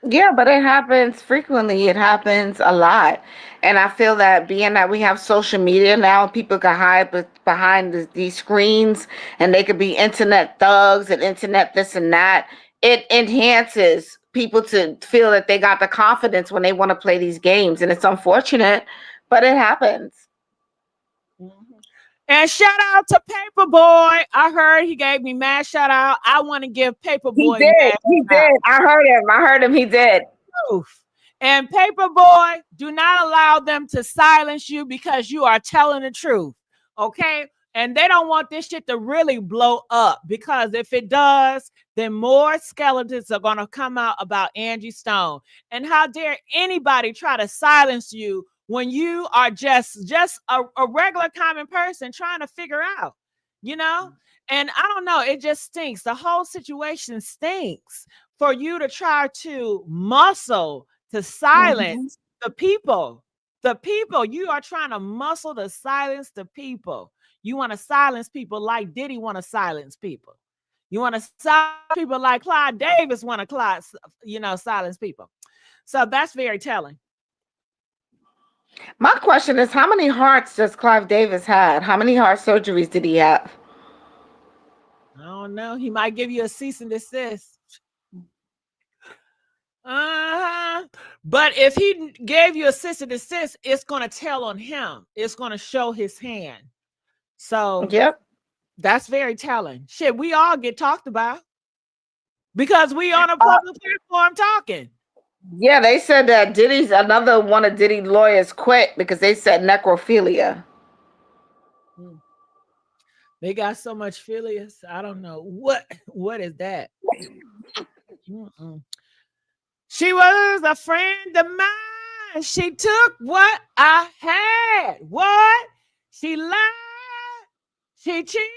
Yeah, but it happens frequently. It happens a lot. And I feel that being that we have social media now, people can hide behind these screens and they could be internet thugs and internet this and that. It enhances people to feel that they got the confidence when they want to play these games. And it's unfortunate, but it happens. And shout out to Paperboy. I heard he gave me mad shout out. I want to give Paperboy. He did. I heard him. He did. And Paperboy, do not allow them to silence you because you are telling the truth. Okay? And they don't want this shit to really blow up, because if it does, then more skeletons are going to come out about Angie Stone. And how dare anybody try to silence you when you are just a regular common person trying to figure out, And I don't know, it just stinks. The whole situation stinks for you to try to muscle to silence the people. The people, you are trying to muscle to silence the people. You want to silence people like Diddy want to silence people. You want to silence people like Clyde Davis want to silence people. So that's very telling. My question is, how many hearts does Clive Davis had? How many heart surgeries did he have? I don't know. He might give you a cease and desist. But if he gave you a cease and desist, it's going to tell on him. It's going to show his hand. So yep, that's very telling. Shit, we all get talked about because we on a public platform talking. Yeah, they said that another one of Diddy's lawyers quit because they said necrophilia. They got so much phileas. I don't know what is that. She was a friend of mine. She took what I had. What? She lied. She cheated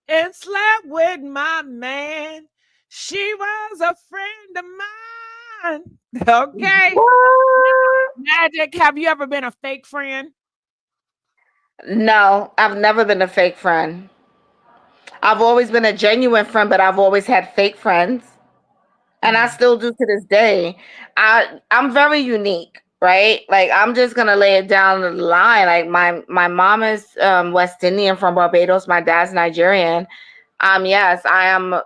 and slept with my man. She was a friend of mine. Okay. Magic, have you ever been a fake friend? No, I've never been a fake friend. I've always been a genuine friend, but I've always had fake friends. And I still do to this day. I'm very unique, right? Like, I'm just gonna lay it down the line. Like, my mom is West Indian from Barbados. My dad's Nigerian. Yes, I am,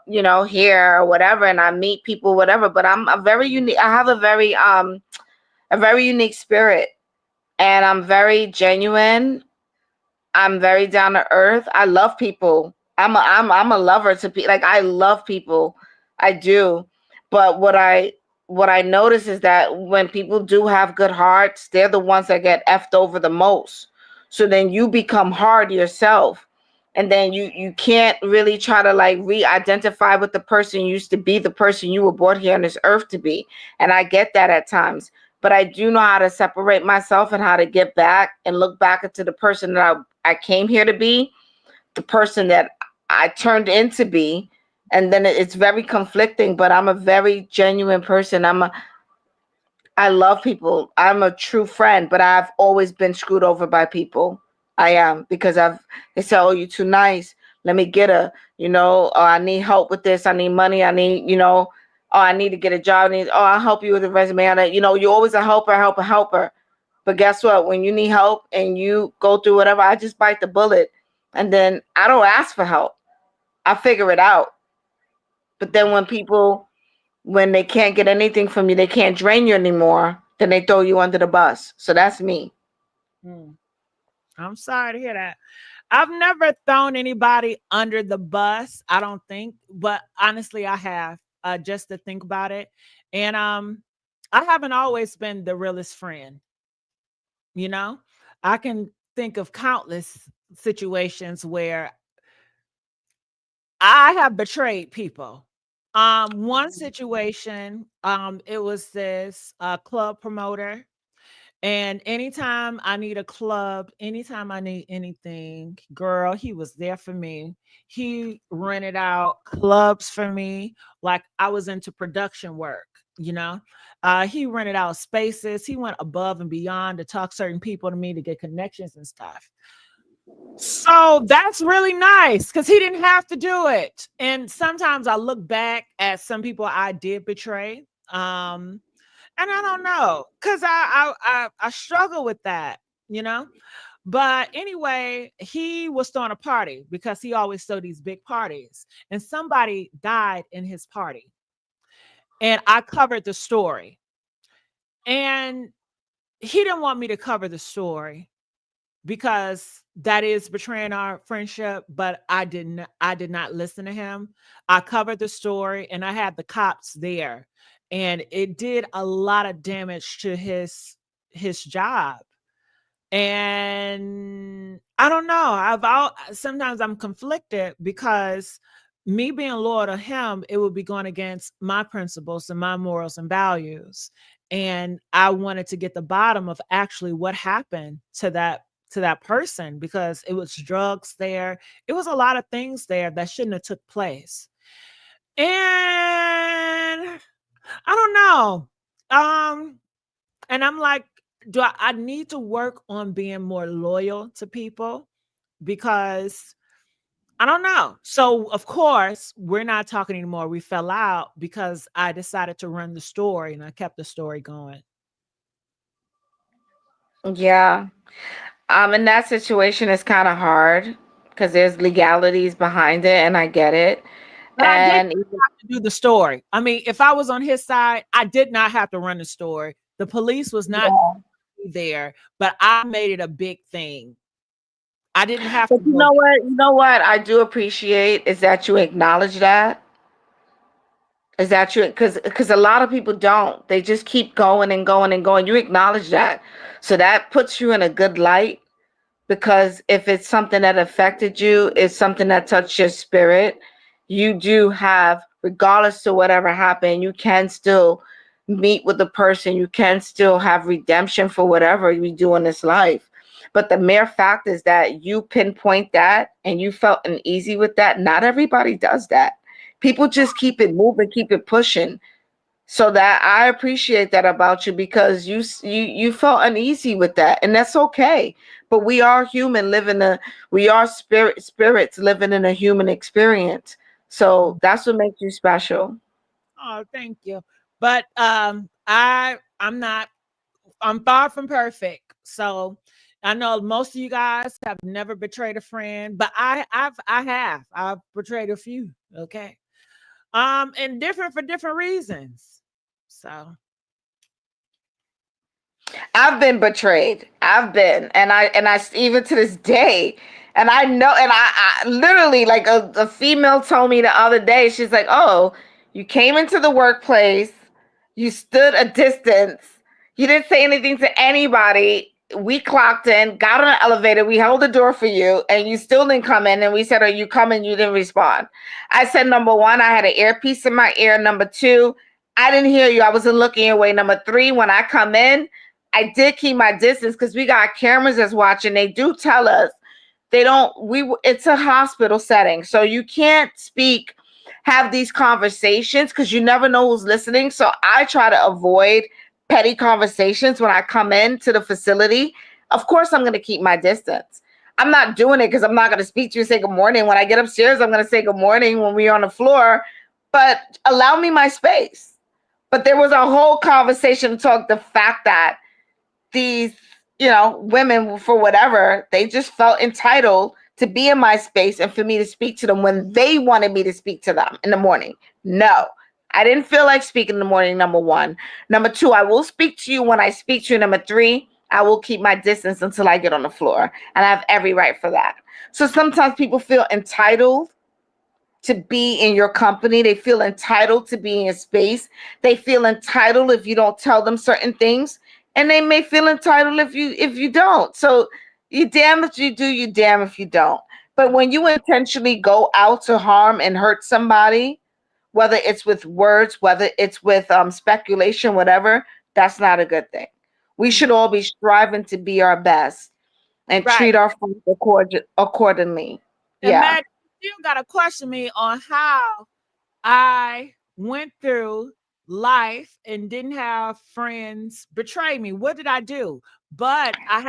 here or whatever, and I meet people, whatever. But I'm a very unique. I have a very unique spirit, and I'm very genuine. I'm very down to earth. I love people. I'm a lover to people. Like, I love people. I do. But what I what I notice is that when people do have good hearts, they're the ones that get effed over the most. So then you become hard yourself. And then you can't really try to like re-identify with the person you used to be, the person you were brought here on this earth to be. And I get that at times. But I do know how to separate myself and how to get back and look back into the person that I came here to be, the person that I turned in to be. And then it's very conflicting, but I'm a very genuine person. I love people. I'm a true friend, but I've always been screwed over by people. I am, because they say, "Oh, you're too nice. Let me get her." Oh, I need help with this. I need money. I need, oh, I need to get a job. Oh, I'll help you with the resume. You're always a helper, helper, helper. But guess what? When you need help and you go through whatever, I just bite the bullet. And then I don't ask for help. I figure it out. But then when they can't get anything from you, they can't drain you anymore, then they throw you under the bus. So that's me. I'm sorry to hear that. I've never thrown anybody under the bus, I don't think, but honestly, I have, just to think about it. And I haven't always been the realest friend. I can think of countless situations where I have betrayed people. One situation, it was this club promoter. And anytime I need a club, anytime I need anything, girl, he was there for me. He rented out clubs for me, like I was into production work, you know. He rented out spaces. He went above and beyond to talk certain people to me to get connections and stuff. So that's really nice because he didn't have to do it. And sometimes I look back at some people I did betray. And I don't know, because I struggle with that, you know. But anyway, he was throwing a party because he always throw these big parties, and somebody died in his party, and I covered the story, and he didn't want me to cover the story because that is betraying our friendship, but I did not listen to him. I covered the story and I had the cops there, and it did a lot of damage to his job. And I don't know. Sometimes I'm conflicted because me being loyal to him, it would be going against my principles and my morals and values. And I wanted to get the bottom of actually what happened to that person, because it was drugs there. It was a lot of things there that shouldn't have took place. And I don't know. And I'm like, do I need to work on being more loyal to people? Because I don't know. So of course, we're not talking anymore. We fell out because I decided to run the story and I kept the story going. Yeah. In that situation, it's kind of hard because there's legalities behind it, and I get it. But I didn't And have to do the story. I mean, if I was on his side, I did not have to run the story. The police was not there, but I made it a big thing. I didn't have but to go. you know what I do appreciate is that you acknowledge that. Is that true? Because a lot of people don't. They just keep going and going and going. You acknowledge that, so that puts you in a good light. Because if it's something that affected you, it's something that touched your spirit, you do have, regardless to whatever happened, you can still meet with the person. You can still have redemption for whatever you do in this life. But the mere fact is that you pinpoint that and you felt uneasy with that. Not everybody does that. People just keep it moving, keep it pushing. So that I appreciate that about you, because you felt uneasy with that, and that's okay. But we are human we are spirits living in a human experience. So that's what makes you special. Oh, thank you. But I'm far from perfect. So I know most of you guys have never betrayed a friend, but I've betrayed a few. Okay. And different for different reasons. So I've been betrayed. And I even to this day, and I know, and I literally, like, a female told me the other day, she's like, "Oh, you came into the workplace You stood a distance. You didn't say anything to anybody. We clocked in, got on an elevator. We held the door for you, and you still didn't come in. And we said, "Are you coming?" You didn't respond. I said, number one, I had an earpiece in my ear. Number two, I didn't hear you. I wasn't looking your way. Number three, when I come in, I did keep my distance because we got cameras that's watching. They do tell us they don't. It's a hospital setting, so you can't speak, have these conversations because you never know who's listening. So I try to avoid petty conversations when I come into the facility. Of course, I'm going to keep my distance. I'm not doing it because I'm not going to speak to you and say good morning. When I get upstairs, I'm going to say good morning when we're on the floor, but allow me my space. But there was a whole conversation to talk the fact that these, women, for whatever, they just felt entitled to be in my space and for me to speak to them when they wanted me to speak to them in the morning. No, I didn't feel like speaking in the morning, number one. Number two, I will speak to you when I speak to you. Number three, I will keep my distance until I get on the floor. And I have every right for that. So sometimes people feel entitled to be in your company. They feel entitled to be in your space. They feel entitled if you don't tell them certain things. And they may feel entitled if you don't. So you damn if you do, you damn if you don't. But when you intentionally go out to harm and hurt somebody, whether it's with words, whether it's with speculation, whatever, that's not a good thing. We should all be striving to be our best and treat our friends accordingly. And Yeah. Matt, you still got to question me on how I went through life and didn't have friends betray me. What did I do? But I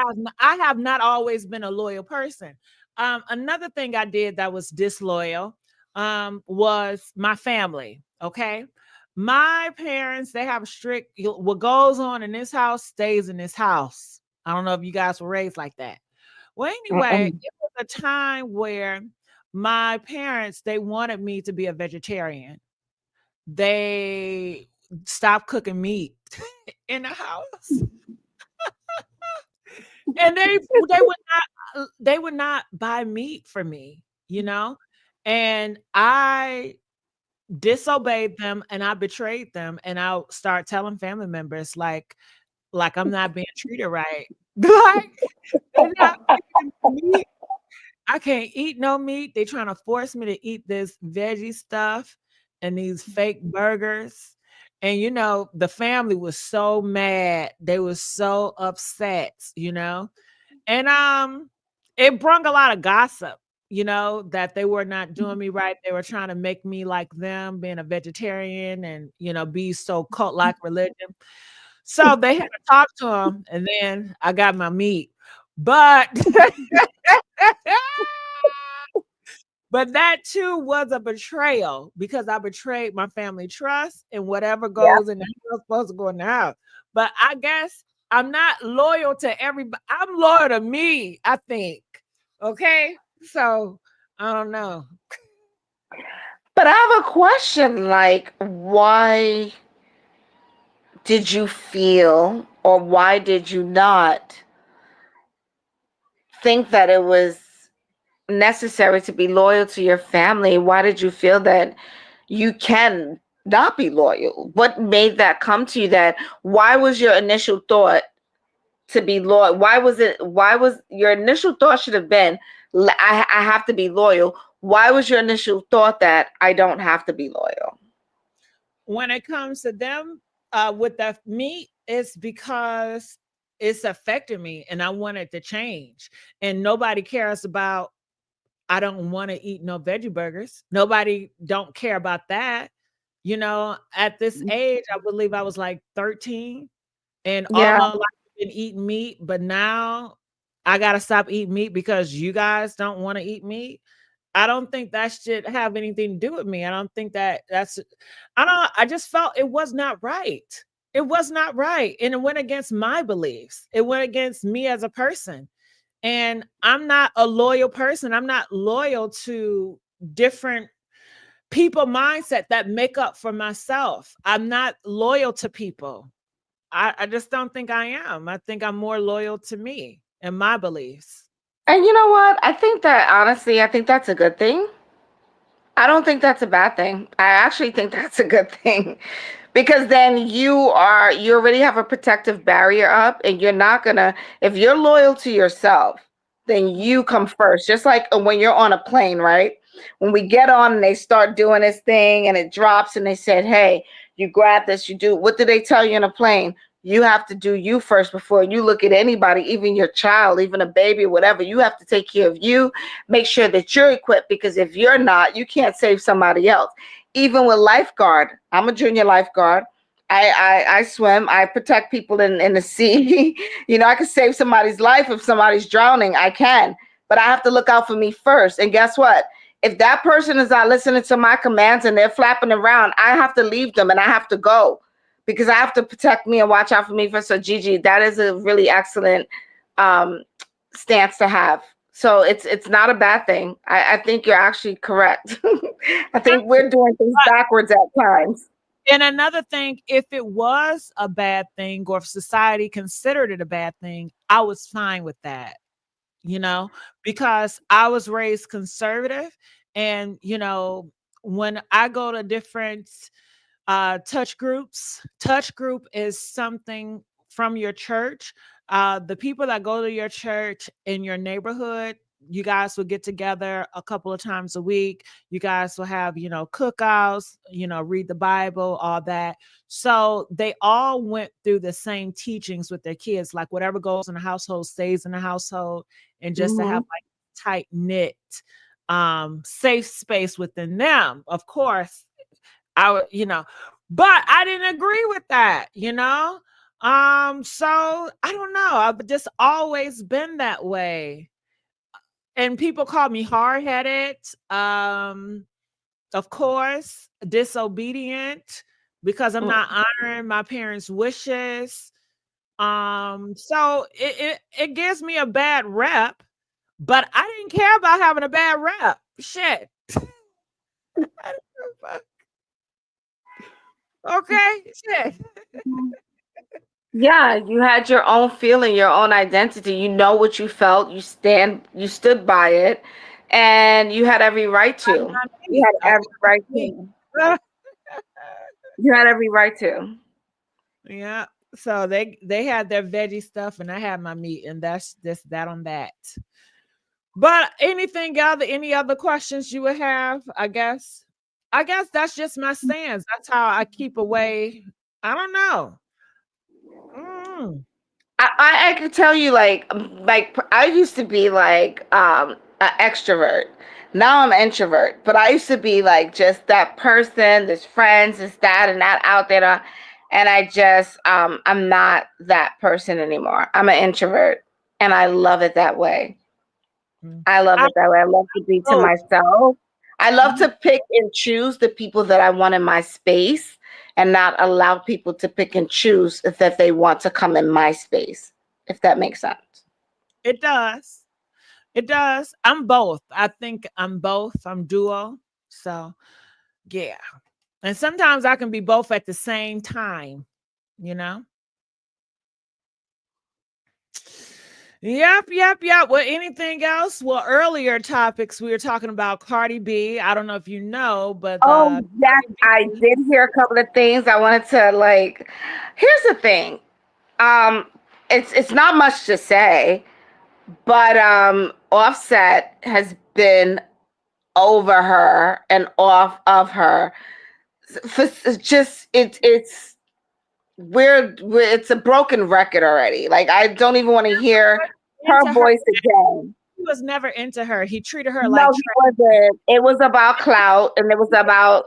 have not always been a loyal person. Another thing I did that was disloyal was my family. Okay. My parents, they have a strict, what goes on in this house stays in this house. I don't know if you guys were raised like that. Well, anyway, it was a time where my parents, they wanted me to be a vegetarian. They stopped cooking meat in the house. And they would not buy meat for me, And I disobeyed them and I betrayed them and I'll start telling family members like I'm not being treated right. Like they're not feeding me meat. I can't eat no meat. They trying to force me to eat this veggie stuff and these fake burgers. And the family was so mad. They were so upset, And it brought a lot of gossip, that they were not doing me right. They were trying to make me like them, being a vegetarian and, be so cult-like religion. So they had to talk to them, and then I got my meat. But but that too was a betrayal because I betrayed my family trust and whatever goes in the house supposed to go in the house. But I guess I'm not loyal to everybody. I'm loyal to me, I think. Okay. So I don't know. But I have a question, like, why did you feel or why did you not think that it was necessary to be loyal to your family? Why did you feel that you can not be loyal? What made that come to you? Why was your initial thought to be loyal? Why was your initial thought should have been, I have to be loyal. Why was your initial thought that I don't have to be loyal? When it comes to them with the meat, it's because it's affected me and I want it to change. And nobody cares about, I don't want to eat no veggie burgers. Nobody don't care about that. At this age, I believe I was like 13 and all my life I've been eating meat, but now I got to stop eating meat because you guys don't want to eat meat. I don't think that should have anything to do with me. I don't think I just felt it was not right. It was not right. And it went against my beliefs. It went against me as a person. And I'm not a loyal person. I'm not loyal to different people mindset that make up for myself. I'm not loyal to people. I just don't think I am. I think I'm more loyal to me and my beliefs. And you know what? I think that's a good thing. I don't think that's a bad thing. I actually think that's a good thing because then you already have a protective barrier up, and you're not gonna, if you're loyal to yourself, then you come first. Just like when you're on a plane, right? When we get on and they start doing this thing and it drops and they said, hey, you grab this, you do, what do they tell you in a plane? You have to do you first before you look at anybody, even your child, even a baby, whatever. You have to take care of you, make sure that you're equipped, because if you're not, you can't save somebody else. Even with lifeguard, I'm a junior lifeguard. I swim. I protect people in the sea. You know, I can save somebody's life if somebody's drowning. I can, but I have to look out for me first. And guess what? If that person is not listening to my commands and they're flapping around, I have to leave them and I have to go, because I have to protect me and watch out for me first. So Gigi, that is a really excellent stance to have. So it's not a bad thing. I think you're actually correct. I think we're doing things backwards at times. And another thing, if it was a bad thing, or if society considered it a bad thing, I was fine with that, you know, because I was raised conservative. And, you know, when I go to different touch group is something from your church. The people that go to your church in your neighborhood, you guys will get together a couple of times a week. You guys will have, you know, cookouts, you know, read the Bible, all that. So they all went through the same teachings with their kids, like whatever goes in the household stays in the household, and just to have like tight knit safe space within them. Of course, you know, but I didn't agree with that, you know. So I don't know. I've just always been that way. And people call me hard-headed, of course, disobedient, because I'm not honoring my parents' wishes. So it gives me a bad rep, but I didn't care about having a bad rep. Shit. Okay, shit. Yeah, you had your own feeling, your own identity. You know what you felt. You stood by it, and you had every right to. You had every right to. You had every right to. Yeah. So they had their veggie stuff, and I had my meat, and that's just that on that. But any other questions you would have? I guess that's just my stance. That's how I keep away. I don't know. I could tell you, like I used to be like an extrovert. Now I'm an introvert, but I used to be like just that person, this friends, this that and that out there, and I just I'm not that person anymore. I'm an introvert, and I love it that way. I love it that way. I love to be to myself. I love to pick and choose the people that I want in my space, and not allow people to pick and choose if that they want to come in my space, if that makes sense. It does. It does. I'm both. I think I'm both. I'm duo. So, yeah. And sometimes I can be both at the same time, you know? Yep. Well, anything else? Well, earlier topics we were talking about Cardi B. I don't know if you know, but Yes, I did hear a couple of things. I wanted to like. Here's the thing. It's not much to say, but Offset has been over her and off of her. It's a broken record already. Like, I don't even want to hear her voice again. He was never into her. He treated her No, like he wasn't. It was about clout, and it was about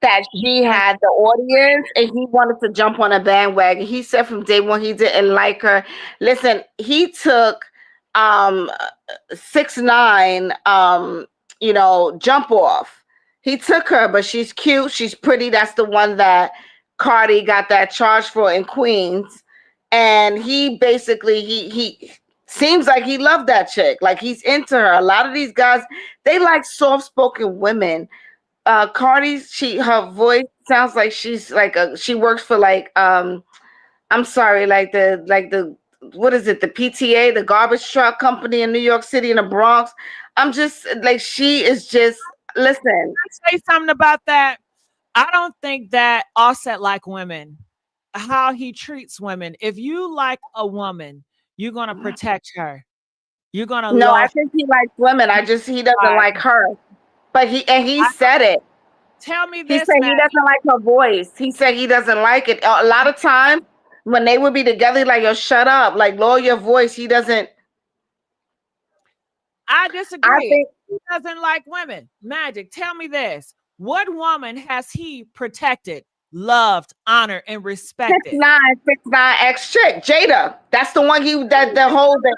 that she had the audience, and he wanted to jump on a bandwagon. He said from day one he didn't like her. Listen, he took 6ix9ine jump off. He took her, but she's cute, she's pretty. That's the one that Cardi got that charge for in Queens. And he basically he seems like he loved that chick. Like, he's into her. A lot of these guys, they like soft-spoken women. Cardi, her voice sounds like she's like she works for like I'm sorry, like the what is it, the PTA, the garbage truck company in New York City in the Bronx. I'm just like, she is just, listen. Can I say something about that? I don't think that Offset like women, how he treats women. If you like a woman, you're gonna protect her. You're gonna No, I love think he likes women. He doesn't her. like her. But he said it. Tell me He this, said he man. doesn't like her voice. He said he doesn't like it. A lot of times when they would be together, he's like, yo, shut up. Like, lower your voice. He doesn't. I I disagree. think He doesn't like women. Magic, tell me this. What woman has he protected, loved, honored, and respected? 6'9" ex chick, Jada. That's the one that the whole thing.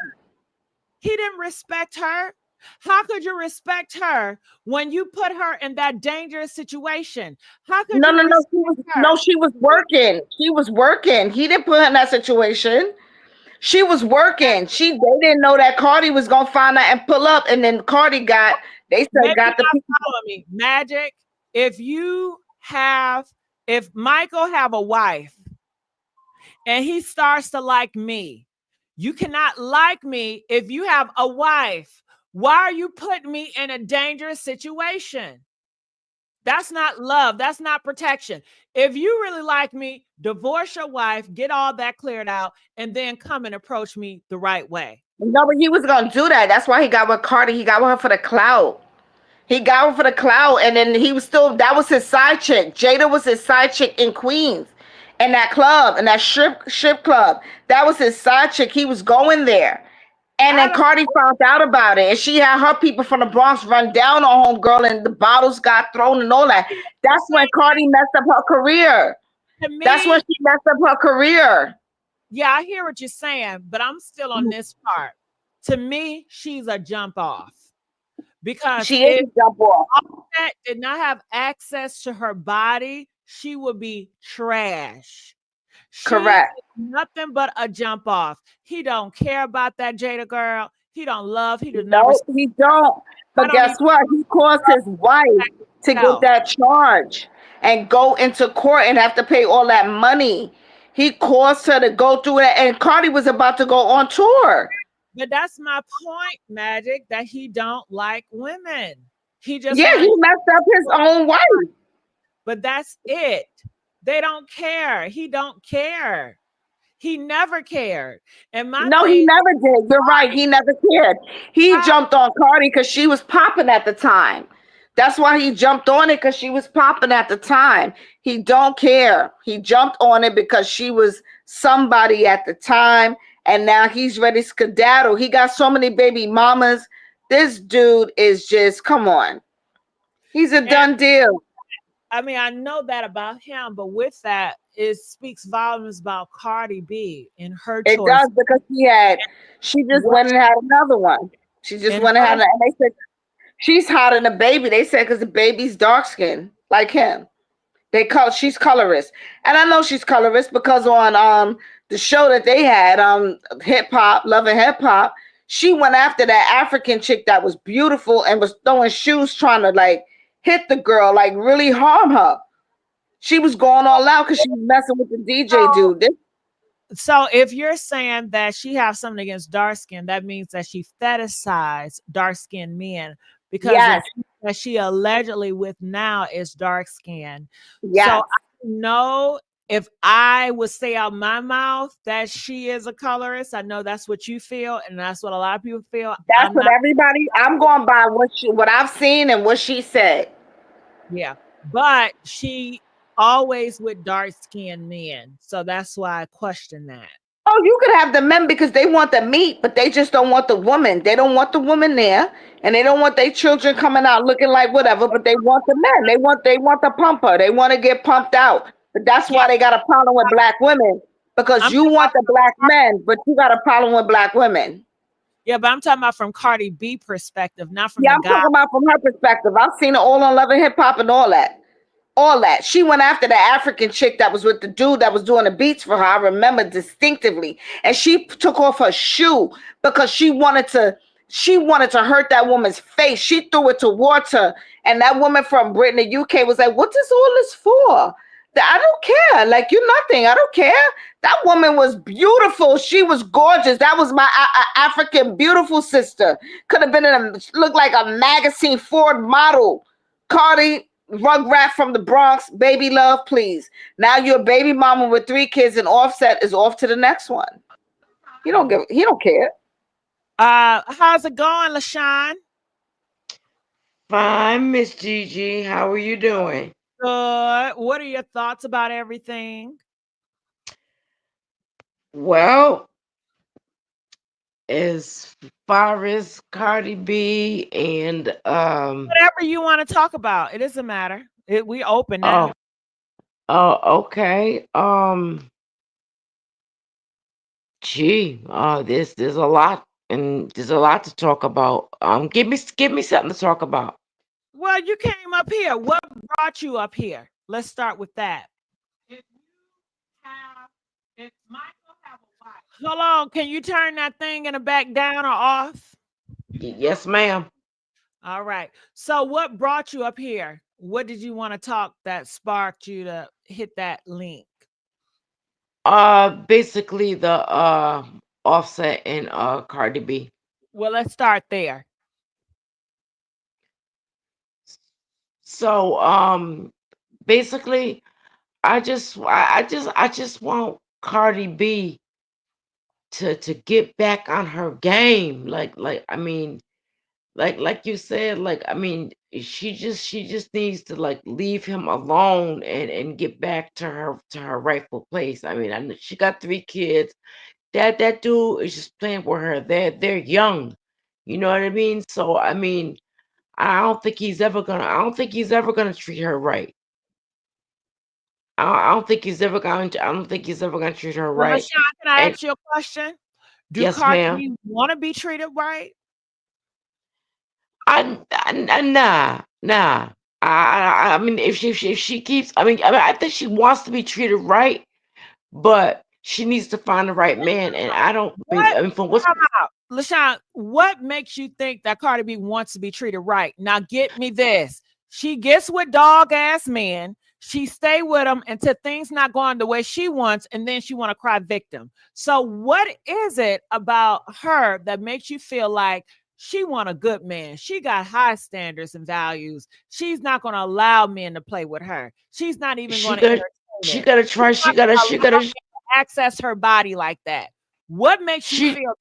He didn't respect her. How could you respect her when you put her in that dangerous situation? How could No, you no, no. respect her? No, she was working. She was working. He didn't put her in that situation. She was working. They didn't know that Cardi was gonna find out and pull up, and then Cardi got. They said Maybe got the not people. follow me. Magic, if Michael have a wife and he starts to like me, you cannot like me if you have a wife. Why are you putting me in a dangerous situation? That's not love. That's not protection. If you really like me, divorce your wife, get all that cleared out, and then come and approach me the right way. No, but he was gonna do that. That's why he got with Cardi. He got with her for the clout. He got her for the clout, and then he was still. That was his side chick. Jada was his side chick in Queens, in that club, in that strip club. That was his side chick. He was going there. And then Cardi found out about it, and she had her people from the Bronx run down on homegirl, and the bottles got thrown and all that. That's when Cardi messed up her career. That's when she messed up her career. Yeah, I hear what you're saying, but I'm still on this part. To me, she's a jump off because she is a jump off. Offset did not have access to her body, she would be trash. Correct. Nothing but a jump off. He don't care about that Jada girl. He don't love. He does not. No, he don't. But guess what? He caused his wife to get that charge and go into court and have to pay all that money. He caused her to go through it, and Cardi was about to go on tour. But that's my point, Magic, that he don't like women. He just he messed up his own wife. But that's it. They don't care. He don't care. He never cared. And he never did. You're right. He never cared. He jumped on Cardi because she was popping at the time. That's why he jumped on it, because she was popping at the time. He don't care. He jumped on it because she was somebody at the time, and now he's ready to skedaddle. He got so many baby mamas. This dude is just, come on. He's a done deal. I mean, I know that about him, but with that, it speaks volumes about Cardi B and her choice. It does, because she just went and had another one. She just went and had, and they said she's hotter than the baby. They said because the baby's dark skinned like him. She's colorist, and I know she's colorist because on the show that they had hip hop, Love and Hip Hop, she went after that African chick that was beautiful and was throwing shoes, trying to like hit the girl, like really harm her. She was going all out because she was messing with the DJ dude. So if you're saying that she has something against dark skin, that means that she fetishized dark skinned men because that she allegedly with now is dark skin. Yes. So I know if I would say out my mouth that she is a colorist, I know that's what you feel, and that's what a lot of people feel. That's what everybody. I'm going by what I've seen and what she said. Yeah, but she always with dark-skinned men, so that's why I question that. Oh, you could have the men because they want the meat, but they just don't want the woman. They don't want the woman there, and they don't want their children coming out looking like whatever. But they want the men. They want the pumper. They want to get pumped out. But that's why they got a problem with black women, because you want the black men, but you got a problem with black women. Yeah, but I'm talking about from Cardi B perspective, not from I'm talking about from her perspective. I've seen it all on Love and Hip Hop and all that. All that. She went after the African chick that was with the dude that was doing the beats for her. I remember distinctively. And she took off her shoe because she wanted to hurt that woman's face. She threw it towards her. And that woman from Britain, the UK, was like, what is all this for? I don't care. Like, you're nothing. I don't care. That woman was beautiful. She was gorgeous. That was my African beautiful sister. Could have been looked like a magazine Ford model. Cardi, Rugrat from the Bronx, baby love, please. Now you're a baby mama with 3 kids, and Offset is off to the next one. He don't care. How's it going, LaShawn? Fine, Miss Gigi. How are you doing? Good. What are your thoughts about everything? Well, as far as Cardi B and Whatever you want to talk about, it doesn't matter. We open now. Okay. There's a lot, and there's a lot to talk about. Give me something to talk about. Well, you came up here. What brought you up here? Let's start with that. Hold on. Can you turn that thing in the back down or off? Yes, ma'am. All right. So what brought you up here? What did you want to talk that sparked you to hit that link? Basically the Offset and Cardi B. Well, let's start there. So basically I just want Cardi B to get back on her game. Like you said, she just needs to like leave him alone and get back to her rightful place. I mean, I know she got 3 kids. That dude is just playing with her. They're young. You know what I mean? So I mean, I don't think he's ever gonna treat her right. I don't think he's ever going to. I don't think he's ever going to treat her Well, right. LaShawn, can I And ask you a question? Do yes, Cardi ma'am. B want to be treated right? Nah. I mean, if she keeps, I think she wants to be treated right, but she needs to find the right man. And I don't. What? I mean, from what's Time out. LaShawn, what makes you think that Cardi B wants to be treated right? Now get me this. She gets with dog ass men. She stay with them until things not going the way she wants, and then she want to cry victim. So what is it about her that makes you feel like she want a good man? She got high standards and values. She's not going to allow men to play with her. She's not even she going to got, entertain she it. got to try. She's not gonna allow men to access her body like that. What makes you feel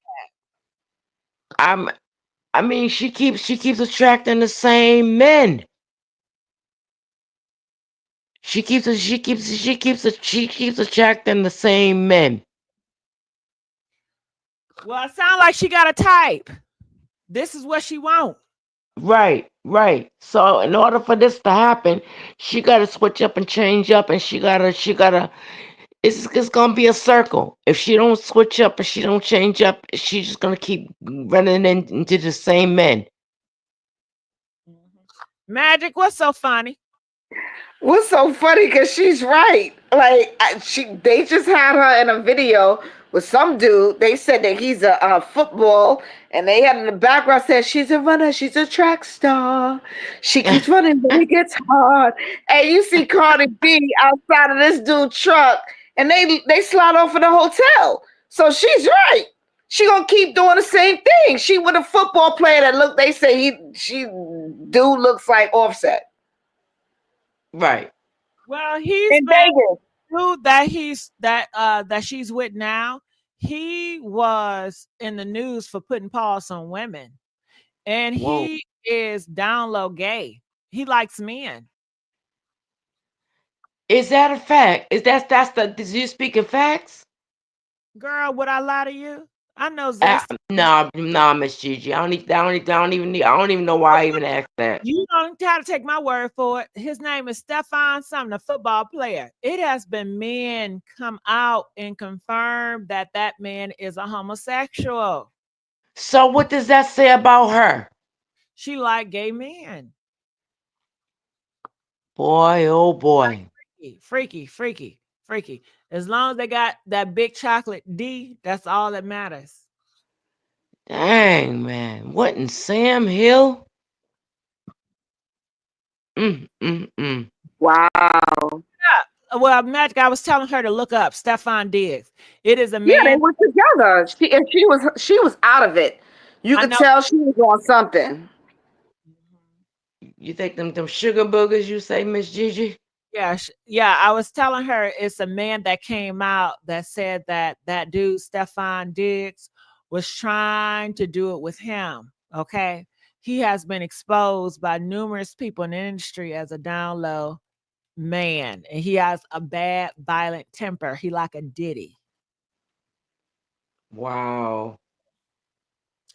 I mean, she keeps attracting the same men. She keeps attracting the same men. well, it sounds like she got a type. This is what she want. Right. So in order for this to happen, she got to switch up and change up, and she gotta. It's gonna be a circle. If she don't switch up and she don't change up, she's just gonna keep running into the same men. Magic, what's so funny? What's so funny? Because she's right. Like they just had her in a video with some dude. They said that he's a football, and they had in the background said she's a runner, she's a track star. She keeps running, but it gets hard. And you see Cardi B outside of this dude's truck, and they slide off of the hotel. So she's right. She gonna keep doing the same thing. She with a football player that look. They say she dude looks like Offset. Right. Well, he's In been Vegas. dude that she's with now. He was in the news for putting paws on women, and Whoa. he is down low gay. He likes men. Is that a fact? That's the? Did you speak in facts? Girl, would I lie to you? I know Zesty. No, Miss Gigi. I don't even know why I even asked that. You don't have to take my word for it. His name is Stefan something, a football player. It has been men come out and confirm that that man is a homosexual. So what does that say about her? She like gay men. Boy, oh boy. Freaky. As long as they got that big chocolate D, that's all that matters. Dang, man. What in Sam Hill? Wow. Well, Magic, I was telling her to look up Stefan Diggs. It is a man. Yeah, they were together. She was out of it. You could tell she was on something. You think them sugar boogers? You say, Miss Gigi? Yeah, yeah. I was telling her it's a man that came out that said that that dude Stefan Diggs was trying to do it with him. Okay, he has been exposed by numerous people in the industry as a down low man, and he has a bad, violent temper. He like a Diddy. Wow.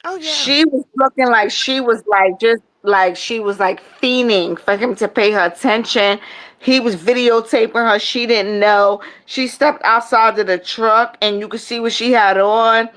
Oh yeah. She was looking like she was like just like she was like fiending for him to pay her attention. He was videotaping her. She didn't know. She stepped outside of the truck and you could see what she had on.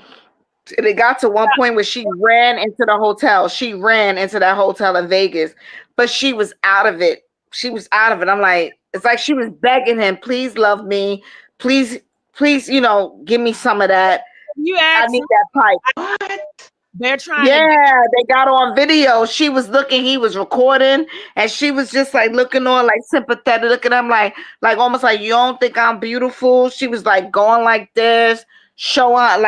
And it got to one point where she ran into the hotel. She ran into that hotel in Vegas, but she was out of it. She was out of it. I'm like, it's like she was begging him, please love me. Please, please, give me some of that. You I asked need me. that pipe. What? They're trying to. Yeah, they got on video. She was looking, he was recording, and she was just like looking on like sympathetic, looking at him like almost like you don't think I'm beautiful. She was like going like this, showing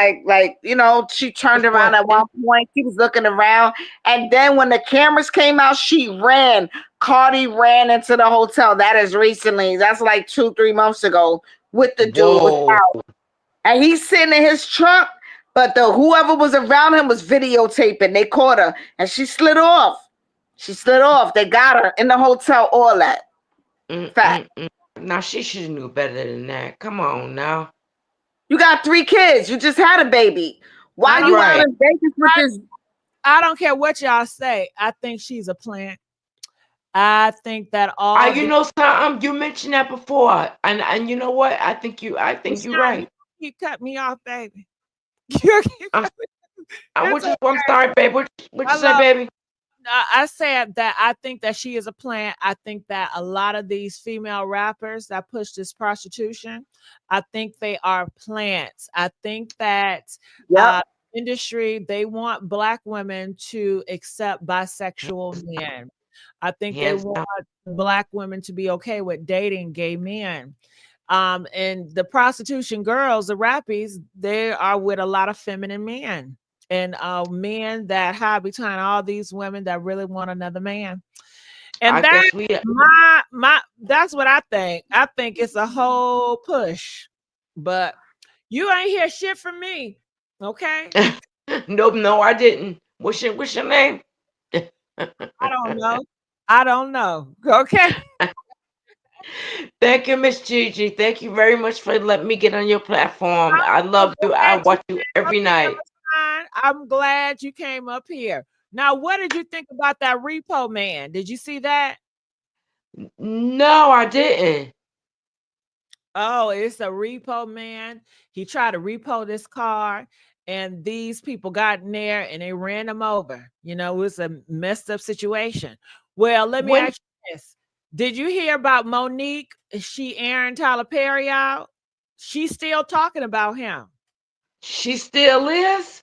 she turned around at one point. She was looking around, and then when the cameras came out, she ran. Cardi ran into the hotel. That is recently. That's like 2-3 months ago with the dude was Whoa. out. And he's sitting in his truck, but whoever was around him was videotaping. They caught her, and she slid off. She slid off. They got her in the hotel. All that. Fact. Now she should have knew better than that. Come on now. You got 3 kids. You just had a baby. Why you out in Vegas with this? I don't care what y'all say. I think she's a plant. I think that all. You know something? You mentioned that before, and you know what? I think you're right. You cut me off, baby. I'm sorry, babe. What you say, baby? I said that I think that she is a plant. I think that a lot of these female rappers that push this prostitution, I think they are plants. I think that industry, they want Black women to accept bisexual men. I think they want Black women to be okay with dating gay men. And the prostitution girls, the rappies, they are with a lot of feminine men and men that hide behind all these women that really want another man. And that's that's what I think. I think it's a whole push, but you ain't hear shit from me. Okay. Nope, no, I didn't. What's your name? I don't know. Okay. Thank you, Miss Gigi. Thank you very much for letting me get on your platform. I love you. I watch you every night. I'm glad you came up here. Now, what did you think about that Repo man? Did you see that? No, I didn't. Oh, it's a Repo man. He tried to repo this car, and these people got in there and they ran him over. It was a messed up situation. Well, let me ask you this. Did you hear about Monique? She airing Tyler Perry out. She's still talking about him. She still is?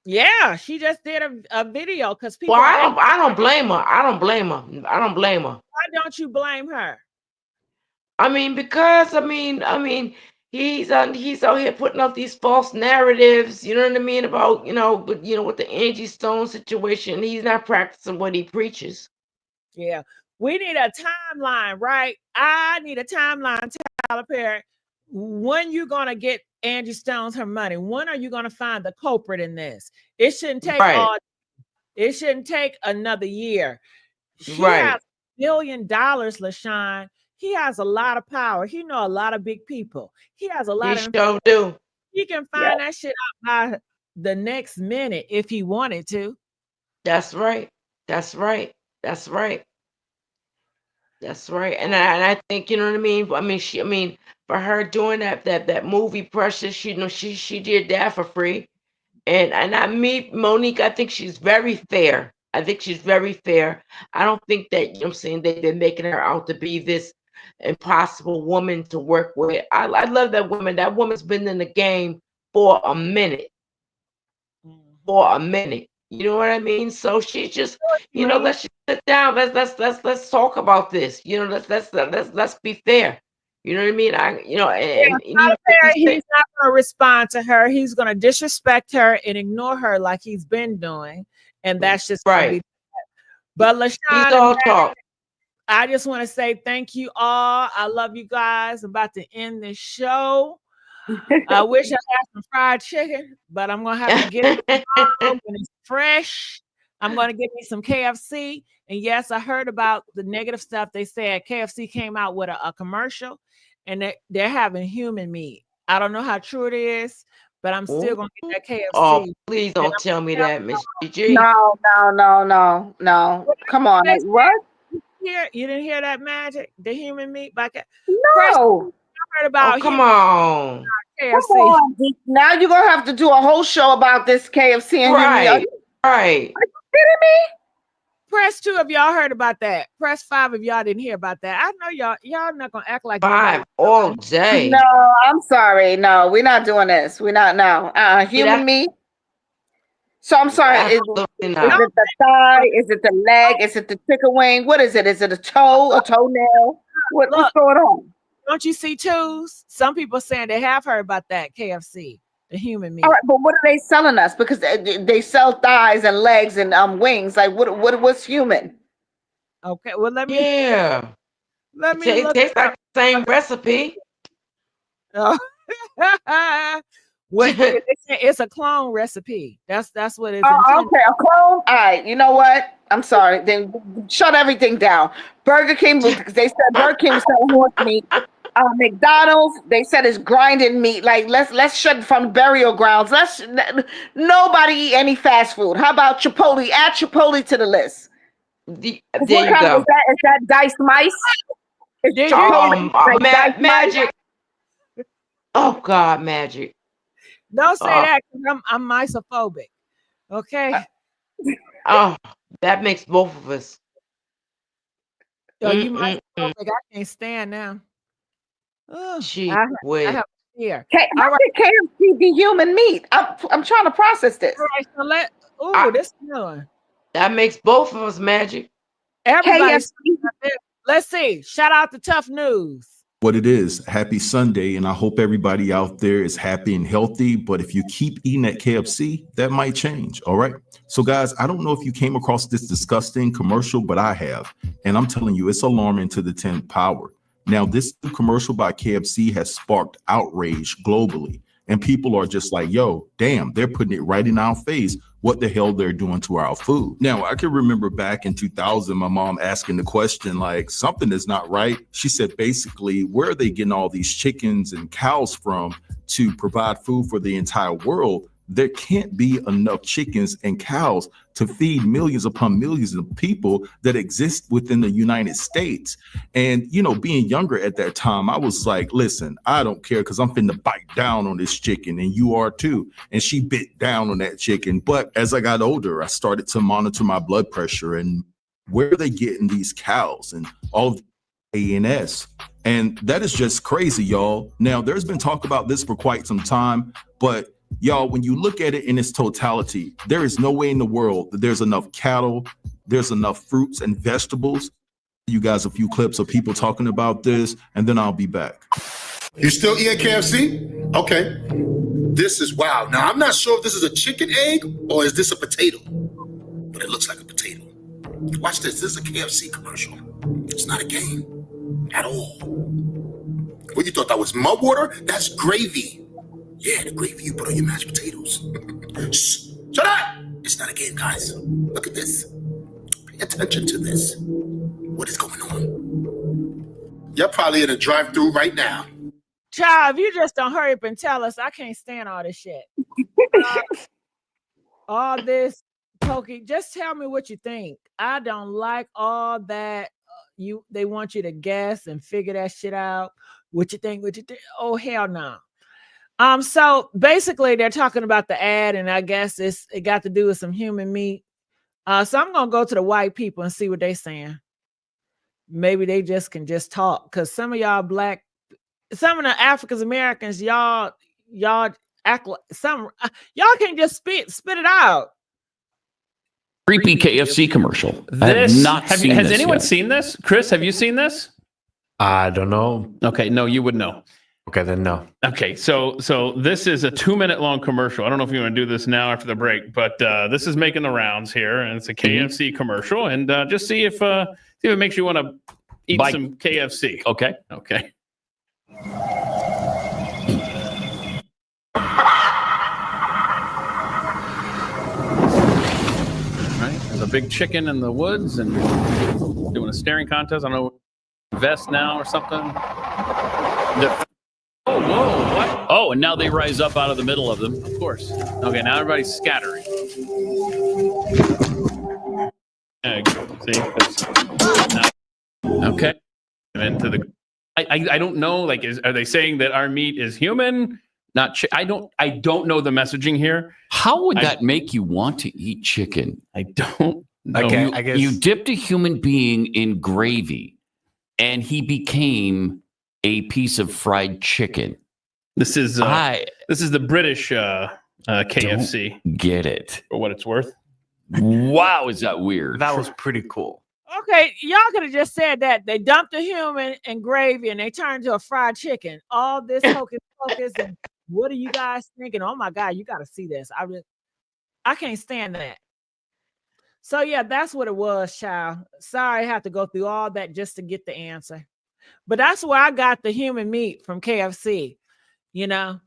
Yeah, she just did a video because people. Well, I don't blame her. I don't blame her. Why don't you blame her? I mean, because he's out here putting up these false narratives. You know what I mean about with the Angie Stone situation. He's not practicing what he preaches. Yeah, we need a timeline, right? I need a timeline, Tyler Perry. When you gonna get Angie Stone's her money? When are you gonna find the culprit in this? It shouldn't take It shouldn't take another year. He has $1 billion, LaShawn. He has a lot of power. He know a lot of big people. He has a lot of. Sure do. He can find that shit out by the next minute if he wanted to. That's right. That's right. That's right. That's right. And I think, you know what I mean? For her doing that movie Precious, she did that for free. And Monique, I think she's very fair. I don't think that, I'm saying, they're making her out to be this impossible woman to work with. I love that woman. That woman's been in the game for a minute. You know what I mean? So she just, let's just sit down. Let's talk about this. Let's be fair. You know what I mean? He's not going to respond to her. He's going to disrespect her and ignore her like he's been doing, and that's just going to be. But He's LaShawn all and talk. I just want to say thank you all. I love you guys. I'm about to end this show. I wish I had some fried chicken, but I'm gonna have to get it tomorrow when it's fresh. I'm gonna get me some KFC. And yes, I heard about the negative stuff. They said KFC came out with a commercial, and they're having human meat. I don't know how true it is, but I'm still gonna get that KFC. Oh, please And don't tell me that, Miss Gigi. No. Come on. they What? you didn't hear that magic? The human meat by Press, No. I heard about Oh, come human on. Come KFC. on. Now you're going to have to do a whole show about this KFC and human meat. Are you Right. kidding me? Press 2 of y'all heard about that. Press 5 of y'all didn't hear about that. I know y'all not gonna act like 5 nobody. all day. No, I'm sorry. No, we're not doing this. We're not now. Human meat. So I'm sorry. Is Absolutely it not. the thigh? Is it the leg? Is it the chicken wing? What is it? Is it a toe? A toenail? What's going on? Don't you see twos? Some people saying they have heard about that KFC, the human meat. All right, but what are they selling us? Because they sell thighs and legs and wings. Like what's human? Okay, well let me Yeah. let me It look tastes it like up. the same recipe. Oh. What it's a clone recipe. That's what it's intended. Okay, a clone. All right, you know what? I'm sorry. Then shut everything down. Burger King, because they said Burger King was selling horse meat. McDonald's, they said it's grinding meat. Like let's shut from burial grounds. Nobody eat any fast food. How about Chipotle? Add Chipotle to the list. There you Is go. that diced mice? Is Chipotle diced mice? Magic. Oh God, magic. Don't say that because I'm misophobic. Okay. Oh, that makes both of us. So you misophobic. I can't stand now. Oh, I have fear. How did KFC be human meat? I'm trying to process this. All right, so this one. That makes both of us magic. Everybody, let's see. Shout out to Tough News. What it is. Happy Sunday, and I hope everybody out there is happy and healthy. But if you keep eating at KFC, that might change. All right. So, guys, I don't know if you came across this disgusting commercial, but I have. And I'm telling you, it's alarming to the 10th power. Now, this commercial by KFC has sparked outrage globally. And people are just like, yo, damn, they're putting it right in our face. What the hell they're doing to our food. Now, I can remember back in 2000, my mom asking the question, like, something is not right. She said, basically, where are they getting all these chickens and cows from to provide food for the entire world? There can't be enough chickens and cows to feed millions upon millions of people that exist within the United States. And, you know, being younger at that time, I was like, listen, I don't care because I'm finna bite down on this chicken and you are too. And she bit down on that chicken. But as I got older, I started to monitor my blood pressure and where are they getting these cows and all of the ANS. And that is just crazy, y'all. Now, there's been talk about this for quite some time, but y'all, when you look at it in its totality, there is no way in the world that there's enough cattle, there's enough fruits and vegetables. You guys, a few clips of people talking about this, and then I'll be back. You still eat at KFC? Okay. This is wow. Now, I'm not sure if this is a chicken egg or is this a potato, but it looks like a potato. Watch this. This is a KFC commercial. It's not a game at all. What, you thought that was mud water? That's gravy. Yeah, the gravy you put on your mashed potatoes. Shh, shut up! It's not a game, guys. Look at this. Pay attention to this. What is going on? You're probably in a drive-thru right now. Child, if you just don't hurry up and tell us, I can't stand all this shit. All this pokey. Just tell me what you think. I don't like all that. They want you to guess and figure that shit out. What you think? Oh, hell no. So basically they're talking about the ad, and I guess it got to do with some human meat. So I'm gonna go to the white people and see what they're saying. Maybe they can talk, because some of y'all black, some of the African Americans, y'all act like some y'all can just spit it out. Creepy KFC commercial. I have not seen this. Has anyone seen this? Chris, have you seen this? I don't know. Okay, no, you would know. Okay, then no. Okay, so this is a 2-minute long commercial. I don't know if you want to do this now after the break, but this is making the rounds here, and it's a KFC commercial, and just see if it makes you want to eat some KFC. Okay. Okay. Right, there's a big chicken in the woods, and doing a staring contest. I don't know, vest now or something. Oh, whoa, what? Oh, and now they rise up out of the middle of them. Of course. Okay, now everybody's scattering. See? Okay. Into the. I don't know. Like, are they saying that our meat is human? Not. I don't know the messaging here. How would that make you want to eat chicken? I don't know. Okay, I guess You dipped a human being in gravy, and he became a piece of fried chicken. This is the British KFC. Get it? For what it's worth. Wow, is that weird? that was pretty cool. Okay, y'all could have just said that. They dumped a human in gravy and they turned to a fried chicken. All this hocus pocus. And what are you guys thinking? Oh my God, you got to see this. I can't stand that. So yeah, that's what it was, child. Sorry I have to go through all that just to get the answer. But that's where I got the human meat from KFC,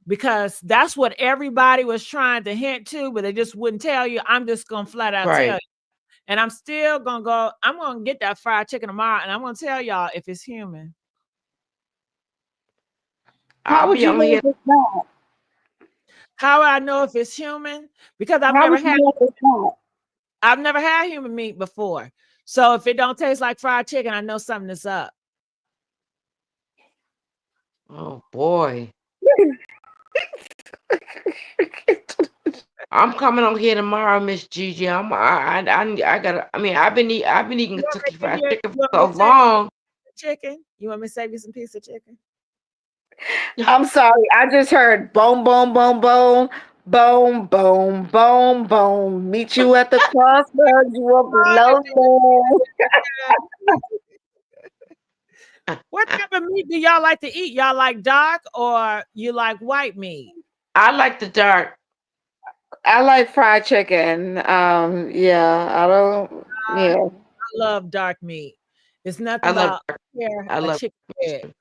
because that's what everybody was trying to hint to, but they just wouldn't tell you. I'm just going to flat out tell you. And I'm still going to go, I'm going to get that fried chicken tomorrow, and I'm going to tell y'all if it's human. How would you know if it's not? How would I know if it's human? Because I've never had human meat before. So if it don't taste like fried chicken, I know something is up. Oh boy. I'm coming on here tomorrow, Miss Gigi. I've been eating Kentucky Fried Chicken for so long. Chicken? You want me to save you some piece of chicken? I'm sorry. I just heard boom, boom, boom, boom, boom, boom, boom, boom. Meet you at the crossroads. You will be lonely. What type of meat do y'all like to eat? Y'all like dark or you like white meat? I like the dark. I like fried chicken. Yeah, I don't. Yeah, I love dark meat. It's nothing about a chicken leg.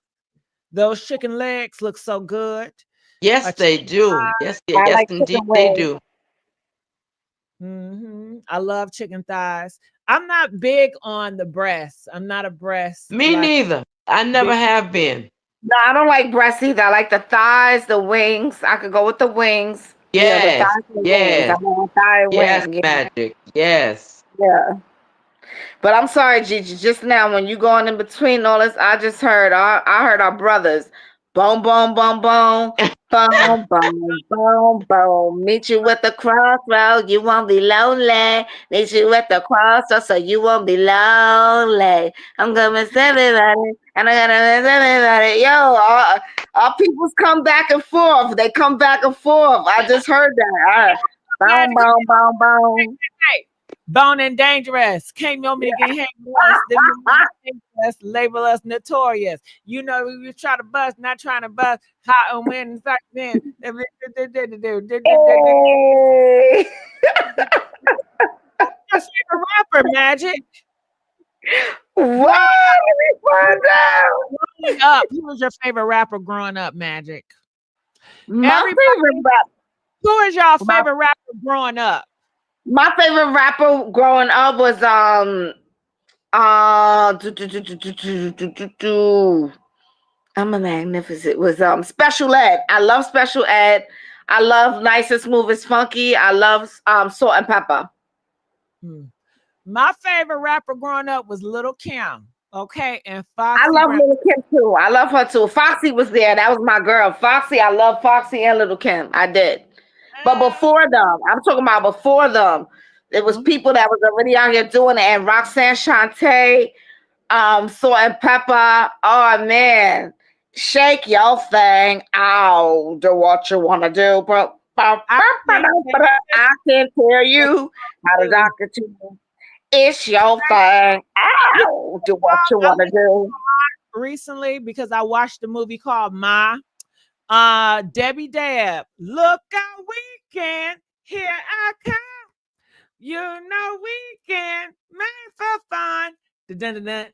Those chicken legs look so good. Yes, they do. Yes, indeed, they do. I love chicken thighs. I'm not big on the breasts. I'm not a breast. Me neither. I never have been. No, I don't like breasts either. I like the thighs, the wings. I could go with the wings. Yes, yes, Magic. Yes. Yeah. But I'm sorry, Gigi. Just now, when you going in between all this, I just heard. I heard our brothers. Boom, boom, boom, boom, boom, boom, boom, boom. Meet you at the crossroad. You won't be lonely. Meet you at the crossroad, so you won't be lonely. I'm gonna miss everybody, and I'm gonna miss everybody. Yo, our peoples come back and forth. They come back and forth. I just heard that. Boom, boom, boom, boom. Bone and dangerous. Came on me to get hanged once. Label us notorious. We try to bust, not trying to bust. Hot and when and suck then. Your favorite rapper, Magic. What? Growing up, who was your favorite rapper growing up, Magic? My favorite rapper. Who is y'all favorite rapper growing up? My favorite rapper growing up was I'm a magnificent was Special Ed. I love Special Ed. I love Nice and Smooth as Funky. I love Salt and Pepper. My favorite rapper growing up was Little Kim. Okay, and Foxy. I love Little Kim too. I love her too. Foxy was there. That was my girl. Foxy. I love Foxy and Little Kim. I did. But before them, I'm talking about before them, it was people that was already out here doing it. And Roxanne Shante, Salt and Pepper. Oh man, shake your thing. Ow, do what you want to do, bro. I can tell you how to dock it to you. It's your thing. Ow, do what you want to do. Recently, because I watched a movie called Ma. Debbie Deb, look out weekend, here I come. You know weekend, made for fun. Da-dun-dun-dun.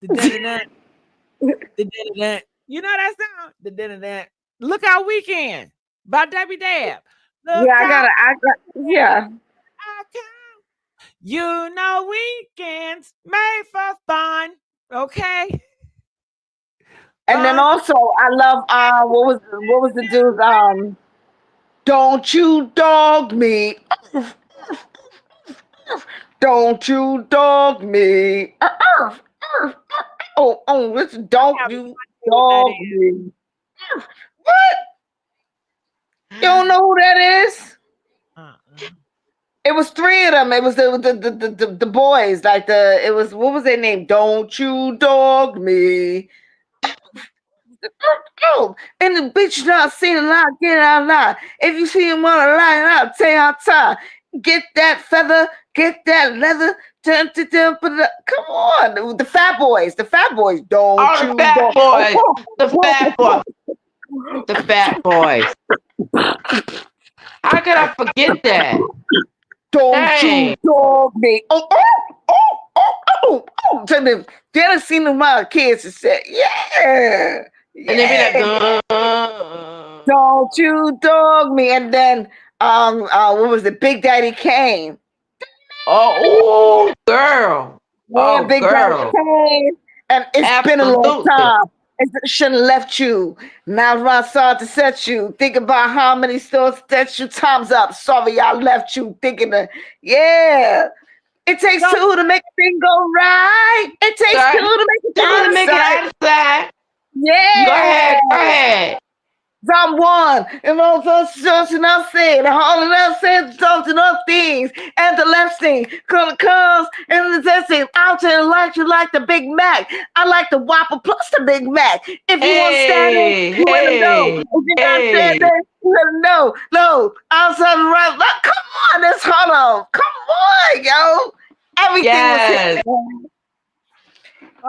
Da-dun-dun-dun. Da-dun-dun-dun. You know that song? Da-dun-dun-dun. Look out weekend by Debbie Deb. Look Yeah, out yeah. I come. You know weekends made for fun. Okay. And then also I love what was the dude's don't you dog me. Don't you dog me. Oh, listen, don't you dog me. What? You don't know who that is? It was three of them. It was the boys. Like what was their name? Don't you dog me. Oh, and the bitch not seen a lot, get out loud. If you see him on a line, I'll tell you how time. Get that feather, get that leather. Come on, the fat boys. Don't All you? the fat boys. The fat boys. The fat boys. How could I forget that? Don't you dog me. Oh. Then I seen them other kids and said, yeah. And they be like, don't you dog me. And then what was it? Big Daddy Kane. Oh, girl. Yeah, Big Daddy Kane. And it's been a long time. It shouldn't have left you. Now I started to set you. Think about how many stores set you. Time's up. Sorry, I left you thinking of, yeah. It takes two to make a thing go right. It takes two to make it out of sight. Yeah. Go ahead. I'm one, and all those something else said, and all of that said something else things, and the left thing comes, and the next thing, I'll tell you like the Big Mac. I like the Whopper plus the Big Mac. If you want to stand there, you let it know. If you got to stand there, you let it know. No, I'm saying right. Come on, let's hold on. Come on, yo. Everything was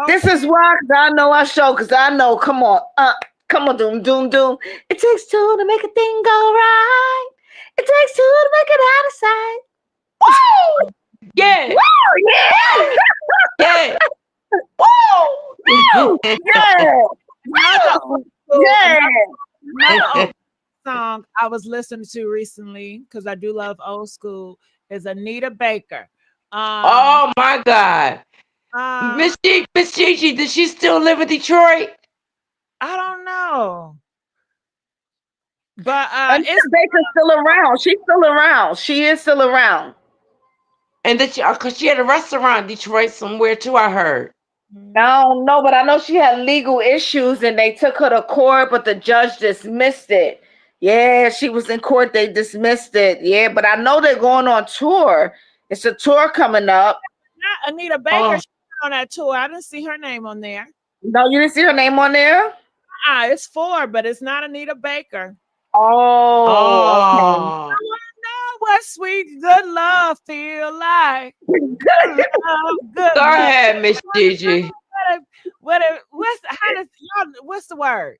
This is why, because I know I show, because I know, come on, doom. It takes two to make a thing go right. It takes two to make it out of sight. Woo! Yeah. Woo! Yeah! Yeah. Woo! Yeah! Another song I was listening to recently, because I do love old school, is Anita Baker. Oh my God. Miss Gigi, does she still live in Detroit? I don't know. But Anita Baker's still around. She's still around. She is still around. And that because she had a restaurant in Detroit somewhere too, I heard. I don't know, but I know she had legal issues and they took her to court, but the judge dismissed it. Yeah, she was in court. They dismissed it. Yeah, but I know they're going on tour. It's a tour coming up. Not Anita Baker. She's on that tour. I didn't see her name on there. No, you didn't see her name on there? It's four, but it's not Anita Baker. Oh. Okay. I want to know what sweet good love feel like. Good love, Go ahead, Miss Gigi. What's the word?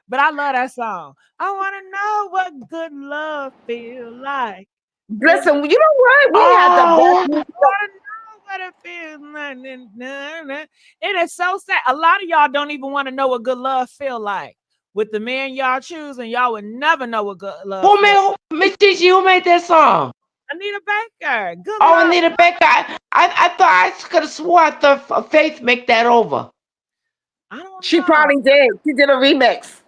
But I love that song. I want to know what good love feel like. Listen, you know what? We had the best. What it feels like. It is so sad. A lot of y'all don't even want to know what good love feel like. With the men y'all choose, and y'all would never know what good love. Who made Miss Gigi? Who made that song? Anita Baker. Good love. love. Anita Baker. I thought I could have swore I thought Faith make that over. I don't know. She probably did. She did a remix.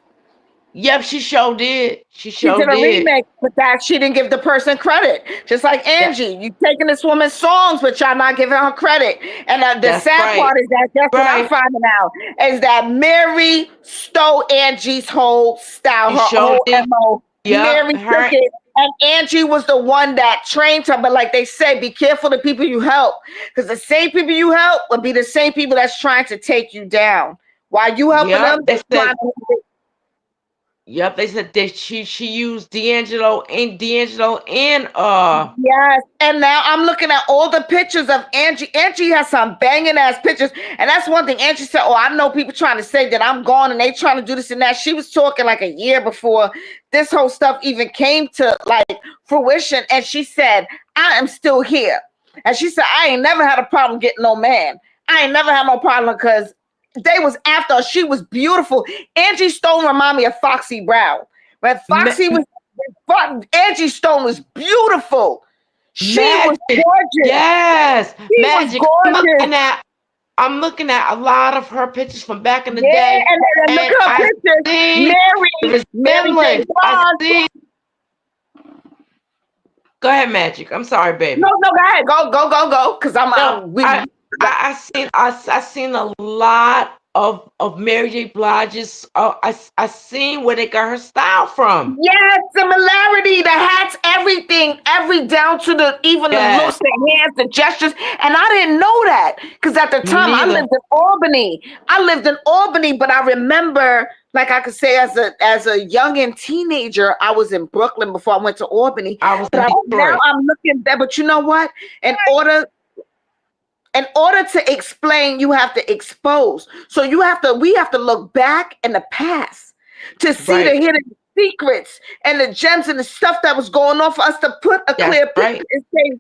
Yep, she sure did. She did a remix, but that she didn't give the person credit. Just like Angie, you taking this woman's songs, but y'all not giving her credit. And the sad part is that's what I'm finding out is that Mary stole Angie's whole style, her whole MO. Mary took it, and Angie was the one that trained her. But like they say, be careful the people you help, because the same people you help will be the same people that's trying to take you down. While you helping them, Yep, they said that she used D'Angelo and Yes, and now I'm looking at all the pictures of Angie. Angie has some banging ass pictures, and that's one thing. Angie said, "Oh, I know people trying to say that I'm gone and they trying to do this and that." She was talking like a year before this whole stuff even came to like fruition, and she said, "I am still here," and she said, "I ain't never had a problem getting no man. I ain't never had no problem because they was after her. She was beautiful." Angie Stone remind me of Foxy Brown. When Foxy was Angie Stone was beautiful. She was gorgeous. Yes, She Magic. was gorgeous. I'm looking at a lot of her pictures from back in the Yeah, day, and look at her I pictures. see the Mary J. resemblance. I Blige. see. Go ahead, Magic. I'm sorry, baby. No, go ahead. Go. Cause I seen a lot of Mary J. Blige's. I seen where they got her style from. Yes, similarity, the hats, everything, every down to the even the looks, the hands, the gestures, and I didn't know that because at the time I lived in Albany. But I remember, like I could say, as a young and teenager, I was in Brooklyn before I went to Albany. Now I'm looking there, but you know what? In order to explain, you have to expose. So we have to look back in the past to see the hidden secrets and the gems and the stuff that was going on for us to put a clear picture and say,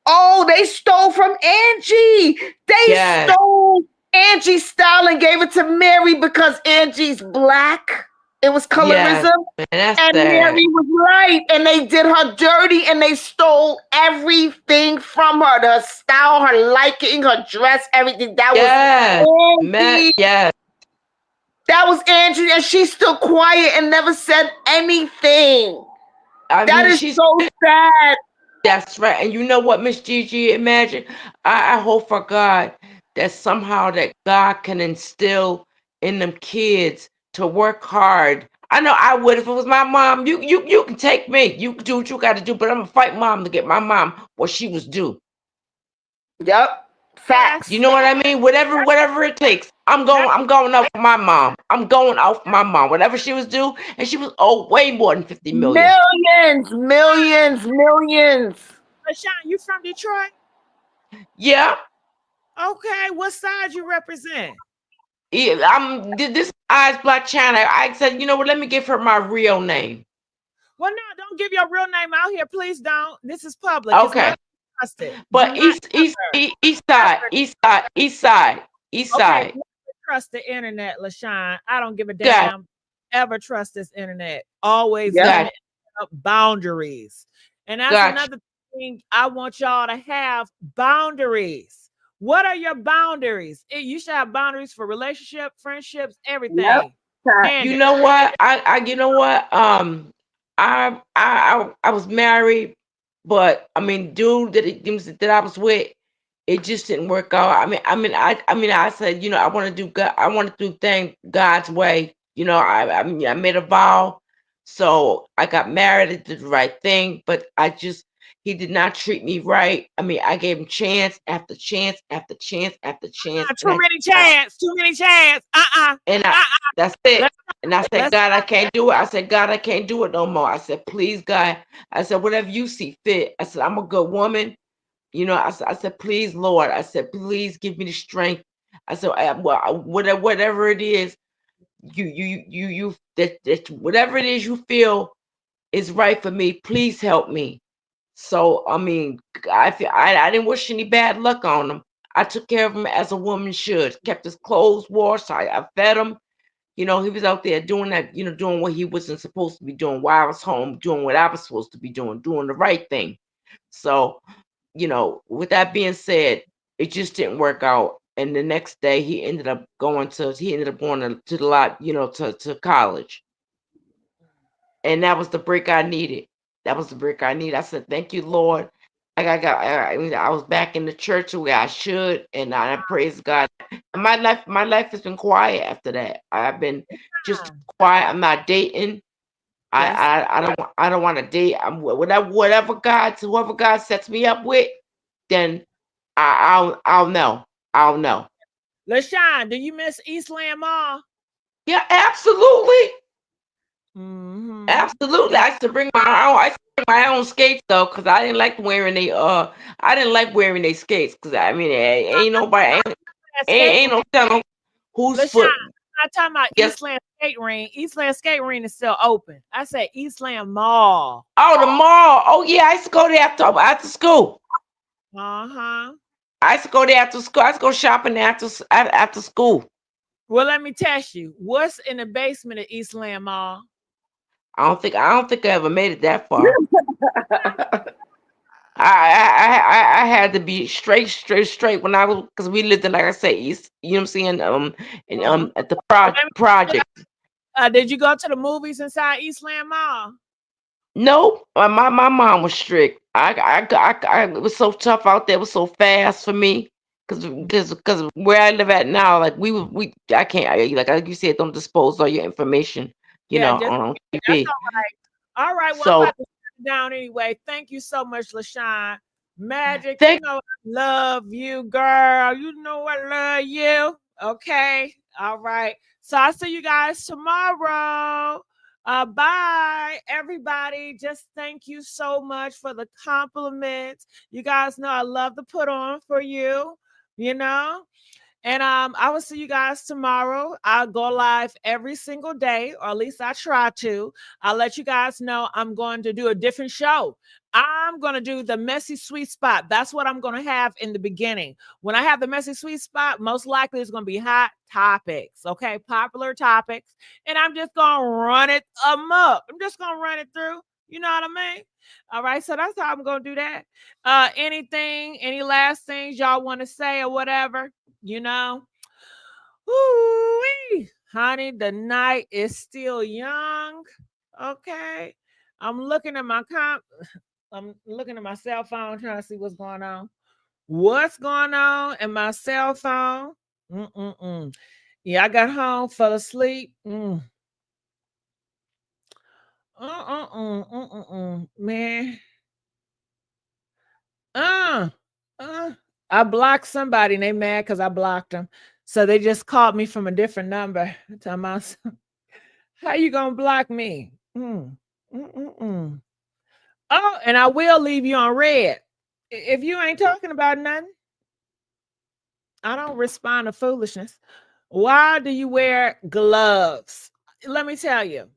oh, they stole from Angie. They stole Angie's style and gave it to Mary because Angie's Black. It was colorism. And Mary was right. And they did her dirty and they stole everything from her. Her style, her liking, her dress, everything. That was Angie. That was Angie. And she's still quiet and never said anything. That is so sad. That's right. And you know what, Miss Gigi, imagine, I hope for God that somehow that God can instill in them kids to work hard. I know I would if it was my mom. You can take me. You can do what you got to do, but I'm gonna fight mom to get my mom what she was due. Yep. Facts. You know what I mean? Whatever it takes. I'm going out for my mom. I'm going out for my mom. Whatever she was due, and she was way more than 50 million. Millions. LaShawn, you from Detroit? Yeah. Okay, what side you represent? Yeah, I'm this Eyes Black China. I said, you know what? Let me give her my real name. Well, no, don't give your real name out here, please don't. This is public. Okay. It's not trusted. But east side. Okay, trust the internet, LaShawn. I don't give a damn. Ever trust this internet. Always limit up boundaries. And that's another thing I want y'all to have, boundaries. What are your boundaries? You should have boundaries for relationship, friendships, everything. You know what? You know what? I was married, but I mean, dude that I was with, it just didn't work out. I said, you know, I want to do things God's way. You know, I made a vow, so I got married. I did the right thing, but he did not treat me right. I mean, I gave him chance after chance after chance after chance. Too many chance. And that's it. And I said, God, I can't do it. I said, God, I can't do it no more. I said, please, God. I said, whatever you see fit. I said, I'm a good woman. You know, I said, please, Lord. I said, please give me the strength. I said, whatever it is, that whatever it is you feel is right for me, please help me. So, I mean, I didn't wish any bad luck on him. I took care of him as a woman should. Kept his clothes washed. I fed him. You know, he was out there doing that, you know, doing what he wasn't supposed to be doing while I was home, doing what I was supposed to be doing the right thing. So, you know, with that being said, it just didn't work out. And the next day he ended up going to the lot, you know, to college. And that was the break I needed. I said, thank you, Lord. I was back in the church where I should, and I praise God. My life has been quiet after that. I've been just quiet. I'm not dating. I don't want to date. Whoever God sets me up with, then I'll know. LaShawn, do you miss Eastland Mall? Yeah, absolutely. Absolutely. I used to bring my own skates though, because I didn't like wearing they skates because I mean ain't nobody ain't no telling whose LaShawn, foot. I'm not talking about Yes. Eastland Skate Ring. Eastland Skate Ring is still open. I said Eastland Mall. Oh, the mall. Oh yeah, I used to go there after school. Uh-huh. I used to go there after school. I used to go shopping after school. Well, let me test you. What's in the basement of Eastland Mall? I don't think I ever made it that far. I had to be straight when I was, because we lived in, like I say, East. You know what I'm saying? And at the project. Did you go to the movies inside Eastland Mall? No, my mom was strict. It was so tough out there. It was so fast for me, because where I live at now, like I can't, like you said, don't dispose all your information, Yeah, on that's TV. all right. All right, well, I'm So about to shut it down anyway. Thank you so much, LaShawn. Magic, thank I love you, girl. You know I love you. Okay. All right. So I'll see you guys tomorrow. Bye, everybody. Just thank you so much for the compliments. You guys know I love to put on for you, And I will see you guys tomorrow. I'll go live every single day, or at least I try to. I'll let you guys know I'm going to do a different show. I'm going to do the messy sweet spot. That's what I'm going to have in the beginning. When I have the messy sweet spot, most likely it's going to be hot topics, okay? Popular topics. And I'm just going to run it amok. I'm just going to run it through. You know what I mean? All right. So that's how I'm going to do that. Any last things y'all want to say or whatever? Ooh-wee. Honey, the night is still young. Okay. I'm looking at my cell phone trying to see what's going on. What's going on in my cell phone? Yeah, I got home, fell asleep. Man. I blocked somebody and they mad because I blocked them. So they just called me from a different number. Tell myself, how you gonna block me? Oh, and I will leave you on red. If you ain't talking about nothing, I don't respond to foolishness. Why do you wear gloves? Let me tell you,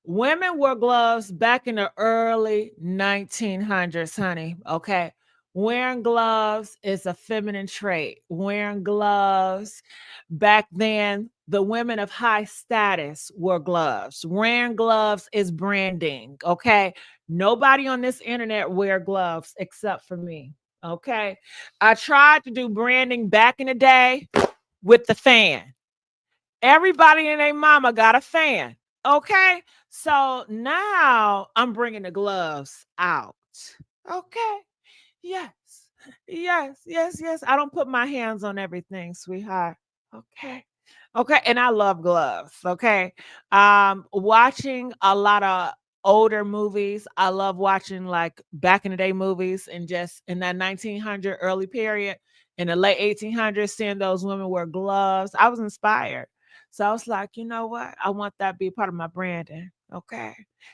women wore gloves back in the early 1900s, honey. Okay. Wearing gloves is a feminine trait. Wearing gloves back then, the women of high status wore gloves. Wearing gloves is branding. Okay. Nobody on this internet wear gloves except for me. Okay. I tried to do branding back in the day with the fan. Everybody and their mama got a fan. Okay. So now I'm bringing the gloves out. Okay. Yes. Yes. I don't put my hands on everything, sweetheart. Okay. Okay. And I love gloves. Okay. Watching a lot of older movies. I love watching like back in the day movies and just in that 1900 early period, in the late 1800s, seeing those women wear gloves. I was inspired. So I was like, you know what? I want that to be part of my branding. Okay.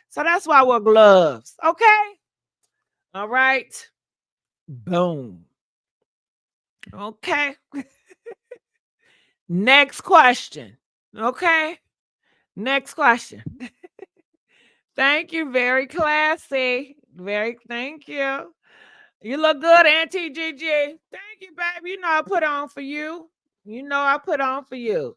So that's why I wear gloves. Okay. All right. Boom. Okay. Next question. Okay. Next question. Thank you. Very classy. Thank you. You look good, Auntie Gigi. Thank you, baby. You know I put on for you.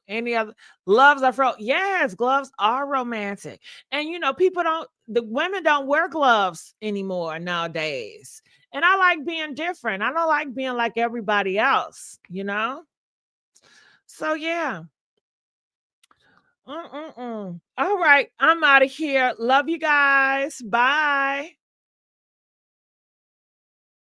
Any other gloves are from? Yes, gloves are romantic. And the women don't wear gloves anymore nowadays. And I like being different. I don't like being like everybody else, So yeah. All right. I'm out of here. Love you guys. Bye.